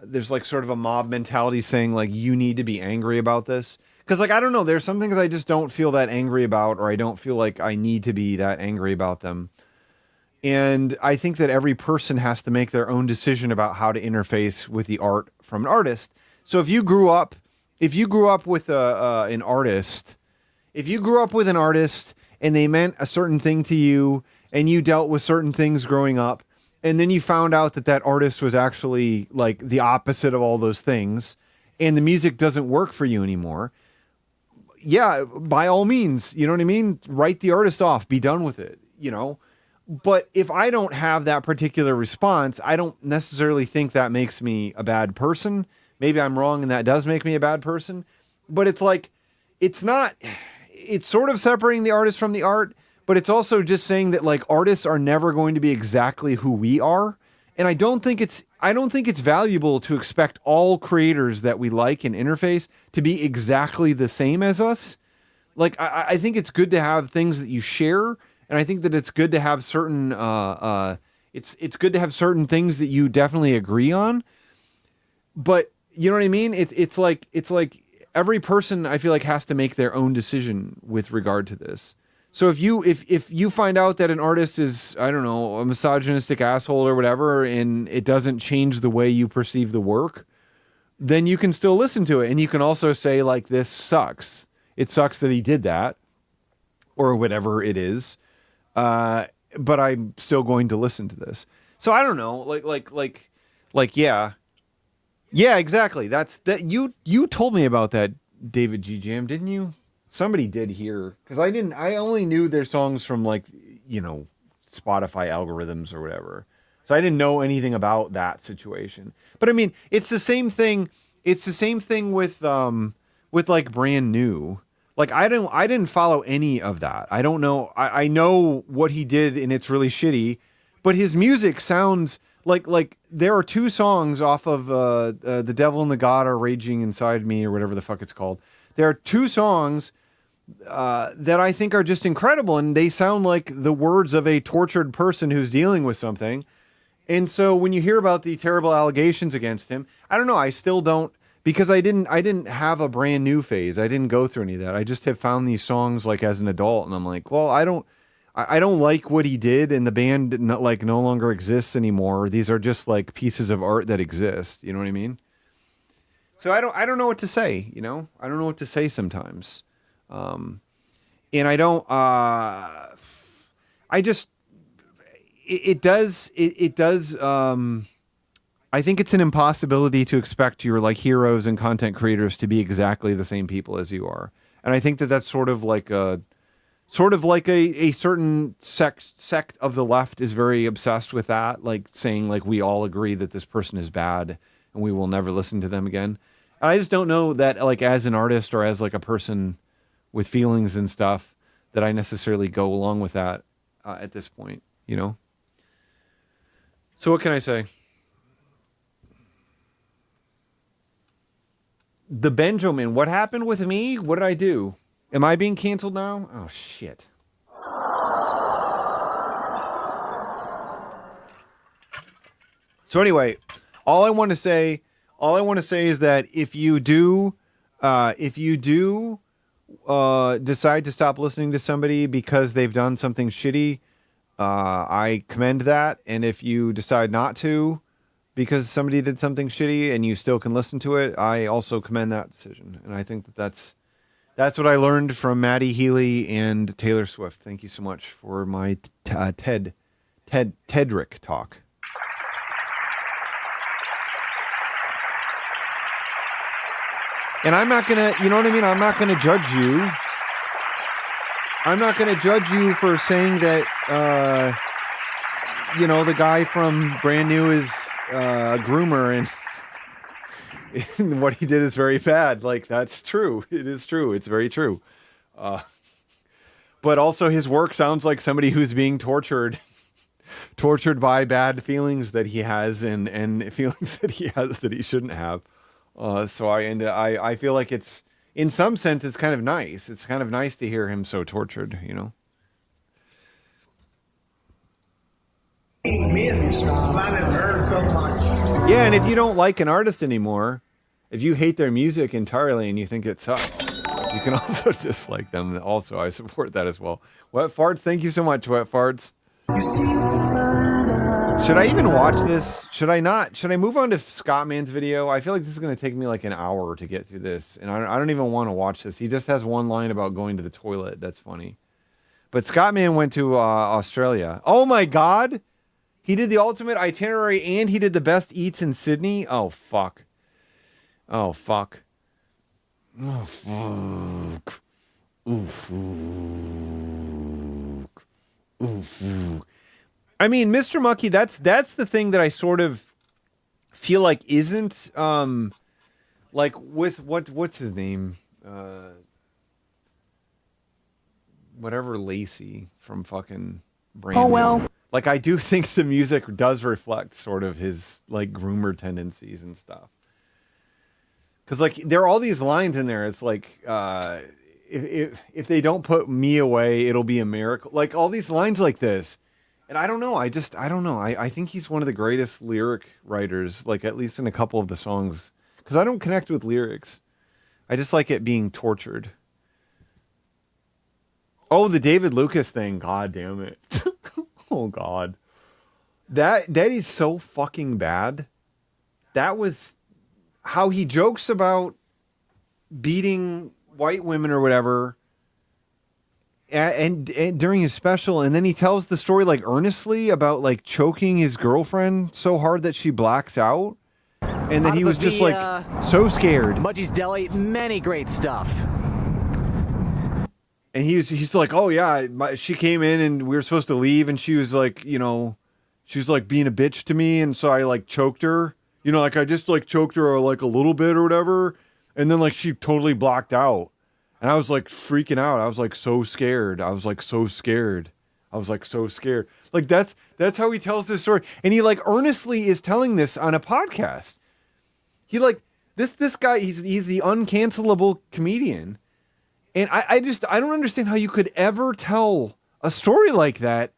There's like sort of a mob mentality saying like, you need to be angry about this. Cause like, I don't know, there's some things I just don't feel that angry about, or I don't feel like I need to be that angry about them. And I think that every person has to make their own decision about how to interface with the art from an artist. So if you grew up with an artist, and they meant a certain thing to you and you dealt with certain things growing up, and then you found out that artist was actually like the opposite of all those things, and the music doesn't work for you anymore. Yeah, by all means, you know what I mean? Write the artist off, be done with it, you know? But if I don't have that particular response, I don't necessarily think that makes me a bad person. Maybe I'm wrong and that does make me a bad person. But it's like, it's sort of separating the artist from the art, but it's also just saying that like artists are never going to be exactly who we are. And I don't think it's valuable to expect all creators that we like and interface to be exactly the same as us. Like, I think it's good to have things that you share. And I think that it's good to have certain, it's good to have certain things that you definitely agree on. But you know what I mean? It's like every person I feel like has to make their own decision with regard to this. So if you find out that an artist is, I don't know, a misogynistic asshole or whatever, and it doesn't change the way you perceive the work, then you can still listen to it. And you can also say like, this sucks. It sucks that he did that or whatever it is. But I'm still going to listen to this. So I don't know, yeah, exactly. That you told me about that, David G. Jam, didn't you? Somebody did here, because I only knew their songs from like, you know, Spotify algorithms or whatever. So I didn't know anything about that situation. But I mean, it's the same thing. It's the same thing with like Brand New. Like I didn't follow any of that. I don't know. I know what he did and it's really shitty, but his music sounds like there are two songs off of The Devil and the God Are Raging Inside Me or whatever the fuck it's called. There are two songs that I think are just incredible, and they sound like the words of a tortured person who's dealing with something. And so when you hear about the terrible allegations against him, I don't know. I still don't, because I didn't have a Brand New phase. I didn't go through any of that. I just have found these songs like as an adult, and I'm like, well, I don't like what he did, and the band no longer exists anymore. These are just like pieces of art that exist. You know what I mean? So I don't know what to say, you know? I don't know what to say sometimes. And I don't, I just, it does, I think it's an impossibility to expect your like heroes and content creators to be exactly the same people as you are. And I think that that's sort of like a certain sect of the left is very obsessed with that, like saying like we all agree that this person is bad and we will never listen to them again. And I just don't know that like as an artist or as like a person with feelings and stuff that I necessarily go along with that at this point, you know? So what can I say? The Benjamin, what happened with me? What did I do? Am I being canceled now? Oh, shit. So anyway, all I want to say is that if you do decide to stop listening to somebody because they've done something shitty, I commend that. And if you decide not to, because somebody did something shitty and you still can listen to it, I also commend that decision. And I think that that's what I learned from Maddie Healy and Taylor Swift. Thank you so much for my Tedrick talk. And I'm not going to, you know what I mean? I'm not going to judge you. I'm not going to judge you for saying that, the guy from Brand New is a groomer and what he did is very bad. Like, that's true. It is true. It's very true. But also his work sounds like somebody who's being tortured by bad feelings that he has and feelings that he has that he shouldn't have. So I feel like it's, in some sense, it's kind of nice. It's kind of nice to hear him so tortured, you know? Yeah, and if you don't like an artist anymore, if you hate their music entirely and you think it sucks, you can also dislike them. Also, I support that as well. Wet Farts, thank you so much, Wet Farts. Should I even watch this? Should I not? Should I move on to Scottman's video? I feel like this is going to take me like an hour to get through this, and I don't even want to watch this. He just has one line about going to the toilet. That's funny. But Scottman went to Australia. Oh my God! He did the ultimate itinerary, and he did the best eats in Sydney. Oh fuck! Oh fuck! Oh fuck! Ooh fuck! Ooh fuck! I mean, Mr. Mucky, that's the thing that I sort of feel like isn't like with what's his name? Whatever Lacey from fucking Brand New. Oh well. Like, I do think the music does reflect sort of his like groomer tendencies and stuff. Cause like there are all these lines in there. It's like if they don't put me away, it'll be a miracle. Like all these lines like this. And I don't know. I don't know. I think he's one of the greatest lyric writers, like at least in a couple of the songs. Because I don't connect with lyrics. I just like it being tortured. Oh, the David Lucas thing. God damn it. Oh, God. That is so fucking bad. That was how he jokes about beating white women or whatever. And during his special, and then he tells the story like earnestly about like choking his girlfriend so hard that she blacks out, and then he was just like so scared. Mudgie's Deli, many great stuff. And he's like, oh yeah, she came in and we were supposed to leave, and she was like, she was like being a bitch to me, and so I like choked her, like I just like choked her like a little bit or whatever, and then like she totally blocked out. And I was like freaking out. I was like so scared. Like that's how he tells this story. And he like earnestly is telling this on a podcast. He like this guy, he's the uncancelable comedian. And I don't understand how you could ever tell a story like that.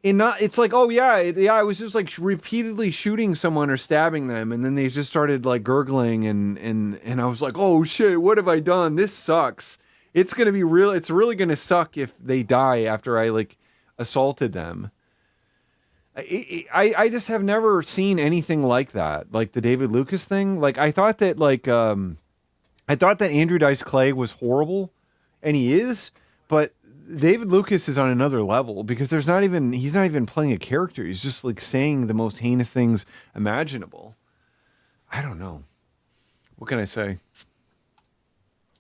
It's like, oh yeah, I was just like repeatedly shooting someone or stabbing them, and then they just started like gurgling, and I was like, oh shit, what have I done? This sucks. It's gonna be real. It's really gonna suck if they die after I like assaulted them. I just have never seen anything like that, like the David Lucas thing. Like I thought that Andrew Dice Clay was horrible, and he is, but David Lucas is on another level because he's not even playing a character. He's just like saying the most heinous things imaginable. I don't know. What can I say?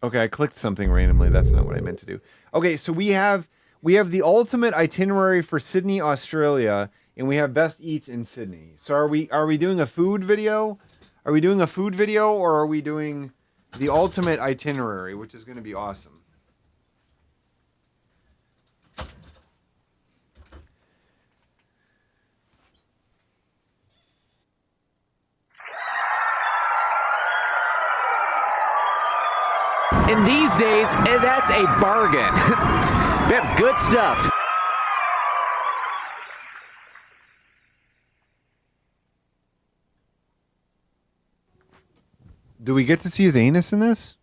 Okay, I clicked something randomly. That's not what I meant to do. Okay, so we have the ultimate itinerary for Sydney, Australia, and we have best eats in Sydney. So are we doing a food video? Are we doing a food video, or are we doing the ultimate itinerary, which is going to be awesome? In these days, that's a bargain. Yep, good stuff. Do we get to see his anus in this?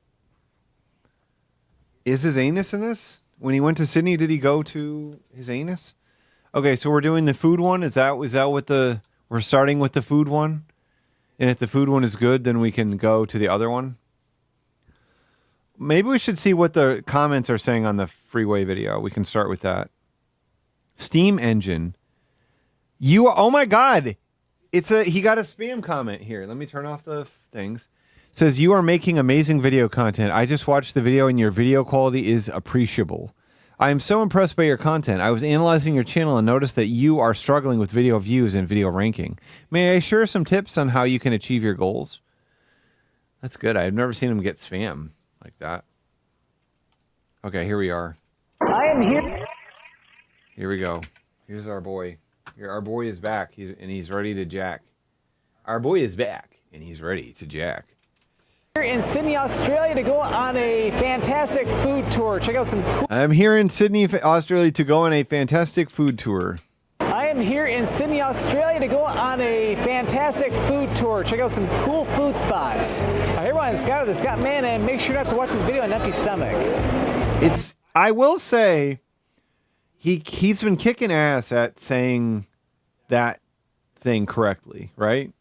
Is his anus in this? When he went to Sydney, did he go to his anus? Okay, so we're doing the food one. Is that what we're starting with the food one? And if the food one is good, then we can go to the other one. Maybe we should see what the comments are saying on the freeway video. We can start with that. Steam Engine. Oh my God. He got a spam comment here. Let me turn off the things. It says, you are making amazing video content. I just watched the video and your video quality is appreciable. I am so impressed by your content. I was analyzing your channel and noticed that you are struggling with video views and video ranking. May I share some tips on how you can achieve your goals? That's good. I've never seen him get spam like that. Okay, here we are. I am here. Here we go. Here's our boy. Our boy is back, and he's ready to jack. Our boy is back, and he's ready to jack. Here in Sydney, Australia, to go on a fantastic food tour. Check out some cool. I'm here in Sydney, Australia, to go on a fantastic food tour. I am here in Sydney, Australia, to go on a fantastic food tour. Check out some cool food spots. Hey everyone, Scott of the Scott Man, and make sure not to watch this video on an empty stomach. I will say, he's been kicking ass at saying that thing correctly, right?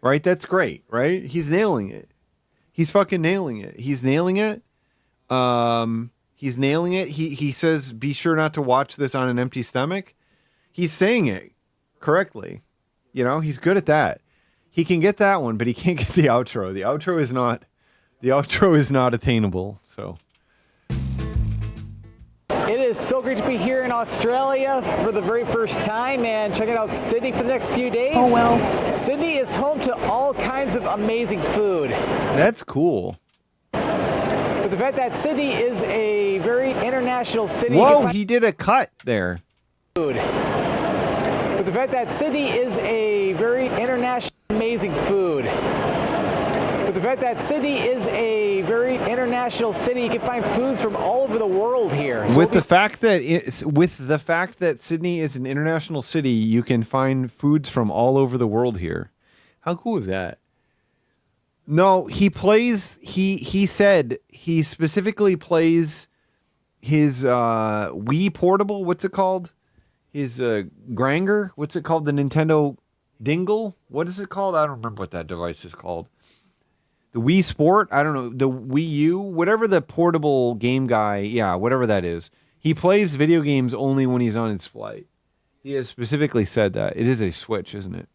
Right? That's great, right? He's nailing it. He's fucking nailing it. He's nailing it. He's nailing it. He says, be sure not to watch this on an empty stomach. He's saying it correctly. You know, he's good at that. He can get that one, but he can't get the outro. The outro is not attainable. So it is so great to be here in Australia for the very first time and checking out Sydney for the next few days. Oh, well. Sydney is home to all kinds of amazing food. That's cool. But the fact that Sydney is a very international city. Whoa, he did a cut there. Food. But the fact that Sydney is a very international, amazing food. But the fact that Sydney is a very international city, you can find foods from all over the world here. So With the fact that Sydney is an international city, you can find foods from all over the world here. How cool is that? No, he plays. He said he specifically plays his Wii Portable. What's it called? His Granger. What's it called? The Nintendo Dingle. What is it called? I don't remember what that device is called. The Wii Sport, I don't know, the Wii U, whatever the portable game guy, yeah, whatever that is. He plays video games only when he's on his flight. He has specifically said that. It is a Switch, isn't it?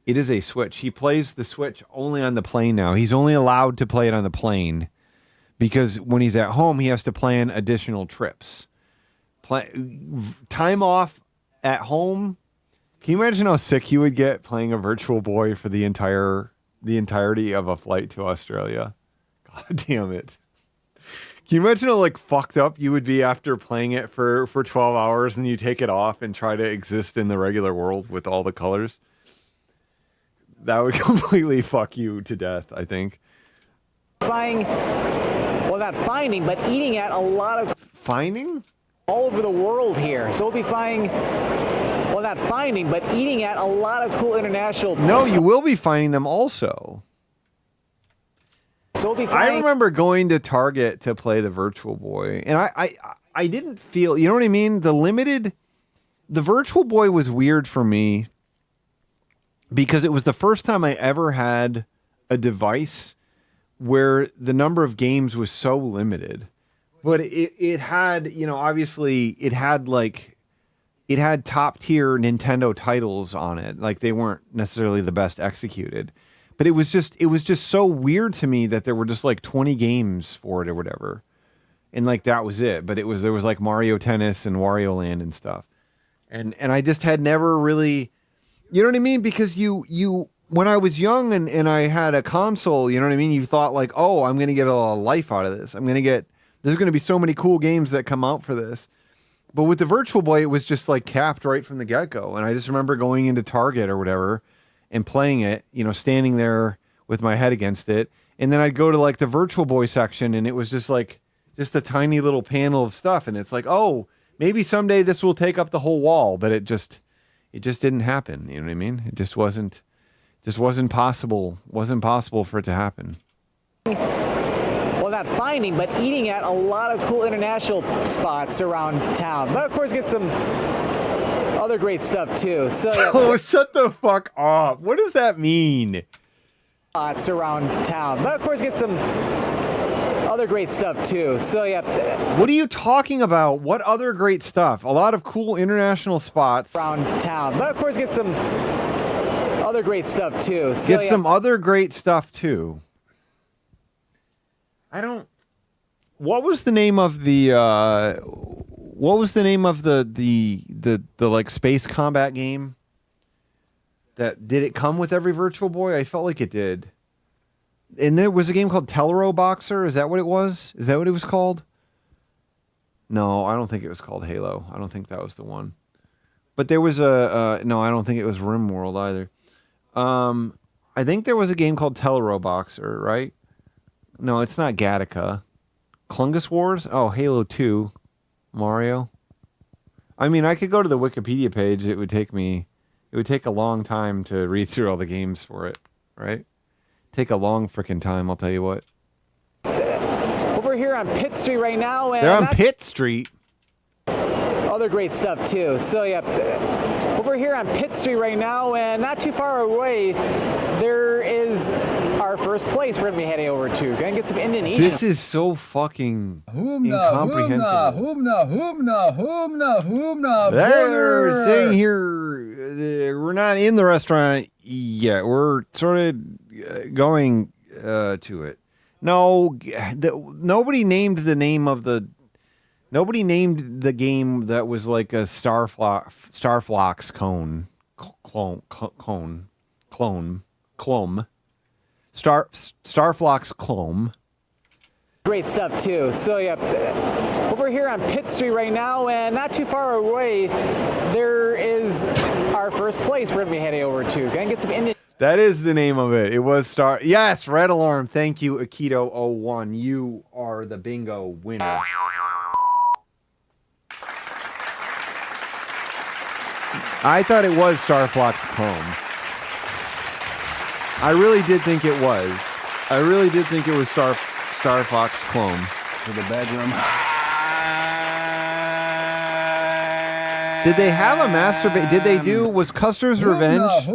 It is a Switch. He plays the Switch only on the plane now. He's only allowed to play it on the plane because when he's at home, he has to plan additional trips. Time off at home. Can you imagine how sick he would get playing a Virtual Boy for the entirety of a flight to Australia? God damn it. Can you imagine how like fucked up you would be after playing it for 12 hours and you take it off and try to exist in the regular world with all the colors? That would completely fuck you to death, I think. Not finding, but eating at a lot of... Finding? All over the world here. So we'll be not finding, but eating at a lot of cool international... No, you will be finding them also. So we'll be I remember going to Target to play the Virtual Boy, and I didn't feel, you know what I mean? The Virtual Boy was weird for me because it was the first time I ever had a device where the number of games was so limited. But it had, you know, obviously it had top tier Nintendo titles on it. Like they weren't necessarily the best executed. But it was just so weird to me that there were just like 20 games for it or whatever. And like that was it. But there was like Mario Tennis and Wario Land and stuff. And I just had never really, you know what I mean? Because you when I was young and I had a console, you know what I mean? You thought like, oh, I'm going to get a lot of life out of this. There's going to be so many cool games that come out for this. But with the Virtual Boy, it was just like capped right from the get-go. And I just remember going into Target or whatever and playing it, you know, standing there with my head against it. And then I'd go to like the Virtual Boy section and it was just like, just a tiny little panel of stuff. And it's like, oh, maybe someday this will take up the whole wall. But it just didn't happen. You know what I mean? It just wasn't possible. Wasn't possible for it to happen. not finding, but eating at a lot of cool international spots around town. But of course, get some other great stuff too. So Oh, shut the fuck up. What does that mean? Spots around town. But of course, get some other great stuff too. So yeah. What are you talking about? What other great stuff? A lot of cool international spots around town. But of course, get some other great stuff too. So, Get some other great stuff too. I don't. What was the name of the? What was the name of the like space combat game? That did it come with every Virtual Boy? I felt like it did. And there was a game called Telero Boxer. Is that what it was? Is that what it was called? No, I don't think it was called Halo. I don't think that was the one. But there was a no, I don't think it was RimWorld either. I think there was a game called Telero Boxer, right? No, it's not Gattaca. Klungus Wars? Oh, Halo 2. Mario. I mean, I could go to the Wikipedia page. It would take a long time to read through all the games for it, right? Take a long freaking time, I'll tell you what. Over here on Pitt Street right now. And they're on Pitt Street. Other great stuff too. So yeah, over here on Pitt Street right now, and not too far away, there is our first place we're gonna be heading over to. Gonna get some Indonesian. This is so fucking incomprehensible. They're saying here, we're not in the restaurant yet. We're sort of going to it. No, nobody named the name of the. Nobody named the game that was like a Starflox clone. Starflox clone. Great stuff too. So yeah, over here on Pitt Street right now, and not too far away, there is our first place we're gonna be heading over to. Gonna get some Indian. That is the name of it. It was Yes, Red Alarm. Thank you, Akito01. You are the bingo winner. I thought it was Starflox clone. I really did think it was. I really did think it was Starflox clone. To the bedroom. Did they have a masturbate? Did they do? Was Custer's Revenge?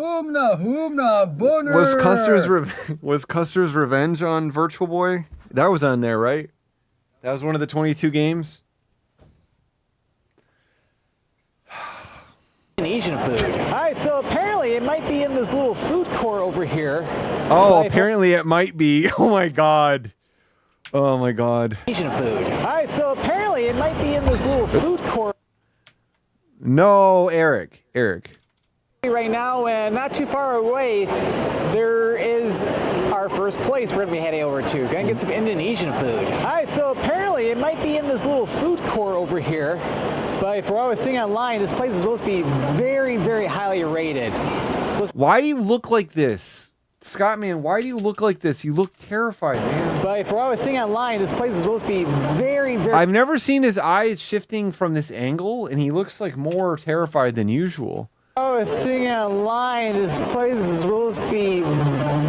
Was Custer's Revenge on Virtual Boy? That was on there, right? That was one of the 22 games. Asian food. All right, so apparently it might be in this little food court over here. Oh, apparently it might be. Oh my god. Oh my god. Asian food. All right, so apparently it might be in this little food court. No, Eric. Right now, and not too far away, there is our first place we're gonna be heading over to. Gonna get some Indonesian food. All right, so apparently it might be in this little food court over here. But from what I was seeing online, this place is supposed to be very, very highly rated. Why do you look like this? Scott, man, why do you look like this? You look terrified, man. But from what I was seeing online, this place is supposed to be very, very... I've never seen his eyes shifting from this angle, and he looks like more terrified than usual. I was seeing online, this place is supposed to be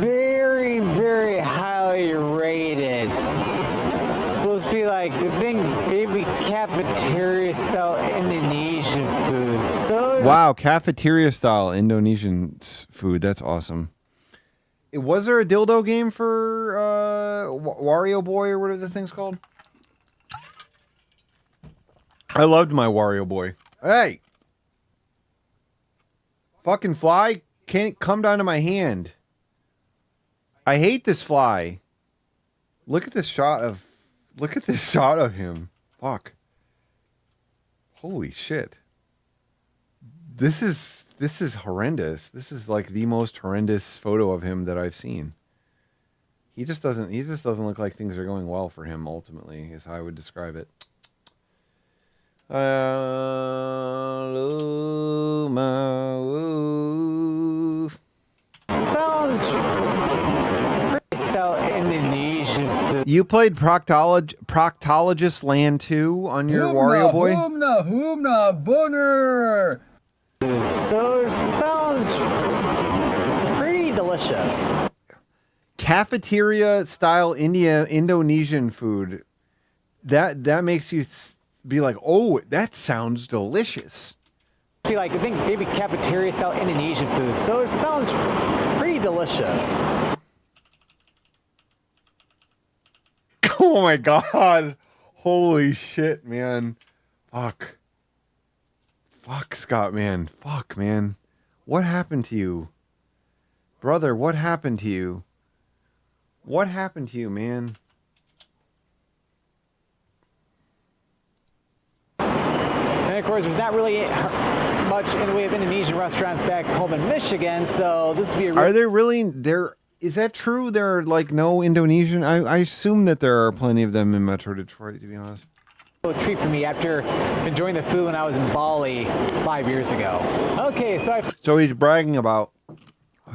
very, very highly rated. It's supposed to be like the thing, maybe cafeteria style Indonesian food. So wow, cafeteria style Indonesian food. That's awesome. Was there a dildo game for Wario Boy or whatever the thing's called? I loved my Wario Boy. Hey! Fucking fly can't come down to my hand. I hate this fly. Look at this shot of him. Fuck. Holy shit. This is horrendous. This is like the most horrendous photo of him that I've seen. He just doesn't look like things are going well for him ultimately, is how I would describe it. sounds pretty so Indonesian food. You played Proctologist Land 2 on your Wario Boy? Humna, boner. So it sounds pretty delicious. cafeteria style Indonesian food. That makes you be like, oh, that sounds delicious. Be like, I think maybe cafeteria style Indonesian food. So it sounds pretty delicious. Oh my God. Holy shit, man. Fuck, Scott, man. Fuck, man. What happened to you? Brother, what happened to you? What happened to you, man? And of course, there's not really much in the way of Indonesian restaurants back home in Michigan, so this would be a Are there really there? Is that true? There are like no Indonesian. I assume that there are plenty of them in Metro Detroit, to be honest. A treat for me after enjoying the food when I was in Bali 5 years ago. Okay, So he's bragging about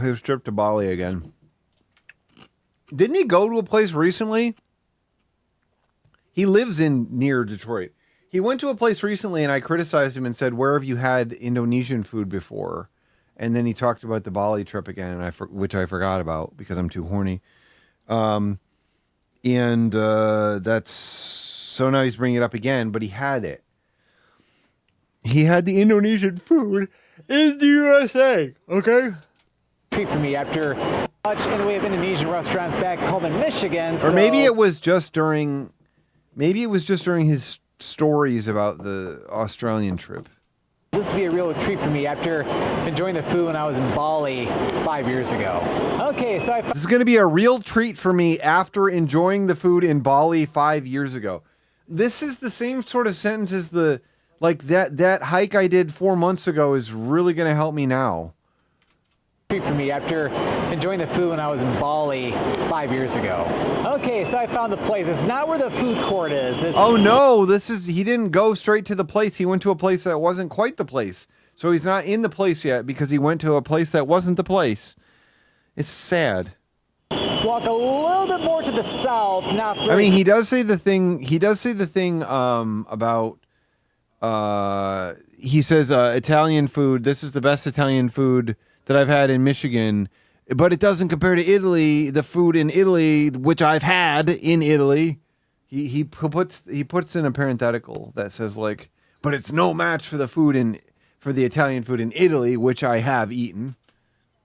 his trip to Bali again. Didn't he go to a place recently? He lives near Detroit. He went to a place recently, and I criticized him and said, "Where have you had Indonesian food before?" And then he talked about the Bali trip again, which I forgot about because I'm too horny. That's so now he's bringing it up again, but he had it. He had the Indonesian food in the USA. Okay. Treat for me after much in the way of Indonesian restaurants back home in Michigan. Or maybe it was just during his stories about the Australian trip. This would be a real treat for me after enjoying the food when I was in Bali 5 years ago. Okay, so This is going to be a real treat for me after enjoying the food in Bali 5 years ago. This is the same sort of sentence as that hike I did 4 months ago is really going to help me now. Treat for me after enjoying the food when I was in Bali 5 years ago. Okay, so I found the place. It's not where the food court is. Oh no, he didn't go straight to the place. He went to a place that wasn't quite the place. So he's not in the place yet because he went to a place that wasn't the place. It's sad. Walk a little bit more to the south. Not I mean, he does say the thing about he says Italian food. This is the best Italian food that I've had in Michigan, but it doesn't compare to Italy. The food in Italy, which I've had in Italy, he puts in a parenthetical that says like, but it's no match for the Italian food in Italy, which I have eaten.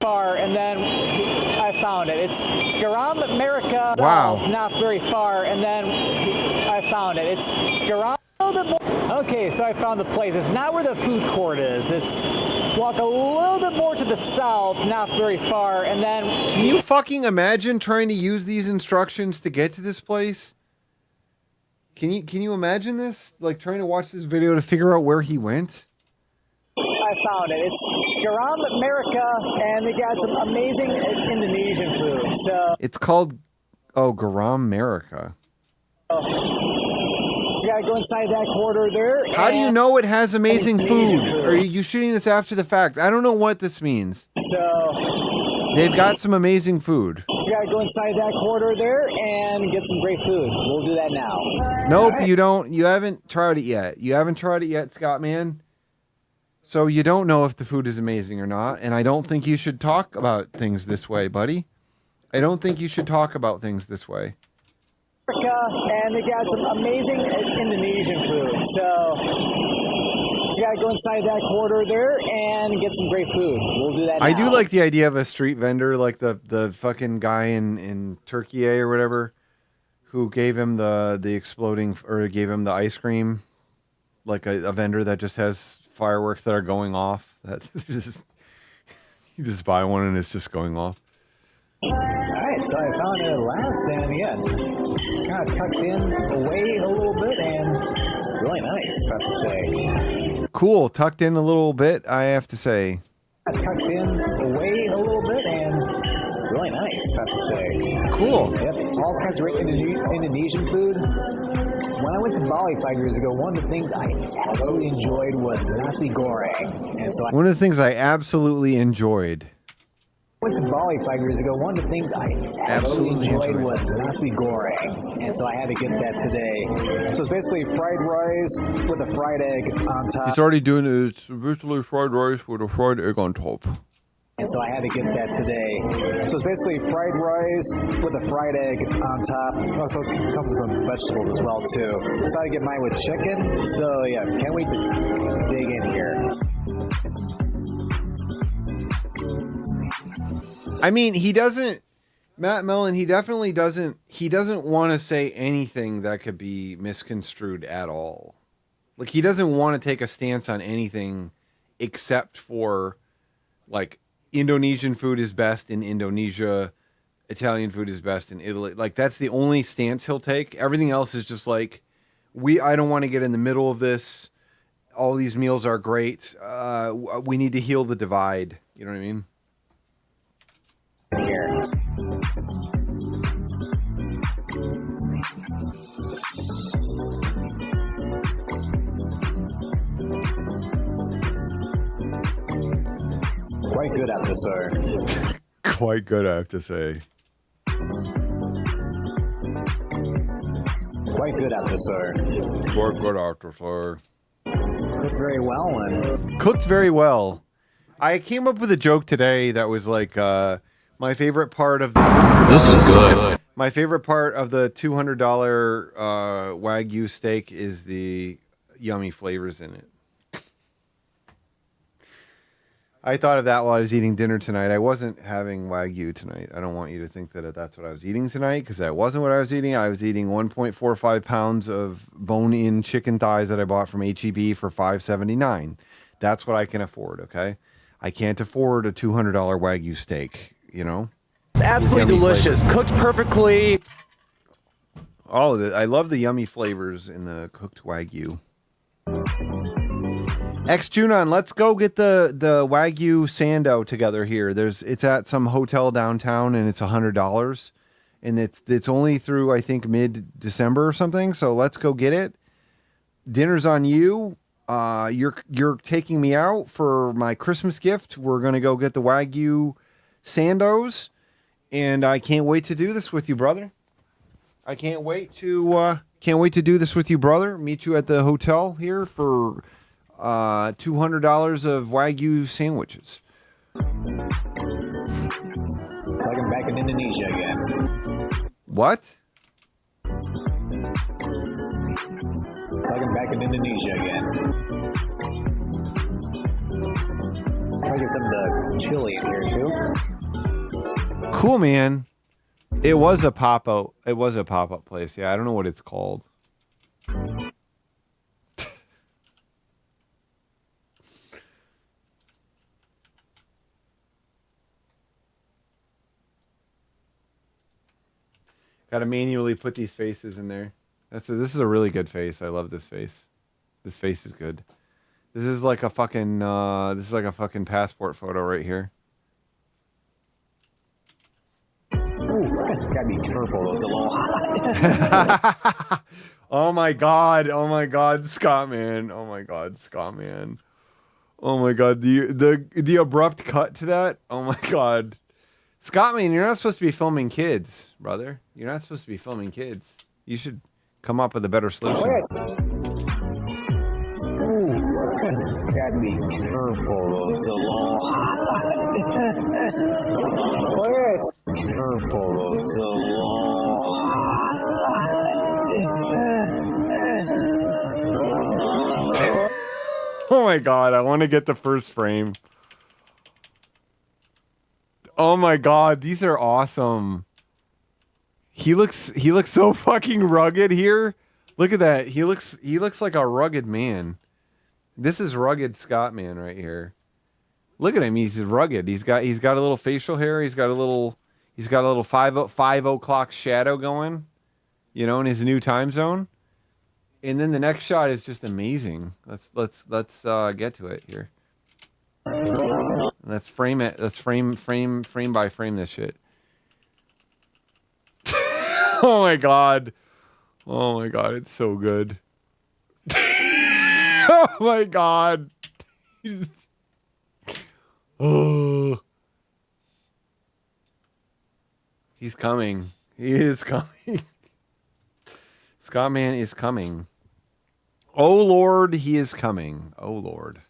Far, and then I found it. It's Garam America. Wow. Not very far, and then I found it. It's Garam. A little bit more. Okay, so I found the place. It's not where the food court is. It's walk a little bit more to the south, not very far, and then. Can you fucking imagine trying to use these instructions to get to this place? Can you imagine this? Like trying to watch this video to figure out where he went? I found it. It's Garam America, and they got some amazing Indonesian food. So it's called Garam America. You gotta go inside that corridor there. How do you know it has amazing food? Or are you shooting this after the fact? I don't know what this means. So they've got some amazing food. You gotta go inside that corridor there and get some great food. We'll do that now. Nope, you don't. You haven't tried it yet. You haven't tried it yet, Scott, man. So you don't know if the food is amazing or not. And I don't think you should talk about things this way, buddy. I don't think you should talk about things this way. And they got some amazing Indonesian food. So you gotta go inside that corridor there and get some great food. We'll do that now. I do like the idea of a street vendor, like the fucking guy in Turkey or whatever, who gave him the exploding, or gave him the ice cream, like a vendor that just has fireworks that are going off. That you just buy one and it's just going off. Alright, so I found it last, and again, kind of tucked in away a little bit, and really nice, I have to say. Cool, tucked in a little bit, I have to say. Tucked in away a little bit, and really nice, I have to say. Cool. Yep, all kinds of great Indonesian food. When I went to Bali 5 years ago, one of the things I absolutely enjoyed was nasi goreng. And so One of the things I absolutely enjoyed. Went to Bali 5 years ago. One of the things I absolutely enjoyed was nasi goreng, and so I had to get that today. So it's basically fried rice with a fried egg on top. He's already doing it. It's basically fried rice with a fried egg on top. So I had to get that today. So it's basically fried rice with a fried egg on top. Also comes with some vegetables as well too. Decided to get mine with chicken. So yeah, can't wait to dig in here. I mean, he doesn't. Matt Mellon, he definitely doesn't. He doesn't want to say anything that could be misconstrued at all. Like, he doesn't want to take a stance on anything except for, like, Indonesian food is best in Indonesia, Italian food is best in Italy. Like, that's the only stance he'll take. Everything else is just like, I don't want to get in the middle of this. All these meals are great. We need to heal the divide. You know what I mean? Here. Quite good at this, sir. Quite good, I have to say. Quite good at this, sir. Quite good after, sir. Cooked very well and Cooked very well. I came up with a joke today that was like, my favorite part of the This is good. My favorite part of the $200 Wagyu steak is the yummy flavors in it. I thought of that while I was eating dinner tonight. I wasn't having Wagyu tonight. I don't want you to think that that's what I was eating tonight, because that wasn't what I was eating. I was eating 1.45 pounds of bone-in chicken thighs that I bought from H-E-B for $5.79. That's what I can afford, okay? I can't afford a $200 Wagyu steak, you know? it's absolutely delicious. Flavors. Cooked perfectly. Oh, I love the yummy flavors in the cooked Wagyu. Junon, let's go get the Wagyu Sando together here. It's at some hotel downtown and it's $100, and it's only through, I think, mid-December or something. So let's go get it. Dinner's on you. You're taking me out for my Christmas gift. We're gonna go get the Wagyu Sandos, and I can't wait to do this with you, brother. I can't wait to do this with you, brother. Meet you at the hotel here for $200 of Wagyu sandwiches. Like I'm back in Indonesia again. What? Like I'm back in Indonesia again. I'll get some of the chili in here too. Cool, man. It was a pop-up. It was a pop-up place. Yeah, I don't know what it's called. Got to manually put these faces in there. This is a really good face. I love this face. This face is good. This is like a fucking passport photo right here. Ooh, gotta be careful. It's a little hot. Oh my god, Scott-Man. Oh my god, Scott-Man. Oh my god, the abrupt cut to that. Oh my god. Scott-Man, you're not supposed to be filming kids, brother. You're not supposed to be filming kids. You should come up with a better solution. Ooh, gotta be careful. It's a little hot. Careful. It's a little hot. Oh my god, I want to get the first frame. Oh my god, these are awesome. He looks so fucking rugged here. Look at that. He looks like a rugged man. This is rugged Scott-Man right here. Look at him. He's rugged. He's got a little facial hair. He's got a little 5 o'clock shadow going, you know, in his new time zone. And then the next shot is just amazing. Let's get to it here. Let's frame it. Let's frame by frame this shit. Oh my god. Oh my god, it's so good. Oh my god. Oh. He's coming. He is coming. Scott-Man is coming. Oh Lord, he is coming. Oh Lord.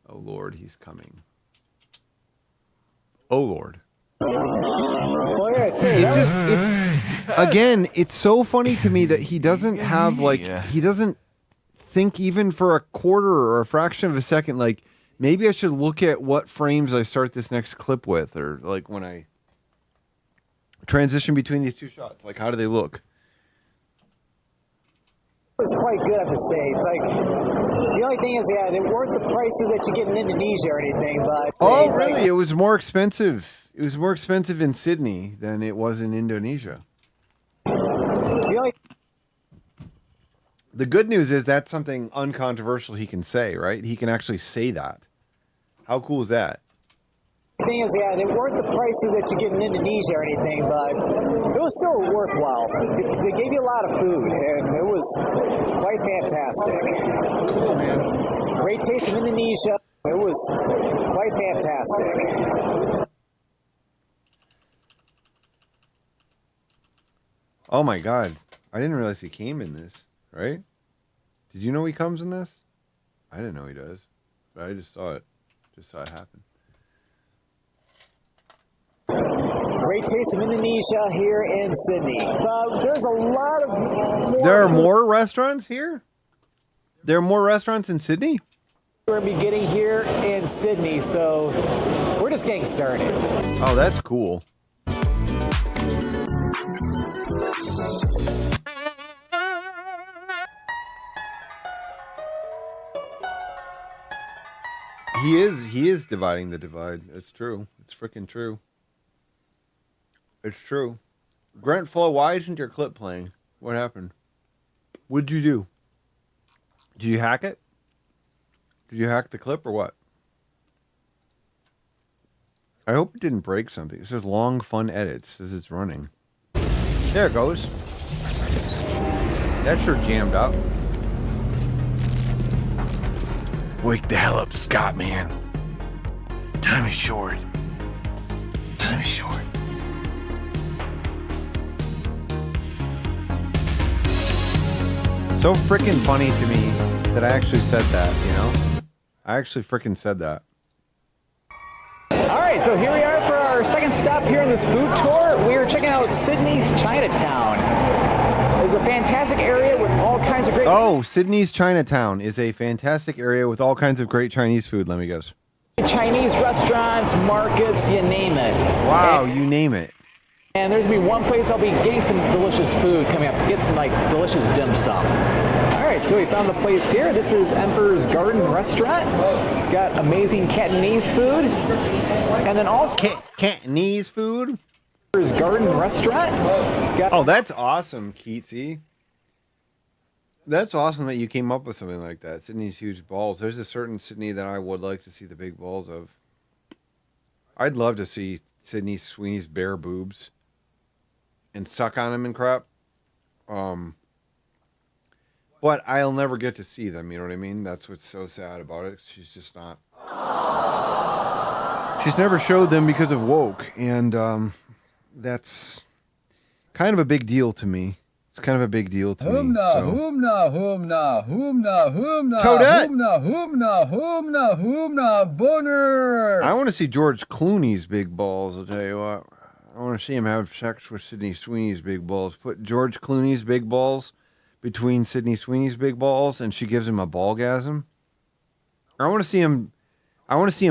Oh Lord, he's coming. Oh Lord. Well, yeah, It's so funny to me that he doesn't have he doesn't think even for a quarter or a fraction of a second, like maybe I should look at what frames I start this next clip with, or like when I transition between these two shots, like how do they look? It was quite good, I have to say. It's like, the only thing is, yeah, they weren't the prices that you get in Indonesia or anything, but... Oh, really? It was more expensive. It was more expensive in Sydney than it was in Indonesia. The good news is that's something uncontroversial he can say, right? He can actually say that. How cool is that? The thing is, yeah, they weren't the prices that you get in Indonesia or anything, but it was still worthwhile. They gave you a lot of food, and it was quite fantastic. Cool, man. Great taste of Indonesia. It was quite fantastic. Oh my God. I didn't realize he came in this, right? Did you know he comes in this? I didn't know he does, but I just saw it. Just saw it happen. Great taste of Indonesia here in Sydney. There's a lot of more... There are more restaurants here? There are more restaurants in Sydney? We're going to be getting here in Sydney, so we're just getting started. Oh, that's cool. He is dividing the divide. It's true. It's freaking true. It's true. Grant Flow, why isn't your clip playing? What happened? What did you do? Did you hack it? Did you hack the clip or what? I hope it didn't break something. It says long fun edits. It says it's running. There it goes. That sure jammed up. Wake the hell up, Scott, man. Time is short. Time is short. So freaking funny to me that I actually said that, you know? I actually freaking said that. All right, so here we are for our second stop here in this food tour. We are checking out Sydney's Chinatown. It's a fantastic area with all kinds of great... Oh, Sydney's Chinatown is a fantastic area with all kinds of great Chinese food, let me guess. Chinese restaurants, markets, you name it. Wow, you name it. And there's going to be one place I'll be getting some delicious food coming up to get some, like, delicious dim sum. All right, so we found the place here. This is Emperor's Garden Restaurant. Got amazing Cantonese food. And then also... Cantonese food? Emperor's Garden Restaurant. Oh, that's awesome, Keatsy. That's awesome that you came up with something like that. Sydney's huge balls. There's a certain Sydney that I would like to see the big balls of. I'd love to see Sydney Sweeney's bare boobs and suck on them and crap. But I'll never get to see them, you know what I mean? That's what's so sad about it. She's just not... She's never showed them because of woke, and that's kind of a big deal to me. It's kind of a big deal to me. Toadette! Boner! I want to see George Clooney's big balls, I'll tell you what. I want to see him have sex with Sydney Sweeney's big balls. Put George Clooney's big balls between Sydney Sweeney's big balls, and she gives him a ballgasm. I want to see him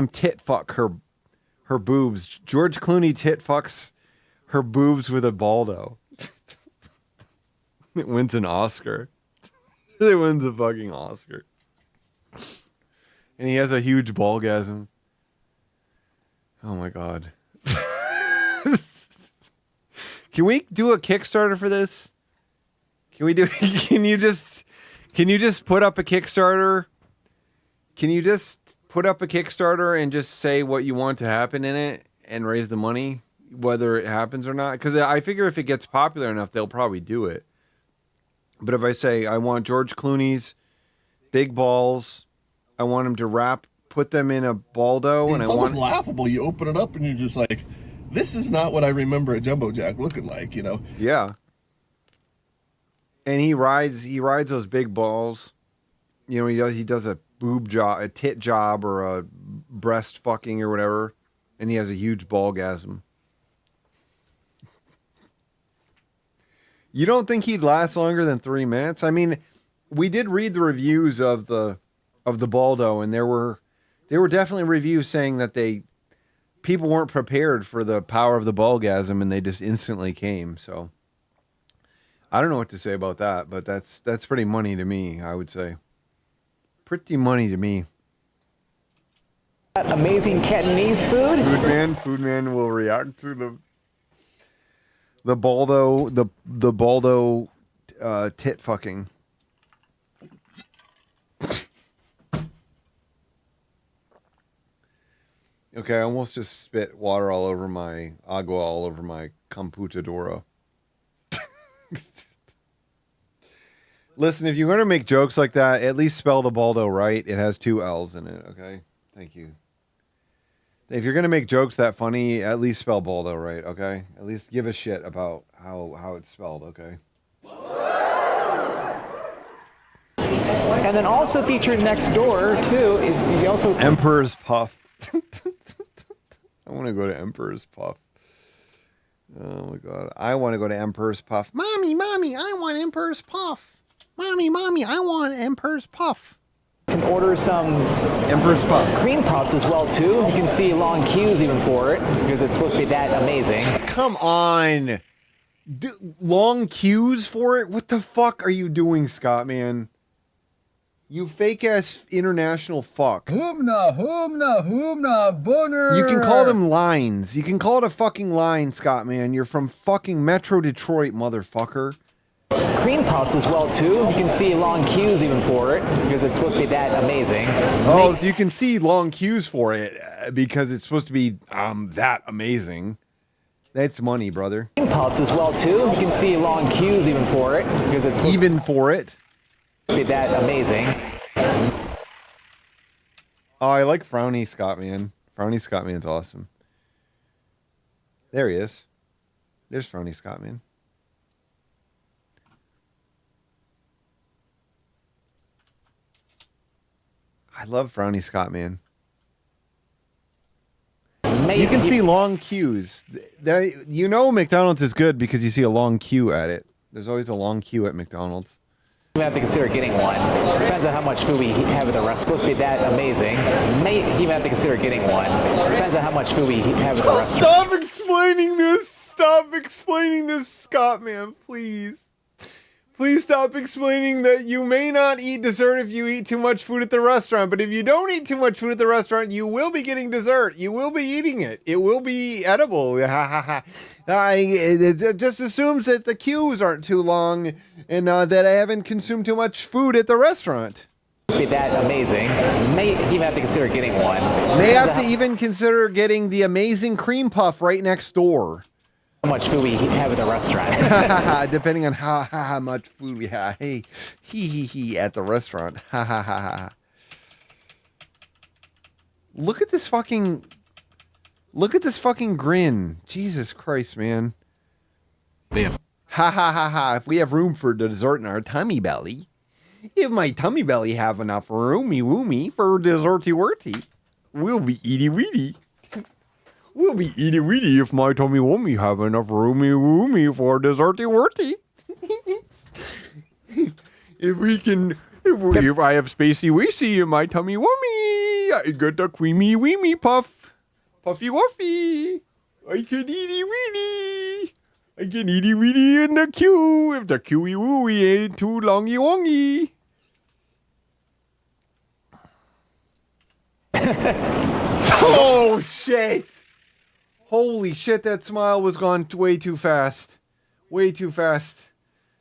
tit fuck her boobs. George Clooney tit fucks her boobs with a baldo. It wins an Oscar. It wins a fucking Oscar. And he has a huge ballgasm. Oh my God. Can we do a Kickstarter for this? Can you just put up a Kickstarter? Can you just put up a Kickstarter and just say what you want to happen in it and raise the money, whether it happens or not? Because I figure if it gets popular enough, they'll probably do it. But if I say, I want George Clooney's big balls, I want him to put them in a baldo, and it's almost laughable. You open it up and you're just like, this is not what I remember a Jumbo Jack looking like, you know? Yeah. And he rides those big balls. You know, he does a boob job, a tit job, or a breast fucking or whatever. and he has a huge ballgasm. You don't think he'd last longer than 3 minutes? I mean, we did read the reviews of the Baldo, and there were definitely reviews saying that people weren't prepared for the power of the ballgasm, and they just instantly came. So I don't know what to say about that, but that's pretty money to me, I would say. Pretty money to me. Amazing Cantonese food. Food man will react to the Baldo tit fucking. Okay, I almost just spit water all over my agua, all over my computadora. Listen, if you're going to make jokes like that, at least spell the Baldo right. It has 2 L's in it, okay? Thank you. If you're going to make jokes that funny, at least spell Baldo right, okay? At least give a shit about how it's spelled, okay? And then also featured next door, too, is we also... Emperor's Puff. I want to go to Emperor's Puff. Oh, my God. I want to go to Emperor's Puff. Mommy, I want Emperor's Puff. Mommy, I want Emperor's Puff. You can order some Emperor's Puff. cream puffs as well, too. You can see long queues even for it, because it's supposed to be that amazing. Come on. Long queues for it? What the fuck are you doing, Scott, man? You fake-ass international fuck. Hoomna, boner. You can call them lines. You can call it a fucking line, Scott, man. You're from fucking Metro Detroit, motherfucker. Cream puffs as well, too. You can see long queues even for it, because it's supposed to be that amazing. Oh, you can see long queues for it because it's supposed to be that amazing. That's money, brother. Cream puffs as well, too. You can see long queues even for it, because it's supposed to be that amazing. Oh, I like Frowny Scott, man. Frowny Scott, man's awesome. There he is. There's Frowny Scott, man. I love Frowny Scott, man. You can see long queues. You know McDonald's is good because you see a long queue at it. There's always a long queue at McDonald's. We have to consider getting one. Depends on how much food we have at the restaurant. It's supposed to be that amazing. May even have to consider getting one. Depends on how much food we have at the restaurant. Stop explaining this. Stop explaining this, Scott, man, please. Please stop explaining that you may not eat dessert if you eat too much food at the restaurant, but if you don't eat too much food at the restaurant, you will be getting dessert. You will be eating it. It will be edible. It just assumes that the queues aren't too long and that I haven't consumed too much food at the restaurant. Be that amazing. May even have to consider getting one. May have to even consider getting the amazing cream puff right next door. How much food we have at the restaurant. Depending on how much food we have. Hey, he at the restaurant. Look at this fucking grin. Jesus Christ, man. If we have room for dessert in our tummy belly. If my tummy belly have enough roomy woomy for desserty worty, we'll be eaty weedy. We'll be eaty weedy if my tummy wommy have enough roomy woomy for desserty worty. If I have spacey weesy in my tummy wommy, I get a creamy weemy puff. Puffy wuffy. I can eaty weedy. I can eaty weedy in the queue if the queue wooey ain't too longy wongy. Oh shit. Holy shit, that smile was gone way too fast. Way too fast.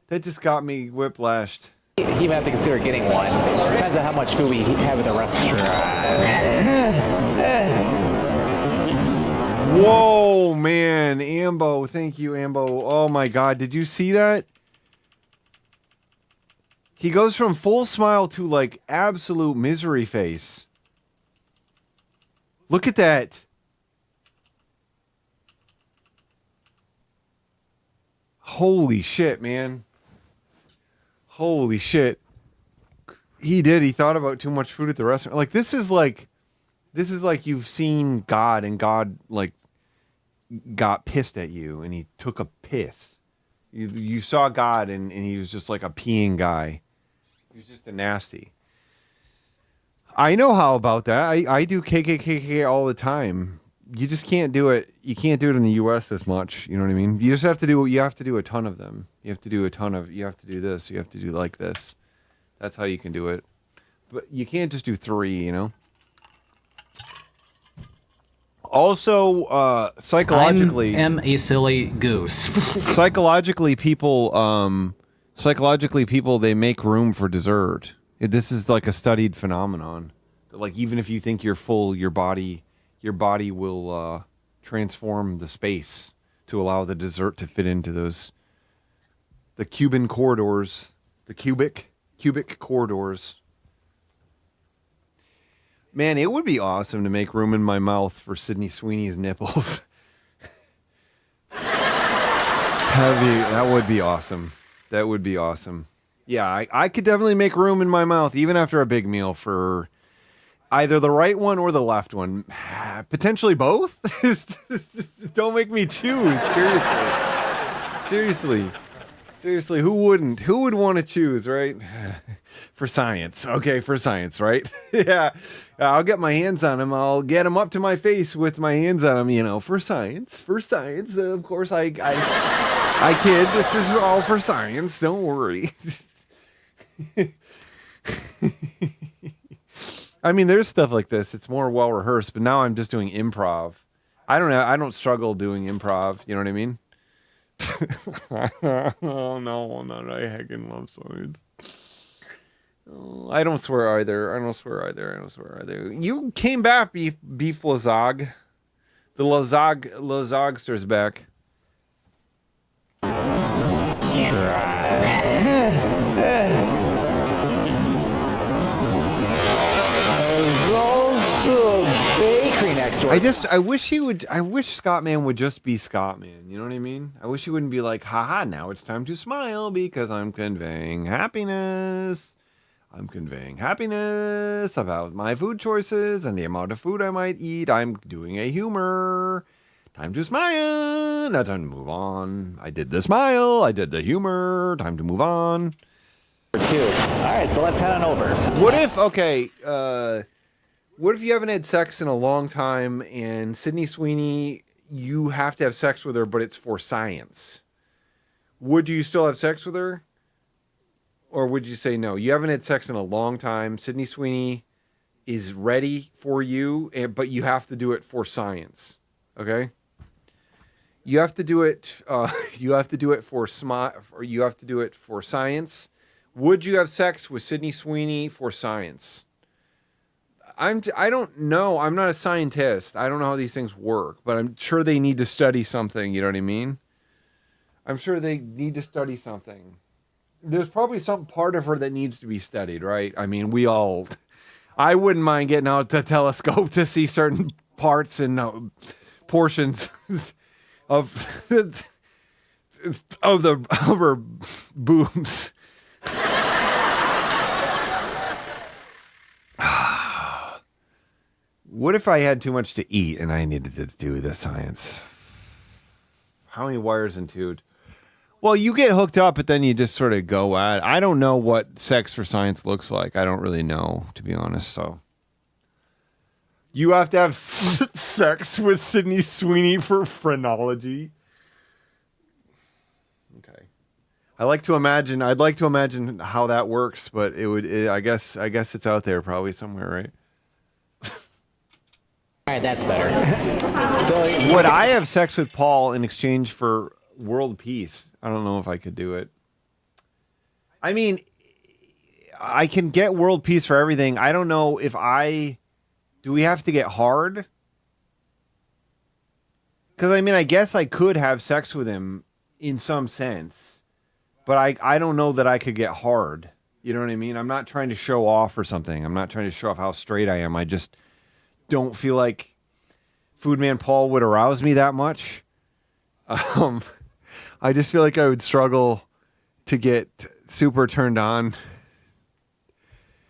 That just got me whiplashed. You even have to consider getting one. Depends on how much food we have at the restaurant. Whoa, man. Ambo. Thank you, Ambo. Oh my God. Did you see that? He goes from full smile to like absolute misery face. Look at that. Holy shit, man. Holy shit. He did. He thought about too much food at the restaurant. Like, this is This is like you've seen God and God like got pissed at you and he took a piss. You saw God and he was just like a peeing guy. He was just a nasty. I know how about that. I do KKKK all the time. You just can't do it. You can't do it in the U.S. as much. You know what I mean? You just have to do. You have to do a ton of them. You have to do a ton of. You have to do this. You have to do like this. That's how you can do it. But you can't just do 3. You know. Also, psychologically, I am a silly goose. psychologically, people they make room for dessert. This is like a studied phenomenon. Like even if you think you're full, your body will transform the space to allow the dessert to fit into the cubic corridors. Man, it would be awesome to make room in my mouth for Sydney Sweeney's nipples. That would be awesome. That would be awesome. Yeah, I could definitely make room in my mouth, even after a big meal, for either the right one or the left one. Potentially both? Don't make me choose. Seriously. Who wouldn't? Who would want to choose, right? For science. Okay, for science, right? Yeah. I'll get my hands on him. I'll get him up to my face with my hands on him, for science. For science. Of course, I kid. This is all for science. Don't worry. I mean, there's stuff like this. It's more well rehearsed, but now I'm just doing improv. I don't struggle doing improv. You know what I mean? Oh no, not I heckin' love science. Oh, I don't swear either. You came back, beef Lazag. The Lazagster's back. I wish Scottman would just be Scottman. You know what I mean? I wish he wouldn't be like, haha, now it's time to smile because I'm conveying happiness. I'm conveying happiness about my food choices and the amount of food I might eat. I'm doing a humor. Time to smile. Now time to move on. I did the smile. I did the humor. Time to move on. 2. All right, so let's head on over. What if you haven't had sex in a long time and Sydney Sweeney, you have to have sex with her, but it's for science? Would you still have sex with her? Or would you say no? You haven't had sex in a long time. Sydney Sweeney is ready for you, but you have to do it for science. Okay? You have to do it. You have to do it for or you have to do it for science. Would you have sex with Sydney Sweeney for science? I don't know. I'm not a scientist. I don't know how these things work, but I'm sure they need to study something. You know what I mean? I'm sure they need to study something. There's probably some part of her that needs to be studied, right? I mean, I wouldn't mind getting out the telescope to see certain parts and portions of her boobs. What if I had too much to eat and I needed to do the science? How many wires and tubes? Well, you get hooked up, but then you just sort of go at it. I don't know what sex for science looks like. I don't really know, to be honest. So you have to have sex with Sydney Sweeney for phrenology. Okay. I'd like to imagine how that works, but I guess it's out there probably somewhere, right? All right, that's better. So, would I have sex with Paul in exchange for world peace? I don't know if I could do it. I mean, I can get world peace for everything. I don't know if do we have to get hard? Because, I mean, I guess I could have sex with him in some sense, but I don't know that I could get hard. You know what I mean? I'm not trying to show off or something. I'm not trying to show off how straight I am. I just don't feel like Foodman Paul would arouse me that much. I just feel like I would struggle to get super turned on.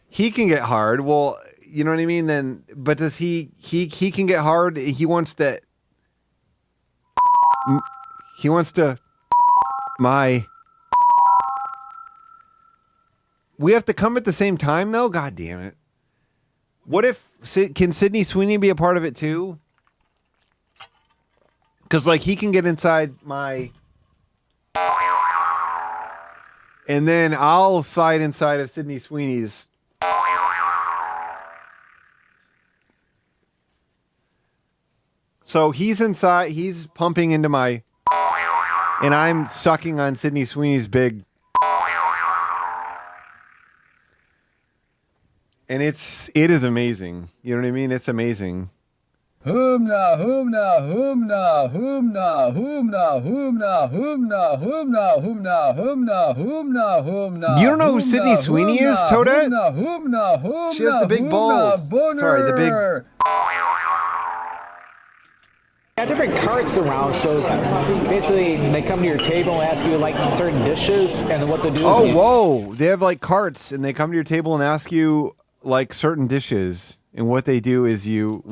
He can get hard. Well, you know what I mean? Then, but does he can get hard. He wants to we have to come at the same time though. God damn it. What if, can Sydney Sweeney be a part of it too? Because like he can get inside my, and then I'll slide inside of Sydney Sweeney's. So he's inside, he's pumping into my, and I'm sucking on Sydney Sweeney's big. And it is amazing. You know what I mean? It's amazing. Humna, humna, humna, humna, humna, humna, humna, humna, humna, humna, humna, humna. You don't know who Sydney Sweeney is, Toadette? Humna, humna, She has the big balls. Sorry, the big. Got different carts around, so basically they come to your table and ask you like certain dishes, and what they do is Oh, whoa! They have like carts, and they come to your table and ask you like certain dishes, and what they do is basically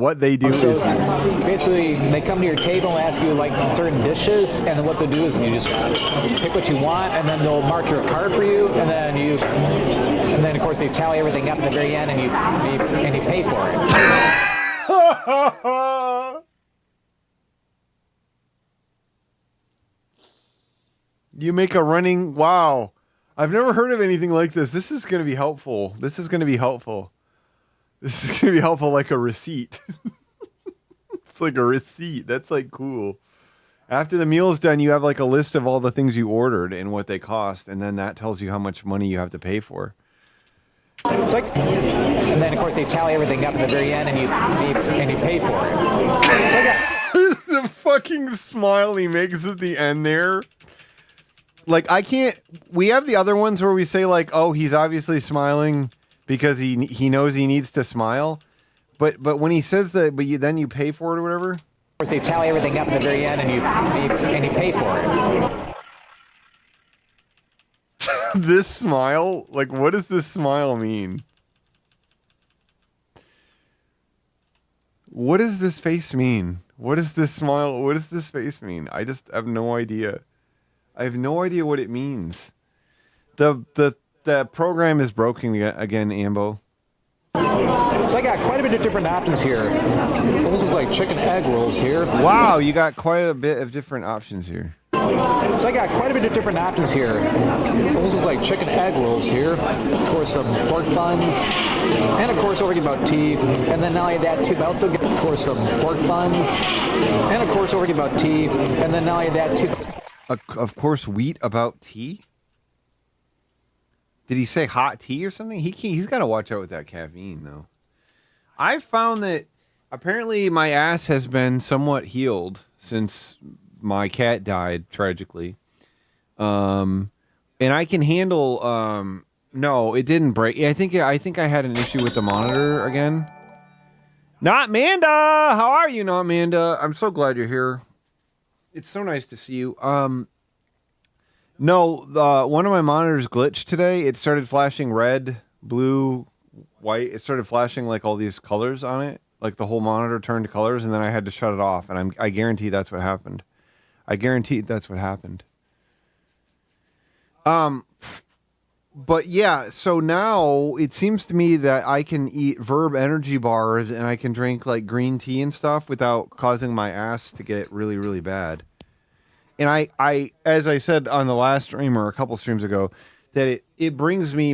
they come to your table and ask you like certain dishes, and then what they do is you just pick what you want, and then they'll mark your card for you, and then of course they tally everything up at the very end, and you pay for it. You make a running, wow. I've never heard of anything like this. This is going to be helpful. This is going to be helpful like a receipt. It's like a receipt. That's like cool. After the meal is done, you have like a list of all the things you ordered and what they cost, and then that tells you how much money you have to pay for. It's like, and then of course they tally everything up at the very end, and you pay for it. The fucking smile he makes at the end there. Like, I can't, we have the other ones where we say like, oh, he's obviously smiling because he knows he needs to smile. But when he says that, then you pay for it or whatever. Of course, they tally everything up at the very end, and you pay for it. This smile, like, what does this smile mean? What does this face mean? What does this smile, what does this face mean? I just have no idea. I have no idea what it means. The program is broken again, Ambo. So I got quite a bit of different options here. Those look like chicken egg rolls here. Wow, you got quite a bit of different options here. So I got quite a bit of different options here. Those look like chicken egg rolls here. Of course, some pork buns. And of course, over about tea. And then not only that, too, I also get, of course, some pork buns. And of course, over about tea. And then not only that, too. Of course, wheat about tea? Did he say hot tea or something? He's got to watch out with that caffeine, though. I've found that apparently my ass has been somewhat healed since my cat died tragically. And I can handle no, it didn't break. I think I had an issue with the monitor again. Not Manda! How are you, Not Manda? I'm so glad you're here. It's so nice to see you. No, one of my monitors glitched today. It started flashing red, blue, white. It started flashing like all these colors on it. Like the whole monitor turned to colors, and then I had to shut it off. And I guarantee that's what happened. I guarantee that's what happened. But yeah, so now it seems to me that I can eat Verb energy bars and I can drink like green tea and stuff without causing my ass to get really, really bad. And I as I said on the last stream or a couple streams ago, that it brings me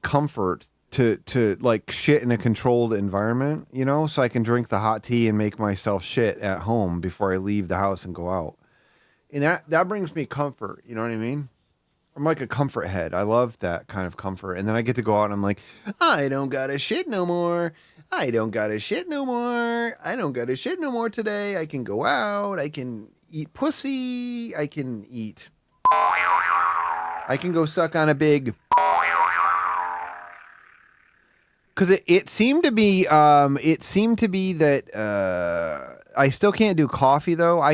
comfort to like shit in a controlled environment, you know, so I can drink the hot tea and make myself shit at home before I leave the house and go out. And that brings me comfort, you know what I mean? I'm like a comfort head. I love that kind of comfort. And then I get to go out and I'm like, I don't gotta shit no more. I don't gotta shit no more. I don't gotta shit no more today. I can go out. I can eat pussy. I can go suck on a big. Because it seemed to be that I still can't do coffee though. I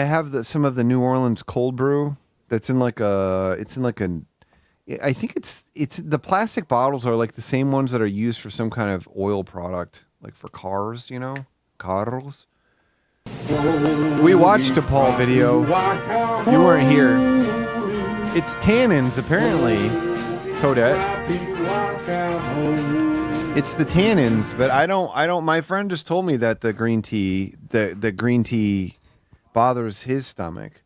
have some of the New Orleans cold brew. That's in like a I think it's the plastic bottles are like the same ones that are used for some kind of oil product, like for cars, you know, cars. We watched a Paul video. You weren't here. It's tannins, apparently, Toadette. It's the tannins, but I don't. My friend just told me that the green tea bothers his stomach.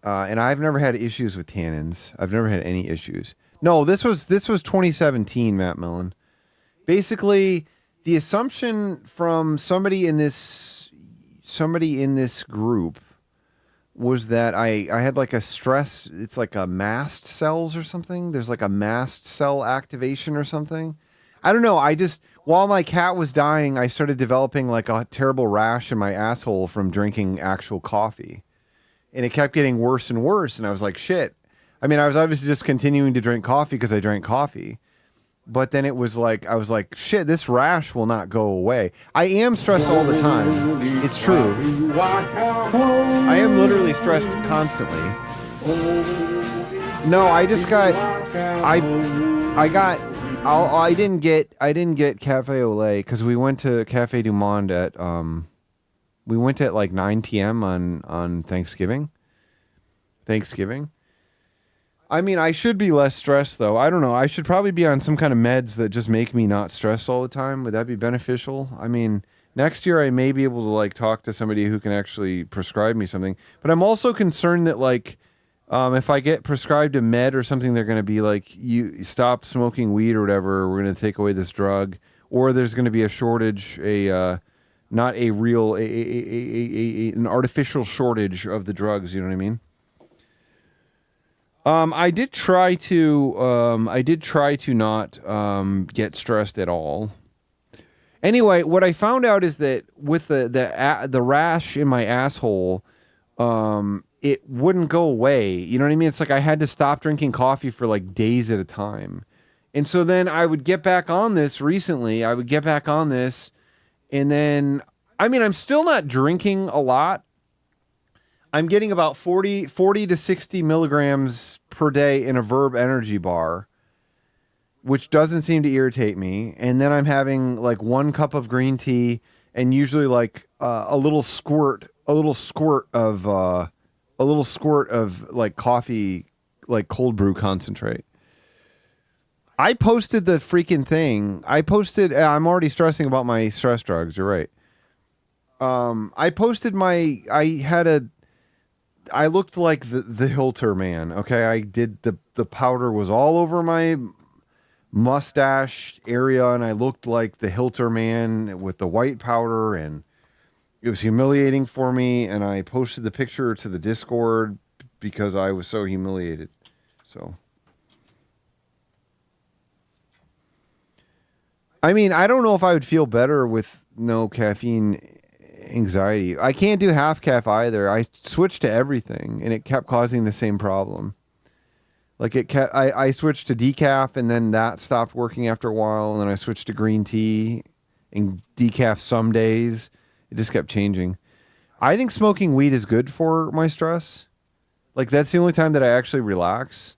And I've never had issues with tannins. I've never had any issues. No, this was 2017, Matt Millen. Basically, the assumption from somebody in this group was that I had like a stress. It's like a mast cells or something. There's like a mast cell activation or something. I don't know. While my cat was dying, I started developing like a terrible rash in my asshole from drinking actual coffee. And it kept getting worse and worse. And I was like, shit. I mean, I was obviously just continuing to drink coffee because I drank coffee. But then it was like, I was like, shit, this rash will not go away. I am stressed all the time. It's true. I am literally stressed constantly. No, I just got, I didn't get Cafe au lait because we went to Cafe du Monde at, we went at like 9 p.m. on Thanksgiving. I mean, I should be less stressed, though. I don't know. I should probably be on some kind of meds that just make me not stressed all the time. Would that be beneficial? I mean, next year I may be able to like talk to somebody who can actually prescribe me something. But I'm also concerned that like if I get prescribed a med or something, they're going to be like, you stop smoking weed or whatever. We're going to take away this drug. Or there's going to be a shortage, not a real, an artificial shortage of the drugs. You know what I mean? I did try to not get stressed at all. Anyway, what I found out is that with the rash in my asshole, it wouldn't go away. You know what I mean? It's like I had to stop drinking coffee for like days at a time. And so then I would get back on this recently. And then, I mean, I'm still not drinking a lot. I'm getting about 40 to 60 milligrams per day in a Verb energy bar, which doesn't seem to irritate me. And then I'm having like 1 cup of green tea and usually like a little squirt of like coffee, like cold brew concentrate. I posted the freaking thing. I'm already stressing about my stress drugs. You're right. I looked like the Hilter man. Okay. I did the powder was all over my mustache area and I looked like the Hilter man with the white powder and it was humiliating for me. And I posted the picture to the Discord because I was so humiliated. So. I mean, I don't know if I would feel better with no caffeine anxiety. I can't do half calf either. I switched to everything and it kept causing the same problem. Like I switched to decaf and then that stopped working after a while. And then I switched to green tea and decaf some days. It just kept changing. I think smoking weed is good for my stress. Like that's the only time that I actually relax.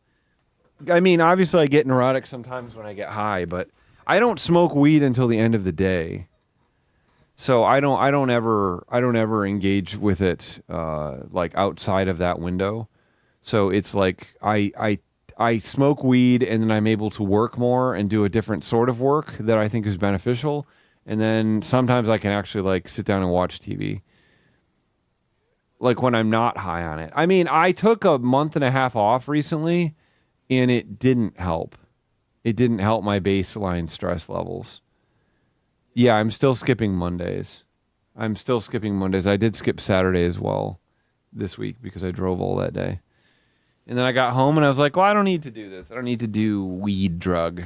I mean, obviously I get neurotic sometimes when I get high, but I don't smoke weed until the end of the day. So I don't ever engage with it like outside of that window. So it's like I smoke weed and then I'm able to work more and do a different sort of work that I think is beneficial. And then sometimes I can actually like sit down and watch TV. Like when I'm not high on it. I mean, I took a month and a half off recently and it didn't help. It didn't help my baseline stress levels. Yeah, I'm still skipping Mondays. I did skip Saturday as well this week because I drove all that day. And then I got home and I was like, well, I don't need to do this. I don't need to do weed drug.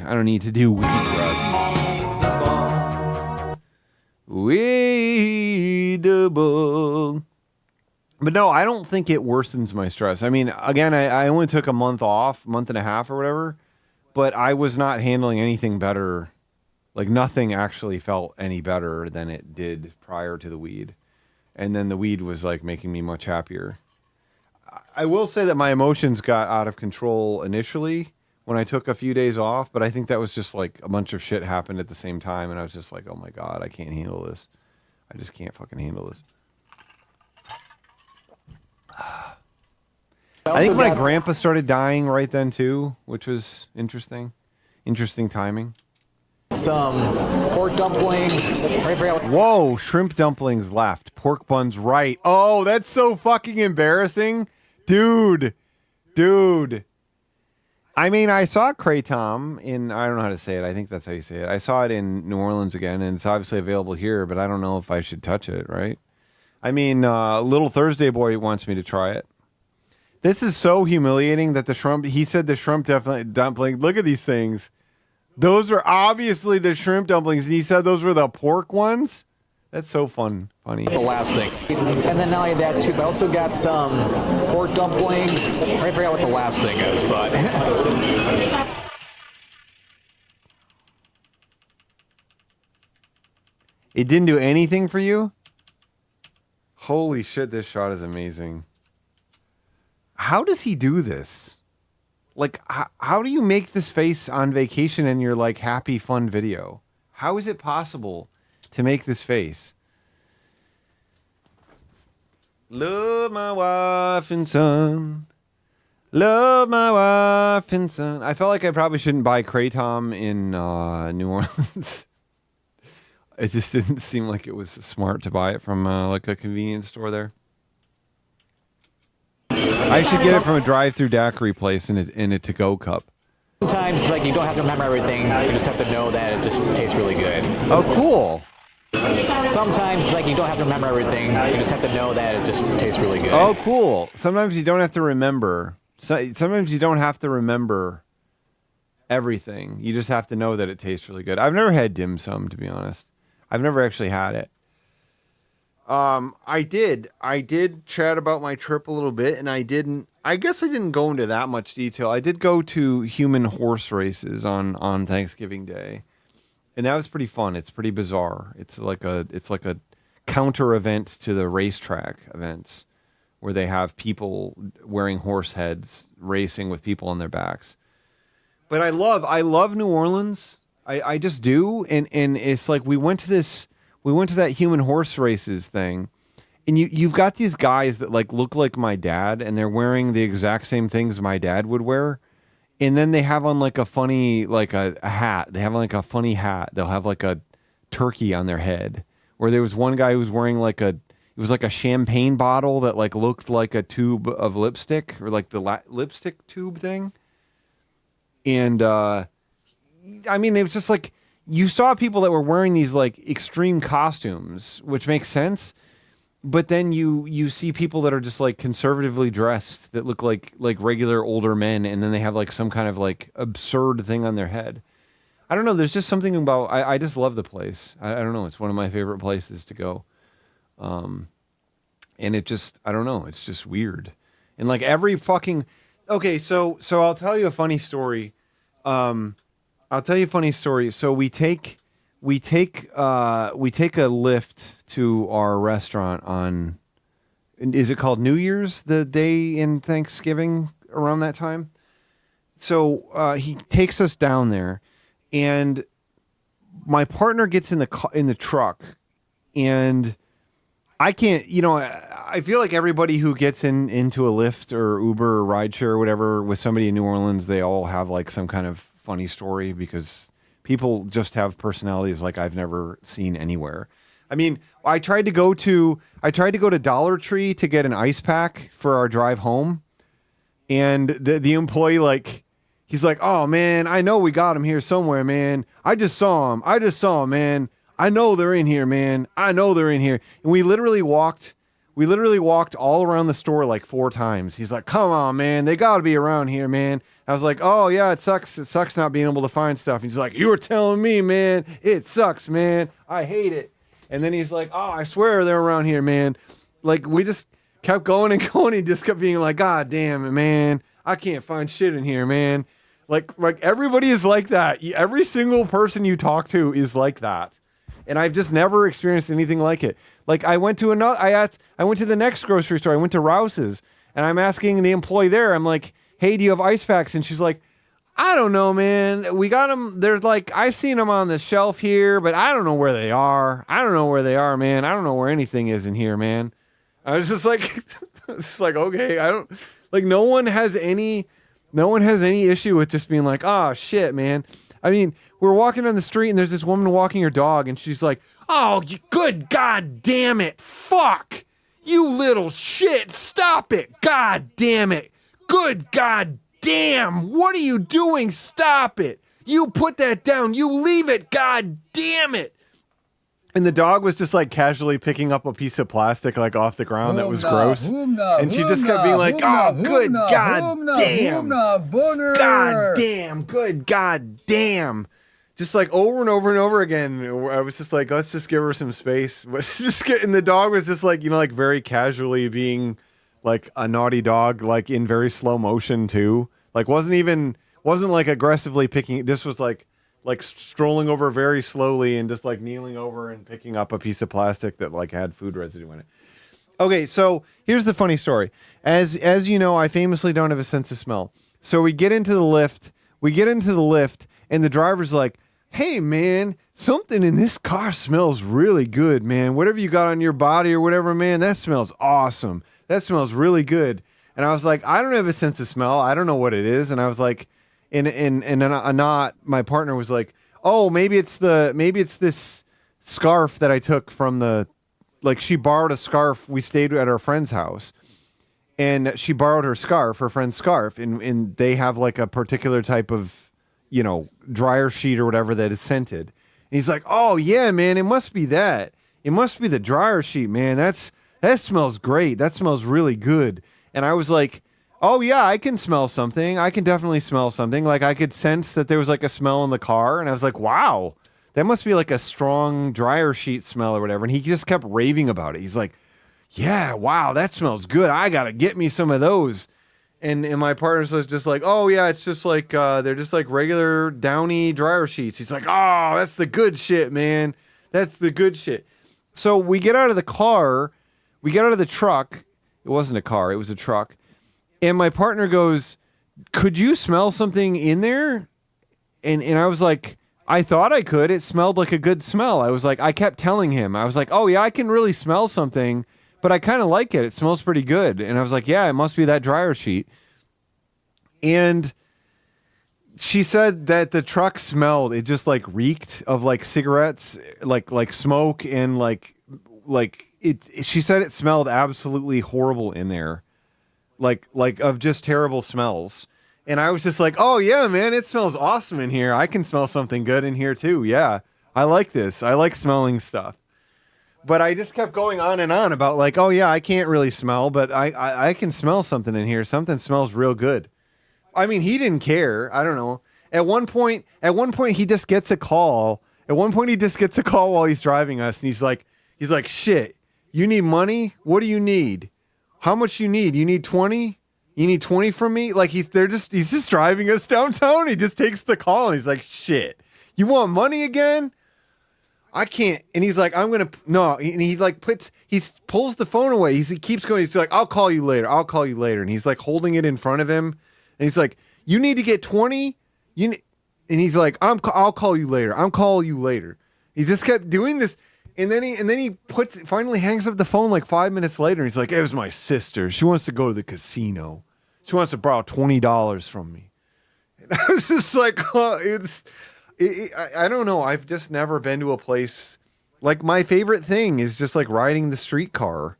Weedable. But no, I don't think it worsens my stress. I mean, again, I only took a month off, month and a half or whatever. But I was not handling anything better. Like nothing actually felt any better than it did prior to the weed. And then the weed was like making me much happier. I will say that my emotions got out of control initially when I took a few days off, but I think that was just like a bunch of shit happened at the same time, and I was just like, oh my God, I can't handle this. I just can't fucking handle this. I think my grandpa started dying right then too, which was interesting. Interesting timing. Some pork dumplings. Whoa, shrimp dumplings left. Pork buns right. Oh, that's so fucking embarrassing. Dude. I mean, I saw Kratom in, I don't know how to say it. I think that's how you say it. I saw it in New Orleans again, and it's obviously available here, but I don't know if I should touch it, right? I mean, Little Thursday Boy wants me to try it. This is so humiliating that the shrimp, he said the shrimp dumpling, look at these things. Those are obviously the shrimp dumplings, and he said those were the pork ones? That's so funny. The last thing. And then not only that, too, but I also got some pork dumplings. I forgot what the last thing is, but... It didn't do anything for you? Holy shit, this shot is amazing. How does he do this? Like, how do you make this face on vacation in your, like, happy, fun video? How is it possible to make this face? Love my wife and son. Love my wife and son. I felt like I probably shouldn't buy Kratom in New Orleans. It just didn't seem like it was smart to buy it from like a convenience store there. I should get it from a drive-through daiquiri place in a to-go cup. Sometimes, like, you don't have to remember everything. You just have to know that it just tastes really good. Oh, cool. Sometimes, like, you don't have to remember everything. You just have to know that it just tastes really good. Oh, cool. Sometimes you don't have to remember. Sometimes you don't have to remember everything. You just have to know that it tastes really good. I've never had dim sum, to be honest. I've never actually had it. I did chat about my trip a little bit, and I guess I didn't go into that much detail. I did go to human horse races on Thanksgiving Day, and that was pretty fun. It's pretty bizarre. It's like a counter event to the racetrack events where they have people wearing horse heads racing with people on their backs. But I love New Orleans. I just do, and it's like we went to that human horse races thing, and you've got these guys that like look like my dad, and they're wearing the exact same things my dad would wear, and then they have on like a funny like a hat. They have like a funny hat. They'll have like a turkey on their head. Where there was one guy who was wearing like it was like a champagne bottle that like looked like a tube of lipstick, or like the lipstick tube thing, and I mean, it was just like you saw people that were wearing these like extreme costumes, which makes sense. But then you see people that are just like conservatively dressed that look like regular older men, and then they have like some kind of like absurd thing on their head. I don't know. There's just something about I just love the place. I don't know. It's one of my favorite places to go. And it just I don't know. It's just weird. And like every fucking So I'll tell you a funny story. So we take a lift to our restaurant on, is it called New Year's, the day in Thanksgiving around that time? So he takes us down there, and my partner gets in the truck, and I can't, I feel like everybody who gets into a Lyft or Uber or rideshare or whatever with somebody in New Orleans, they all have like some kind of funny story, because people just have personalities like I've never seen anywhere. I mean, I tried to go to Dollar Tree to get an ice pack for our drive home, and the employee, like, he's like, "Oh man, I know we got them here somewhere, man. I just saw them, man. I know they're in here, man. I know they're in here." And we literally walked all around the store like 4 times. He's like, "Come on, man, they got to be around here, man." I was like, "Oh yeah, it sucks not being able to find stuff." And he's like, "You were telling me, man. It sucks, man. I hate it." And then he's like, "Oh, I swear they're around here, man." Like, we just kept going and going. He just kept being like, "God damn it, man. I can't find shit in here, man." Like everybody is like that. Every single person you talk to is like that. And I've just never experienced anything like it. Like, I went to the next grocery store. I went to Rouse's, and I'm asking the employee there, I'm like, "Hey, do you have ice packs?" And she's like, I don't know, man. We got them. There's like, I've seen them on the shelf here, but I don't know where they are. I don't know where they are, man. I don't know where anything is in here, man. I was just like, it's like, okay, I don't, like, no one has any issue with just being like, oh shit, man. I mean, we're walking down the street and there's this woman walking her dog and she's like, oh, you good God damn it. Fuck. You little shit. Stop it. God damn it. Good God damn. What are you doing? Stop it. You put that down. You leave it. God damn it. And the dog was just like casually picking up a piece of plastic like off the ground that was gross. And she just kept being like, oh, good God damn. God damn. Good God damn. Just like over and over and over again. I was just like, let's just give her some space. And the dog was just like, you know, like very casually being like a naughty dog, like in very slow motion too. Like wasn't like aggressively picking. This was like strolling over very slowly and just like kneeling over and picking up a piece of plastic that like had food residue in it. Okay, so here's the funny story. As you know, I famously don't have a sense of smell. So we get into the lift, and the driver's like, hey man, something in this car smells really good, man. Whatever you got on your body or whatever, man, that smells awesome. That smells really good. And I was like, I don't have a sense of smell. I don't know what it is. And I was like, my partner was like, oh, maybe it's this scarf that I took from she borrowed a scarf. We stayed at our friend's house and she borrowed her friend's scarf. And they have like a particular type of, you know, dryer sheet or whatever that is scented. And he's like, oh yeah, man, it must be that. It must be the dryer sheet, man. That smells great. That smells really good. And I was like, oh yeah, I can smell something. I can definitely smell something. Like I could sense that there was like a smell in the car. And I was like, wow, that must be like a strong dryer sheet smell or whatever. And he just kept raving about it. He's like, yeah, wow, that smells good. I got to get me some of those. And my partner was just like, oh yeah, it's just like, they're just like regular Downy dryer sheets. He's like, oh, that's the good shit, man. That's the good shit. So we get out of the truck. It wasn't a car, it was a truck. And my partner goes, could you smell something in there? And I was like, I thought I could. It smelled like a good smell. I was like, I kept telling him, I was like, oh yeah, I can really smell something, but I kind of like it. It smells pretty good. And I was like, yeah, it must be that dryer sheet. And she said that the truck smelled, it just like reeked of like cigarettes, like smoke and like she said it smelled absolutely horrible in there. Like of just terrible smells. And I was just like, oh yeah, man, it smells awesome in here. I can smell something good in here too. Yeah, I like this. I like smelling stuff. But I just kept going on and on about like, oh yeah, I can't really smell, but I can smell something in here. Something smells real good. I mean, he didn't care. I don't know. At one point he just gets a call. While he's driving us, and he's like, shit, you need money? What do you need? How much you need? You need 20? You need 20 from me? Like he's just driving us downtown. He just takes the call and he's like, shit, you want money again? I can't. And he's like, no. And he like pulls the phone away. He keeps going. He's like, I'll call you later. And he's like holding it in front of him. And he's like, you need to get 20? And he's like, I'll call you later. I'll call you later. He just kept doing this. And then he finally hangs up the phone like 5 minutes later. And he's like, it was my sister. She wants to go to the casino. She wants to borrow $20 from me. And I was just like, oh, I don't know. I've just never been to a place. Like my favorite thing is just like riding the streetcar.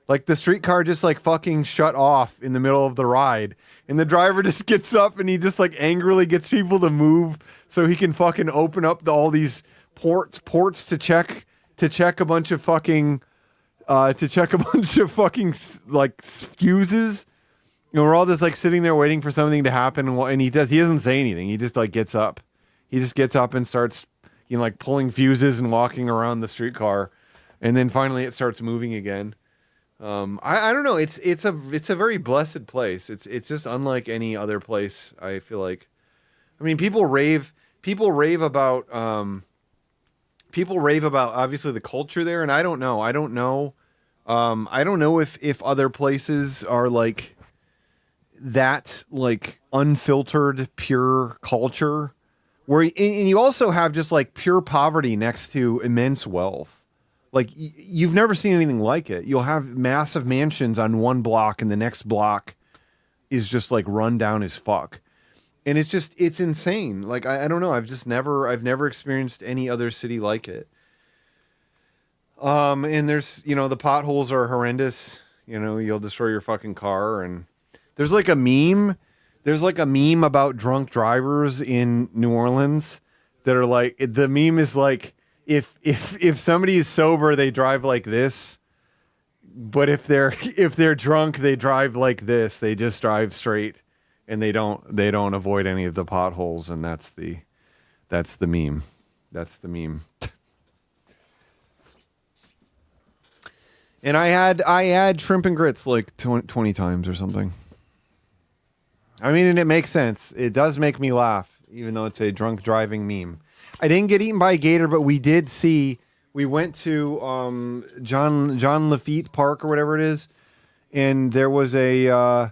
Like the streetcar just like fucking shut off in the middle of the ride. And the driver just gets up and he just like angrily gets people to move so he can fucking open up all these ports to check a bunch of fucking like fuses. You know, we're all just like sitting there waiting for something to happen, and he doesn't say anything. He just like gets up. He just gets up and starts, you know, like pulling fuses and walking around the streetcar, and then finally it starts moving again. I don't know. It's a very blessed place. It's just unlike any other place. I feel like, I mean, people rave about obviously the culture there, and I don't know if other places are like, that like unfiltered, pure culture where, and you also have just like pure poverty next to immense wealth. Like you've never seen anything like it. You'll have massive mansions on one block and the next block is just like run down as fuck. And it's insane. Like, I don't know. I've never experienced any other city like it. And there's, the potholes are horrendous. You'll destroy your fucking car. And there's like a meme. There's like a meme about drunk drivers in New Orleans that are like, the meme is like, if somebody is sober, they drive like this. But if they're drunk, they drive like this. They just drive straight. And they don't avoid any of the potholes, and that's the meme. That's the meme. And I had shrimp and grits like 20 times or something. I mean, and it makes sense. It does make me laugh, even though it's a drunk driving meme. I didn't get eaten by a gator, but we did see. We went to John Lafitte Park or whatever it is, and there was a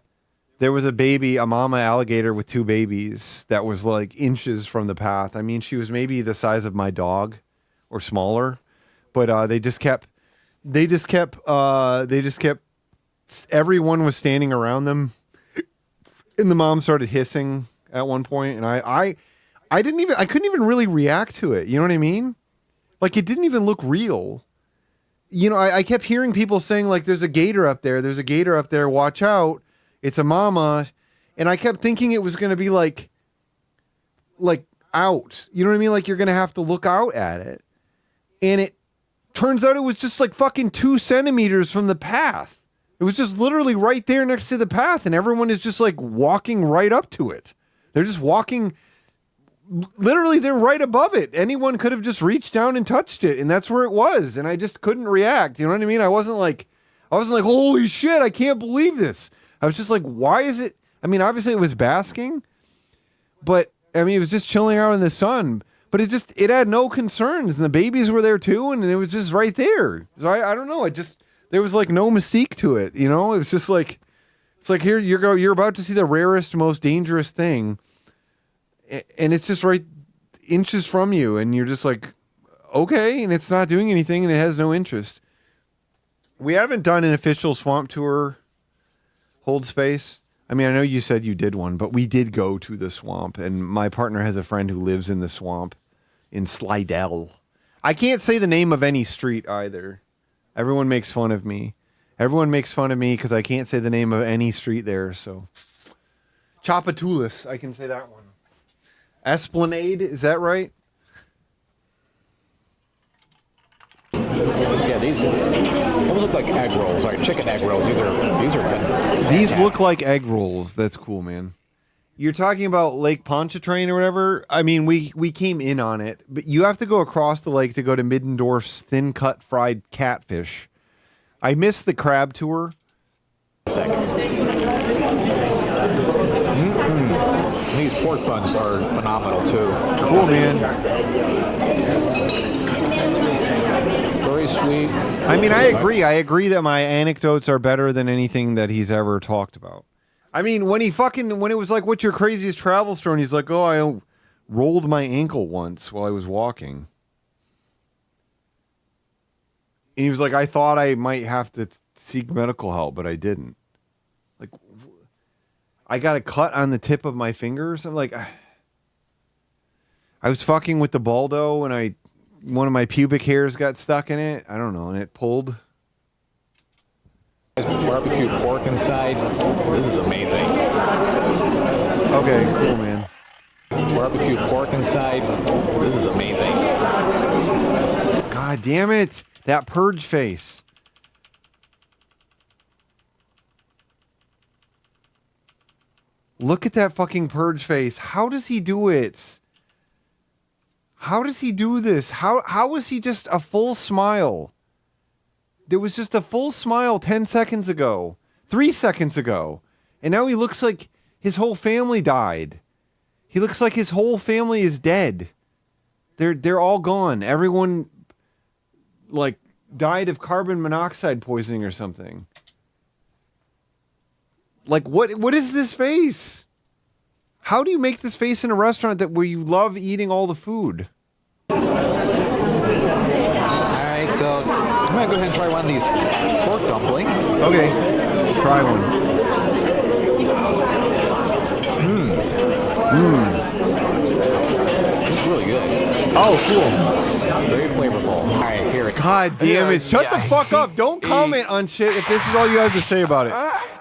baby, a mama alligator with two babies that was like inches from the path. I mean, she was maybe the size of my dog or smaller, but everyone was standing around them, and the mom started hissing at one point, and I couldn't even really react to it. You know what I mean? Like it didn't even look real. I kept hearing people saying like, there's a gator up there. There's a gator up there. Watch out. It's a mama. And I kept thinking it was going to be like out. You know what I mean? Like you're going to have to look out at it. And it turns out it was just like fucking 2 centimeters from the path. It was just literally right there next to the path. And everyone is just like walking right up to it. They're just walking. Literally, they're right above it. Anyone could have just reached down and touched it. And that's where it was. And I just couldn't react. You know what I mean? I wasn't like, holy shit, I can't believe this. I was just like, why is it? I mean, obviously it was basking, but I mean, it was just chilling out in the sun, but it had no concerns. And the babies were there too. And it was just right there. So I don't know. There was like no mystique to it. It was just like, it's like here you're about to see the rarest, most dangerous thing. And it's just right inches from you. And you're just like, okay. And it's not doing anything and it has no interest. We haven't done an official swamp tour hold space. I mean, I know you said you did one, but we did go to the swamp, and my partner has a friend who lives in the swamp in Slidell. I can't say the name of any street either. Everyone makes fun of me. Everyone makes fun of me because I can't say the name of any street there. So, Chapatulis, I can say that one. Esplanade, is that right? Yeah, these almost look like egg rolls. Sorry, chicken egg rolls. These are These look like egg rolls. That's cool, man. You're talking about Lake Pontchartrain or whatever? I mean, we came in on it, but you have to go across the lake to go to Middendorf's Thin Cut Fried Catfish. I missed the crab tour. These pork buns are phenomenal too. Cool, man. Very sweet. I mean, I agree that my anecdotes are better than anything that he's ever talked about. I mean, when it was like, what's your craziest travel story? And he's like, oh, I rolled my ankle once while I was walking. And he was like, I thought I might have to seek medical help, but I didn't. Like, I got a cut on the tip of my fingers. I'm like, I was fucking with the Baldo and one of my pubic hairs got stuck in it. I don't know, and it pulled. Barbecue pork inside. This is amazing. Okay, cool, man. Barbecue pork inside. This is amazing. God damn it. That purge face. Look at that fucking purge face. How does he do it? How does he do this? How was he just a full smile? There was just a full smile 10 seconds ago, 3 seconds ago. And now he looks like his whole family died. He looks like his whole family is dead. They're all gone. Everyone like died of carbon monoxide poisoning or something. Like, what is this face? How do you make this face in a restaurant where you love eating all the food? All right, so I'm gonna go ahead and try one of these pork dumplings. Okay, try one. It's really good. Oh, cool. Very flavorful. All right, here it. God damn it! Shut the fuck up! Don't comment on shit if this is all you have to say about it.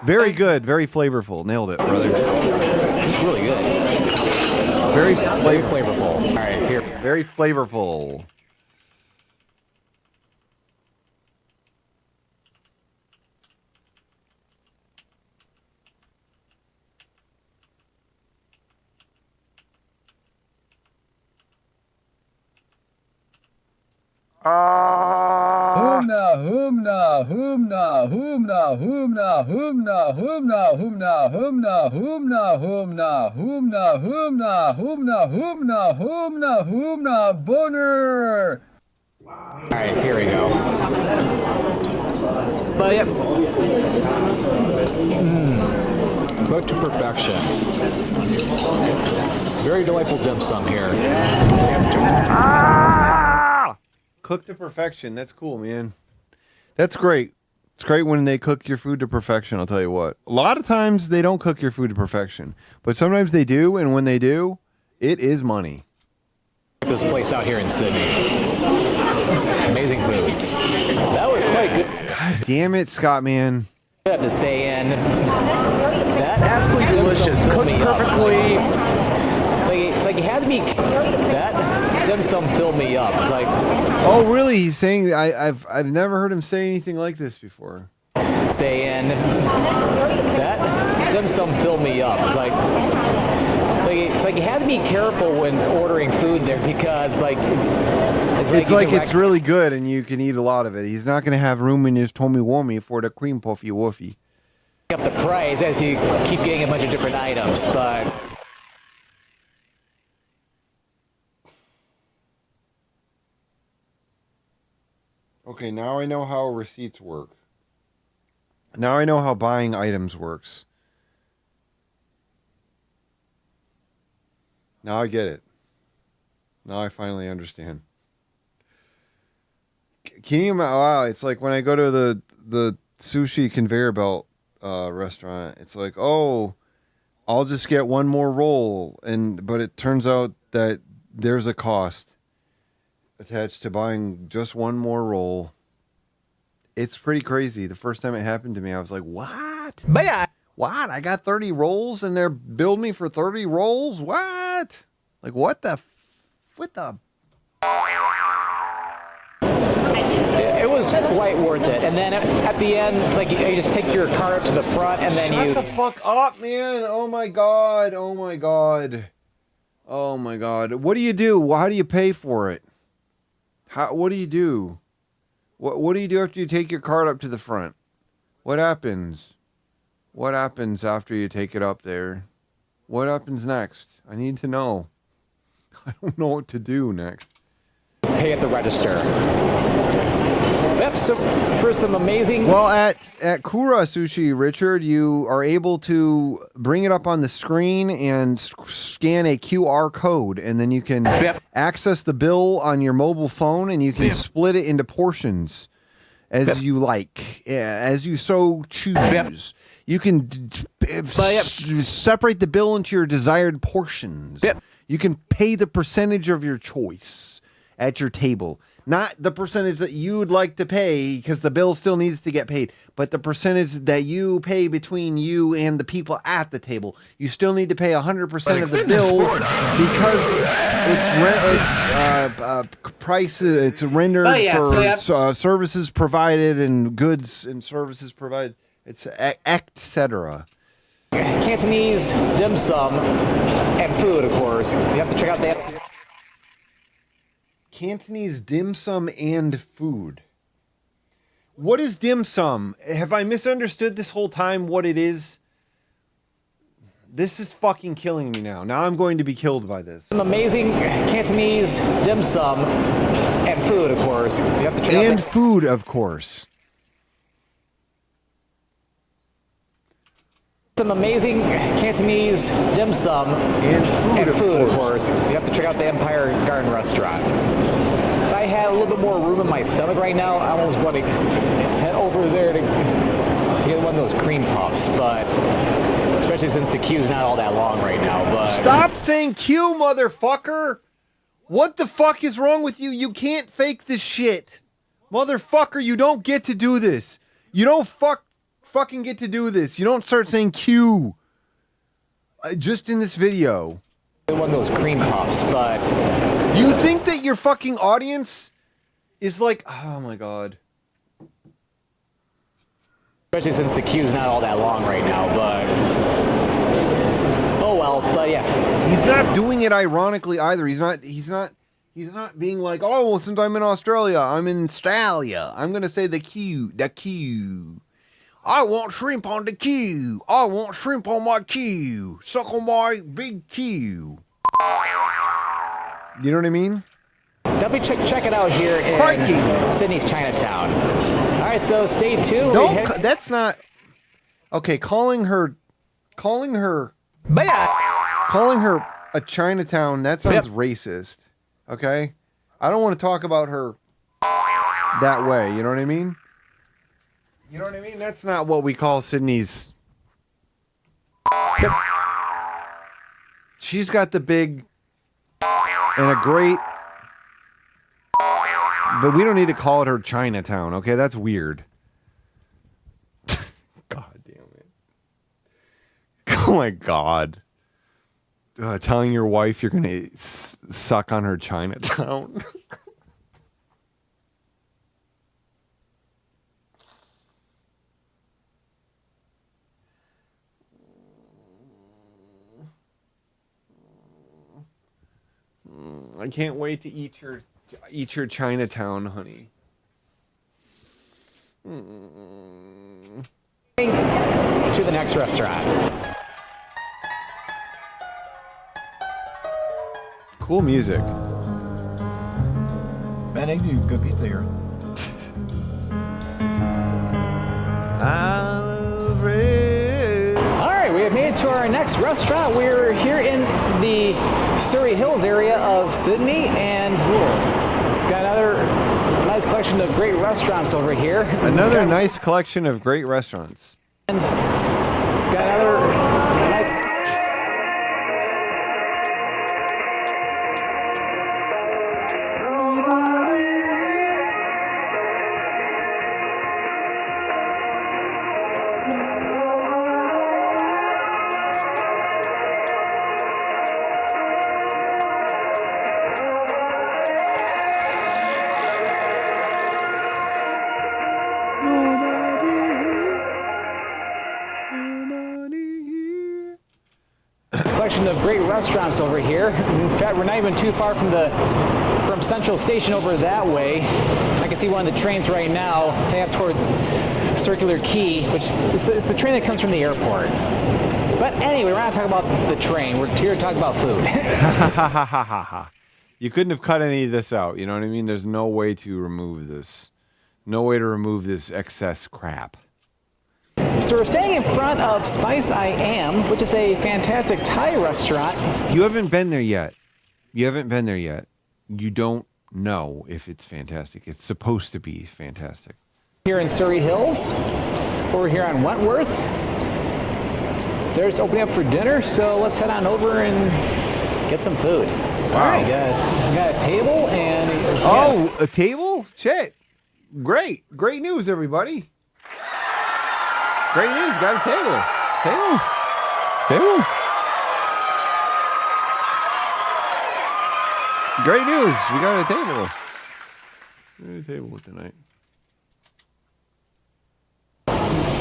Very good, very flavorful. Nailed it, brother. It's really good. Very flavorful. All right, here. Very flavorful. Humna, humna, humna, humna, humna, humna, humna, humna, humna, humna, humna, humna, humna, humna, humna, humna, humna, boner. All right, here we go. But yep. Cooked to perfection. Very delightful dim sum here. Cooked to perfection. That's cool, man. That's great. It's great when they cook your food to perfection, I'll tell you what. A lot of times they don't cook your food to perfection, but sometimes they do, and when they do, it is money. This place out here in Sydney. Amazing food. That was quite good. God damn it, Scott, man. I have to say, and that absolutely delicious. Cooked perfectly. It's like you had to be. That dim sum filled me up. It's like. Oh, really? He's saying I've never heard him say anything like this before. And that dim sum filled me up. It's like you had to be careful when ordering food there because it's really good and you can eat a lot of it. He's not going to have room in his tummy wummy for the cream puffy woofy. Up the price as you keep getting a bunch of different items, but. Okay, now I know how receipts work. Now I know how buying items works. Now I get it. Now I finally understand. Can you imagine? Wow, it's like when I go to the sushi conveyor belt restaurant. It's like, oh, I'll just get one more roll, but it turns out that there's a cost attached to buying just one more roll. It's pretty crazy. The first time it happened to me, I was like, what? But yeah. What? I got 30 rolls and they're billed me for 30 rolls? What? Like, what the? It was quite worth it. And then at the end, it's like you just take your car up to the front and then Shut the fuck up, man. Oh my God. Oh my God. Oh my God. What do you do? How do you pay for it? What do you do? What do you do after you take your cart up to the front? What happens? What happens after you take it up there? What happens next? I need to know. I don't know what to do next. Pay at the register. Yep, so for some amazing... Well, at Kura Sushi, Richard, you are able to bring it up on the screen and scan a QR code, and then you can access the bill on your mobile phone, and you can split it into portions as you like, as you so choose. You can separate the bill into your desired portions. You can pay the percentage of your choice at your table. Not the percentage that you'd like to pay because the bill still needs to get paid, but the percentage that you pay between you and the people at the table. You still need to pay 100% of the bill because it's rendered for services provided and goods and services provided. It's etc. Cantonese dim sum and food, of course. You have to check out that. Cantonese dim sum and food. What is dim sum? Have I misunderstood this whole time what it is? This is fucking killing me now. Now I'm going to be killed by this. Some amazing Cantonese dim sum and food, of course. You have to check out and food, of course. Some amazing Cantonese dim sum and food, of course. You have to check out the Empire Garden Restaurant. If I had a little bit more room in my stomach right now, I almost want to head over there to get one of those cream puffs, but especially since the queue's not all that long right now. But stop saying queue, motherfucker! What the fuck is wrong with you? You can't fake this shit. Motherfucker, you don't get to do this. You don't fucking get to do this. You don't start saying Q. Just in this video. One of those cream puffs, but do you think that your fucking audience is like, oh my god. Especially since the queue's not all that long right now, but oh well, but yeah. He's not doing it ironically either. He's not being like, oh, well, since I'm in Australia, I'm in Australia. I'm gonna say the Q. I want shrimp on the queue. I want shrimp on my queue. Suck on my big queue. You know what I mean? Definitely check it out here in Sydney's Chinatown. All right, so stay tuned. That's not okay. Calling her a Chinatown. That sounds racist. Okay, I don't want to talk about her that way. You know what I mean? You know what I mean? That's not what we call Sydney's. She's got the big and a great, but we don't need to call it her Chinatown, okay? That's weird. God damn it. Oh my God. Telling your wife you're going to suck on her Chinatown. I can't wait to eat your Chinatown, honey. To the next restaurant. Cool music. Man, they do good pizza here. All right, we have made it to our next restaurant. We're here in the Surrey Hills area of Sydney, and got another nice collection of great restaurants over here. Another nice collection of great restaurants. And got another. Of great restaurants over here. In fact, we're not even too far from Central Station over that way. I can see one of the trains right now heading up toward Circular Quay, which it's the train that comes from the airport. But anyway, we're not talking about the train. We're here to talk about food. You couldn't have cut any of this out. You know what I mean? There's no way to remove this. No way to remove this excess crap. So we're staying in front of Spice I Am, which is a fantastic Thai restaurant. You haven't been there yet. You don't know if it's fantastic. It's supposed to be fantastic. Here in Surrey Hills, over here on Wentworth. There's opening up for dinner, so let's head on over and get some food. Wow. All right, got a table and... Oh, a table? Shit. Great news, everybody. Great news, got a table. Great news, we got a table. We got a table tonight.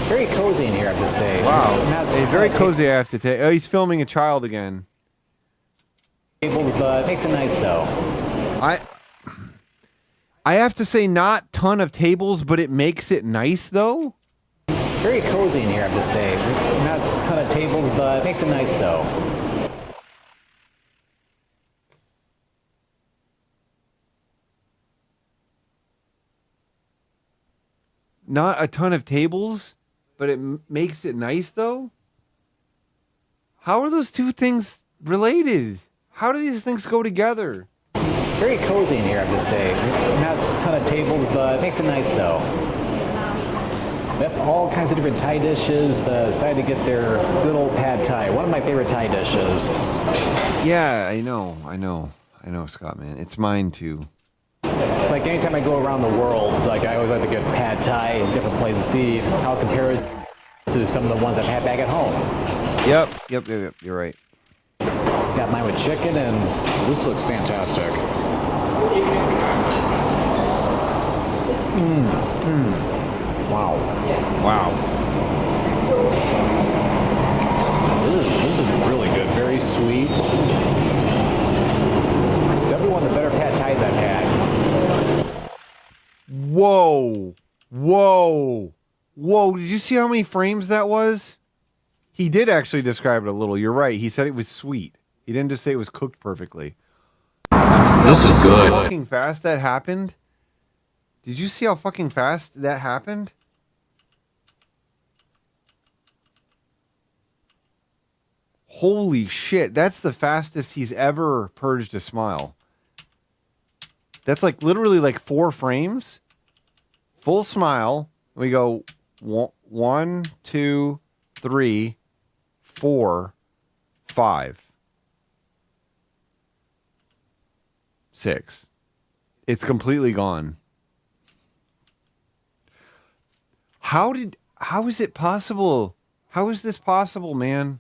Very cozy in here, I have to say. Wow, hey, very cozy, I have to say. Oh, he's filming a child again. Tables, but makes it nice, though. I have to say, not ton of tables, but it makes it nice, though. Very cozy in here, I have to say. Not a ton of tables, but makes it nice, though. Not a ton of tables, but it makes it nice, though? How are those two things related? How do these things go together? Very cozy in here, I have to say. Not a ton of tables, but makes it nice though. Yep, all kinds of different Thai dishes. Decided to get their good old pad Thai. One of my favorite Thai dishes. Yeah, I know, Scott, man. It's mine too. It's like anytime I go around the world, it's like I always like to get pad Thai in different places, see how it compares to some of the ones I've had back at home. Yep. You're right. Got mine with chicken, and this looks fantastic. Wow. This is really good. Very sweet. Definitely one of the better pad Thais I've had. Whoa. Did you see how many frames that was? He did actually describe it a little. You're right. He said it was sweet. He didn't just say it was cooked perfectly. This is good. How fucking fast that happened? Did you see how fucking fast that happened? Holy shit. That's the fastest he's ever purged a smile. That's like literally like 4 frames. Full smile. We go 1, 2, 3, 4, 5, 6. It's completely gone. How is it possible? How is this possible, man?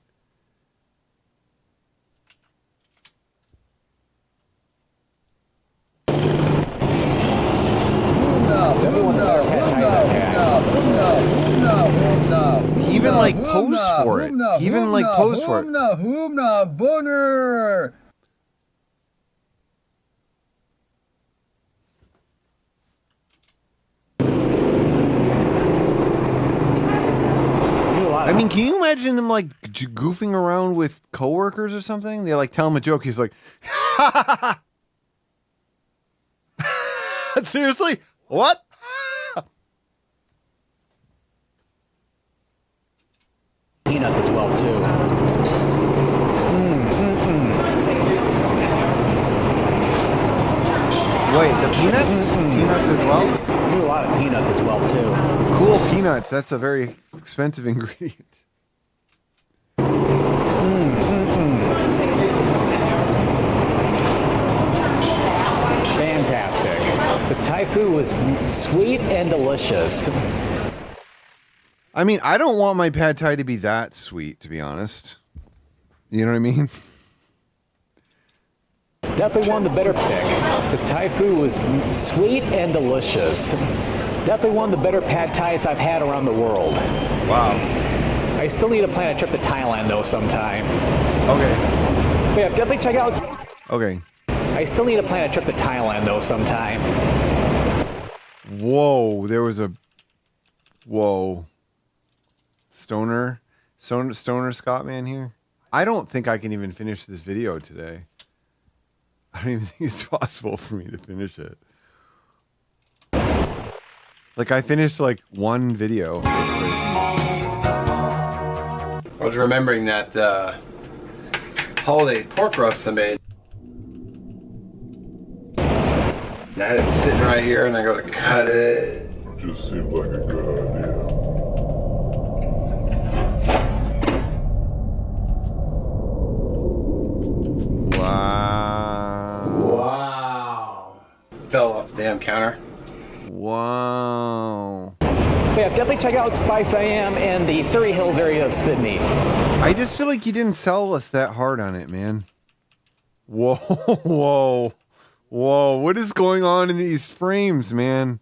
He even like posed for it. He even like posed for it. I mean, can you imagine him like goofing around with coworkers or something? They like tell him a joke. He's like, seriously? What? Peanuts as well too. Wait, the peanuts? Peanuts as well? We do a lot of peanuts as well too. Cool peanuts. That's a very expensive ingredient. Fantastic. The Thai food was sweet and delicious. I mean, I don't want my pad Thai to be that sweet, to be honest. You know what I mean? Definitely one of the better pick. The Thai food was sweet and delicious. Definitely one of the better pad Thais I've had around the world. Wow. I still need to plan a trip to Thailand though sometime. Okay. But yeah, definitely check out. Okay. I still need to plan a trip to Thailand though sometime. Whoa, there was a... Whoa. Stoner Scott man here. I don't think I can even finish this video today. I don't even think it's possible for me to finish it. Like I finished like one video. Basically. I was remembering that holiday pork roast I made. And I had it sitting right here and I go to cut it. It just seemed like a good idea. Wow. Fell off the damn counter. Wow. Yeah, definitely check out Spice I Am in the Surrey Hills area of Sydney. I just feel like you didn't sell us that hard on it, man. Whoa. What is going on in these frames, man?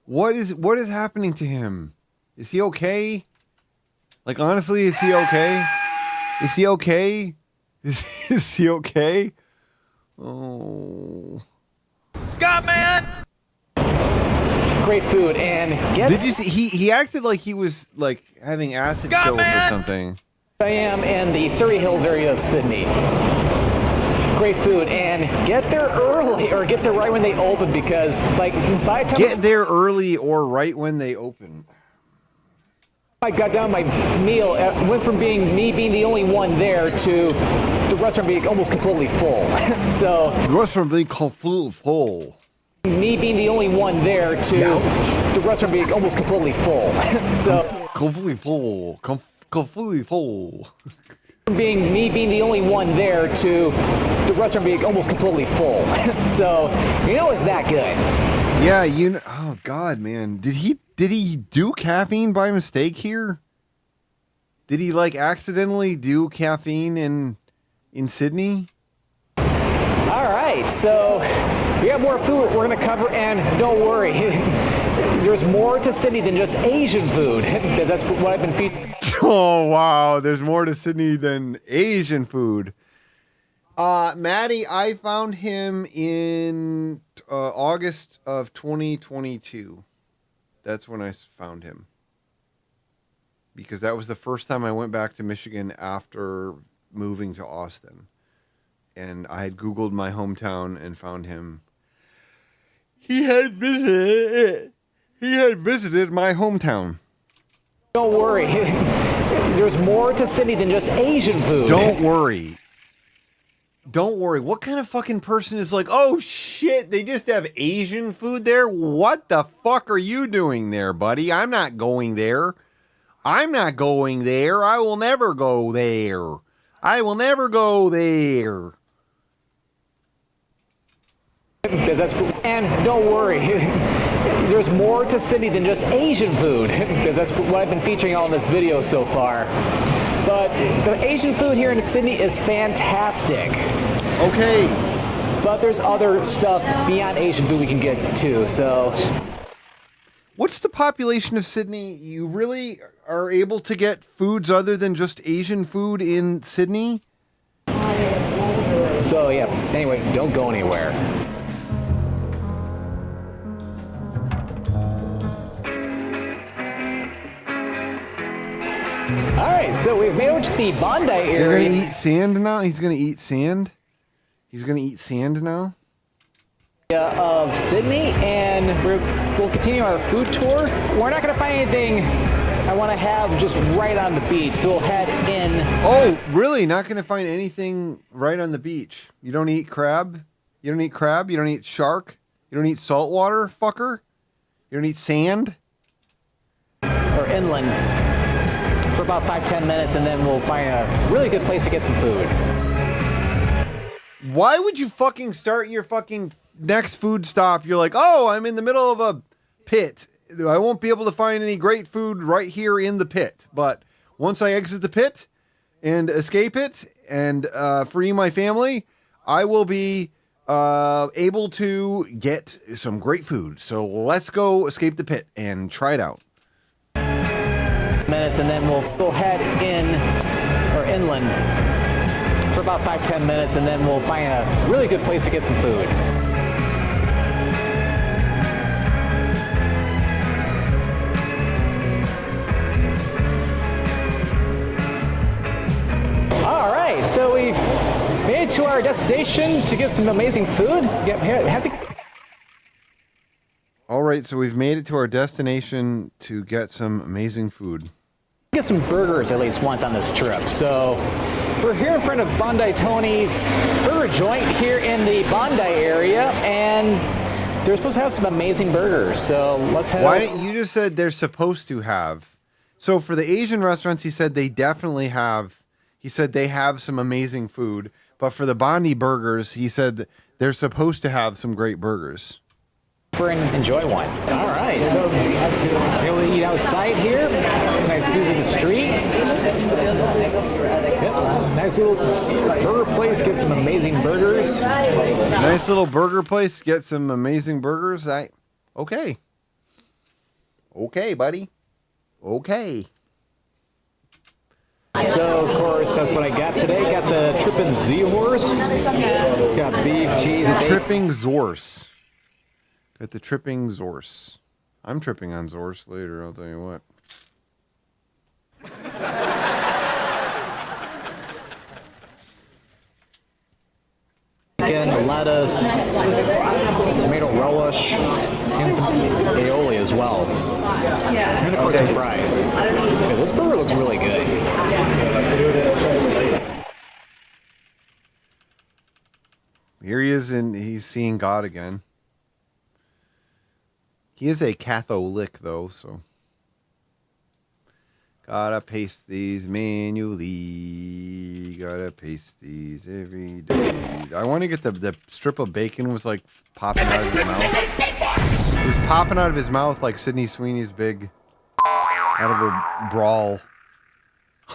What is happening to him? Is he okay? Like, honestly, is he okay? Is he okay? Is he okay? Oh. Scott, man! Great food, and did you see he acted like he was like having acid chills or something. I am in the Surrey Hills area of Sydney. Great food, and get there early or get there right when they open because like by the time get there early or right when they open. I got down my meal, it went from me being the only one there to the restaurant being almost completely full. So the restaurant being completely full. Me being the only one there to the restaurant being almost completely full. So completely full. Completely full. Me being the only one there to the restaurant being almost completely full. So it's that good. Yeah, oh God, man. Did he do caffeine by mistake here? Did he like accidentally do caffeine in Sydney? All right, so we got more food we're gonna cover, and don't worry, there's more to Sydney than just Asian food, because that's what I've been feeding. Oh wow, there's more to Sydney than Asian food. Maddie, I found him in August of 2022. That's when I found him. Because that was the first time I went back to Michigan after moving to Austin. And I had Googled my hometown and found him. He had visited my hometown. Don't worry, there's more to Sydney than just Asian food. Don't worry. Don't worry. What kind of fucking person is like, oh shit, they just have Asian food there? What the fuck are you doing there, buddy? I'm not going there. I'm not going there. I will never go there. I will never go there. And don't worry, there's more to Sydney than just Asian food, because that's what I've been featuring on this video so far. But the Asian food here in Sydney is fantastic. Okay. But there's other stuff beyond Asian food we can get too, so. What's the population of Sydney? You really are able to get foods other than just Asian food in Sydney? So yeah, anyway, don't go anywhere. All right, so we've made it to the Bondi area. They're going to eat sand now? He's going to eat sand? He's going to eat sand now? Of Sydney, and we'll continue our food tour. We're not going to find anything I want to have just right on the beach, so we'll head in. Oh, really? Not going to find anything right on the beach? You don't eat crab? You don't eat crab? You don't eat shark? You don't eat saltwater, fucker? You don't eat sand? Or inland for about 5-10 minutes, and then we'll find a really good place to get some food. Why would you fucking start your fucking next food stop? You're like, oh, I'm in the middle of a pit. I won't be able to find any great food right here in the pit. But once I exit the pit and escape it and free my family, I will be able to get some great food. So let's go escape the pit and try it out. Minutes, and then we'll go head in or inland for about 5-10 minutes, and then we'll find a really good place to get some food. All right, so we've made it to our destination to get some amazing food. All right, so we've made it to our destination to get some amazing food. Get some burgers at least once on this trip. So we're here in front of Bondi Tony's burger joint here in the Bondi area, and they're supposed to have some amazing burgers. So let's head. Why? You just said they're supposed to have. So for the Asian restaurants, he said they definitely have. He said they have some amazing food, but for the Bondi burgers, he said they're supposed to have some great burgers. And enjoy one. All right, so be able to eat outside here. Nice view of the street. Yep, nice little burger place. Get some amazing burgers. Nice little burger place. Get some amazing burgers. Okay. Okay, buddy. Okay. So, of course, that's what I got today. Got the Trippin' Z-Horse. Got beef, cheese, the Tripping Zorse. Got the Tripping Zorse. I'm tripping on Zorse later, I'll tell you what. Chicken, lettuce, tomato relish, and some aioli as well. And of course, some fries. Yeah, this burger looks really good. Here he is, and he's seeing God again. He is a Catholic, though, so. Gotta paste these manually. Gotta paste these every day. I want to get the strip of bacon was like popping out of his mouth. It was popping out of his mouth like Sydney Sweeney's big out of her brawl.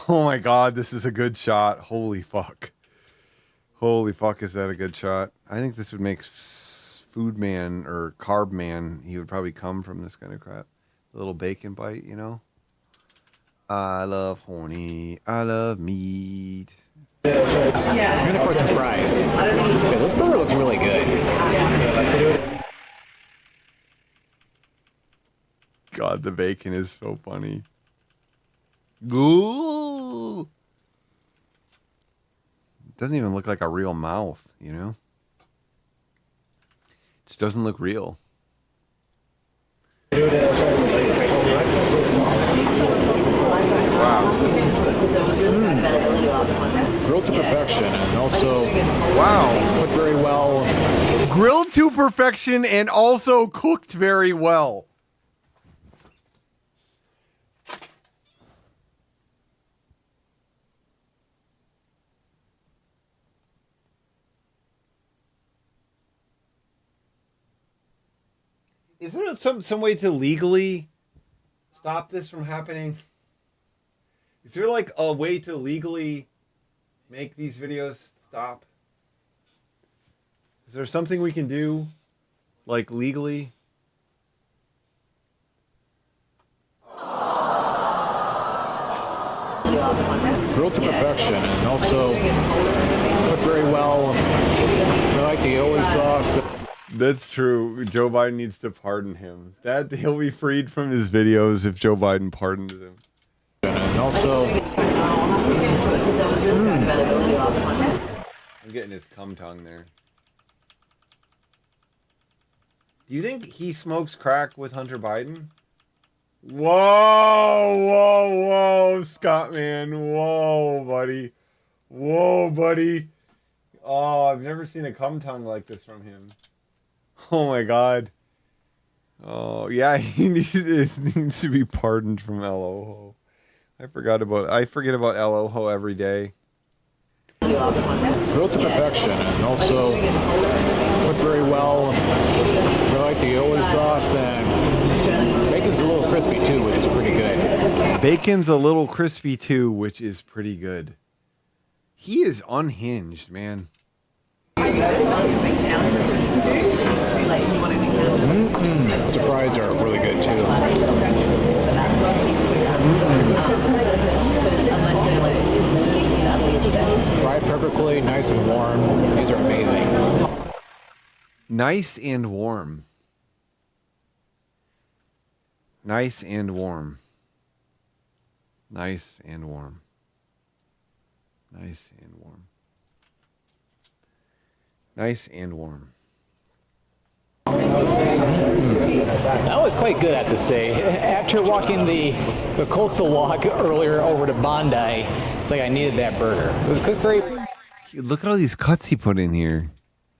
Oh my God, this is a good shot. Holy fuck. Holy fuck, is that a good shot? I think this would make Food Man or Carb Man. He would probably come from this kind of crap. A little bacon bite, you know? I love horny. I love meat. And of course, some fries. Yeah, this burger looks really good. God, the bacon is so funny. Ooh. It doesn't even look like a real mouth, you know? It just doesn't look real. Wow. Grilled to perfection and also cooked very well. Grilled to perfection and also cooked very well. Is there some way to legally stop this from happening? Is there like a way to legally make these videos stop? Is there something we can do, like legally? Grilled to perfection and also cooked very well. I like the aioli sauce. That's true. Joe Biden needs to pardon him. That he'll be freed from his videos if Joe Biden pardons him. And also, I'm getting his cum tongue there. Do you think he smokes crack with Hunter Biden? Whoa, Scott, man. Whoa, buddy. Oh, I've never seen a cum tongue like this from him. Oh my God. Oh yeah, he needs to be pardoned from LOHO. I forget about LOHO every day. Grilled to perfection and also cooked very well. I like the aioli sauce and bacon's a little crispy too, which is pretty good. Bacon's a little crispy too, which is pretty good. He is unhinged, man. Surprise are really good too. Fried perfectly, nice and warm. These are amazing. Nice and warm. Nice and warm. Nice and warm. Nice and warm. Nice and warm. That was quite good, I have to say. After walking the coastal walk earlier over to Bondi, it's like I needed that burger. It was cooked very... Look at all these cuts he put in here.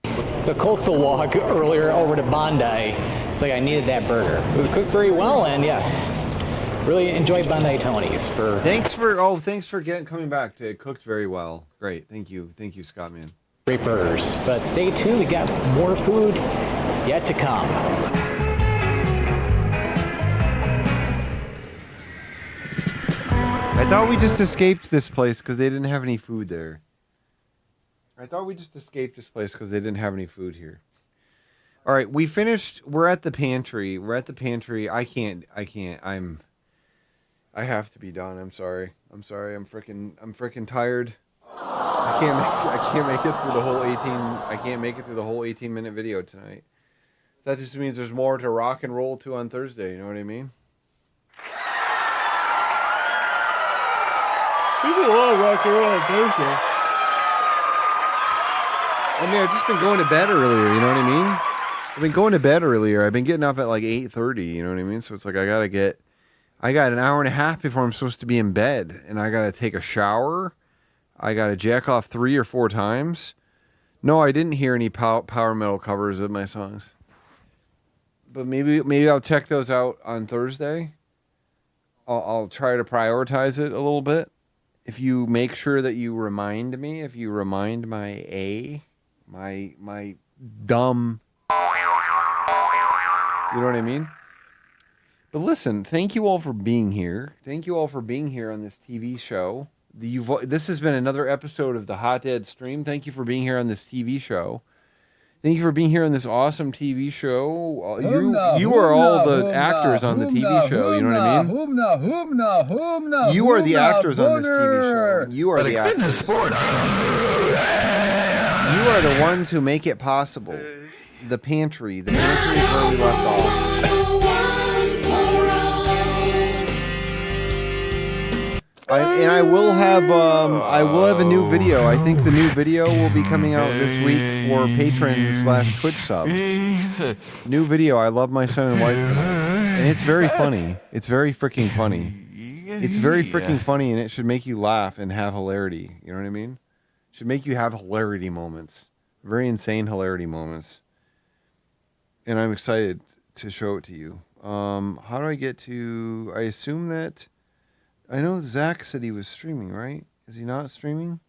The coastal walk earlier over to Bondi, it's like I needed that burger. It was cooked very well, and yeah, really enjoyed Bondi Tony's. Thanks for coming back to Cooked Very Well. Great, thank you, Scott, man. Great burgers, but stay tuned. We got more food yet to come. I thought we just escaped this place because they didn't have any food there. All right, we finished. We're at the pantry. I have to be done. I'm sorry. I'm freaking tired. I can't make it through the whole 18. I can't make it through the whole 18-minute video tonight. So that just means there's more to rock and roll to on Thursday. You know what I mean? People love rock and roll on Thursday. I mean, I've just been going to bed earlier. You know what I mean? I've been going to bed earlier. I've been getting up at like 8:30. You know what I mean? So it's like I got an hour and a half before I'm supposed to be in bed, and I gotta take a shower. I gotta jack off 3 or 4 times. No, I didn't hear any power metal covers of my songs. But maybe I'll check those out on Thursday. I'll try to prioritize it a little bit. If you make sure that you remind me, if you remind my dumb, you know what I mean? But listen, thank you all for being here. Thank you all for being here on this TV show. This has been another episode of the Hot Dad Stream. Thank you for being here on this TV show. Thank you for being here on this awesome TV show. You are all the actors on the TV show. You know what I mean? You are the actors on this TV show. You are the actors. You are the ones who make it possible. The pantry. The pantry is where we left off. I will have a new video. I think the new video will be coming out this week for patrons / Twitch subs. New video. I love my son and wife tonight. And it's very funny. It's very freaking funny. It's very freaking funny, and it should make you laugh and have hilarity. You know what I mean? It should make you have hilarity moments. Very insane hilarity moments. And I'm excited to show it to you. How do I get to... I assume that... I know Zach said he was streaming, right? Is he not streaming?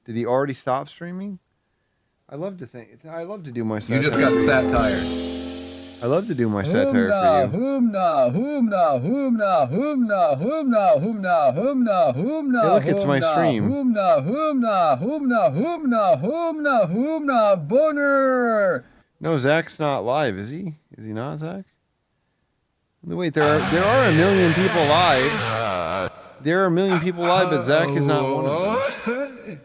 Did he already stop streaming? I love to do my satire. You just got satire. I love to do my satire for you. Hey, look, it's my stream. No, Zach's not live, is he? Is he not, Zach? Wait, there are a million people live. There are a million people live, but Zach is not one of them.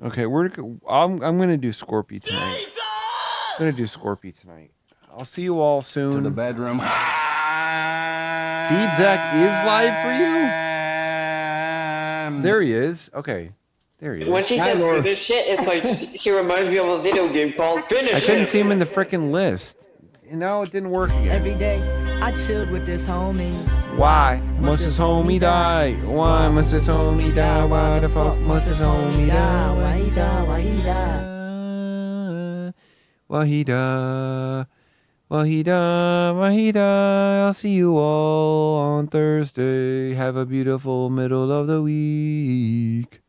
Okay, I'm gonna do Scorpy tonight. I'm gonna do Scorpy tonight. I'll see you all soon. To the bedroom. Feed Zach is live for you? There he is. Okay. There he is. When she says do this shit, it's like she reminds me of a video game called Finish I couldn't It. see him in the frickin' list. And now it didn't work again. Every day I chilled with this homie. Why must this homie die? Why must this homie die? Why the fuck must this homie die? Why he die? Why he die? Why he die? Why he die? Why he die? I'll see you all on Thursday. Have a beautiful middle of the week.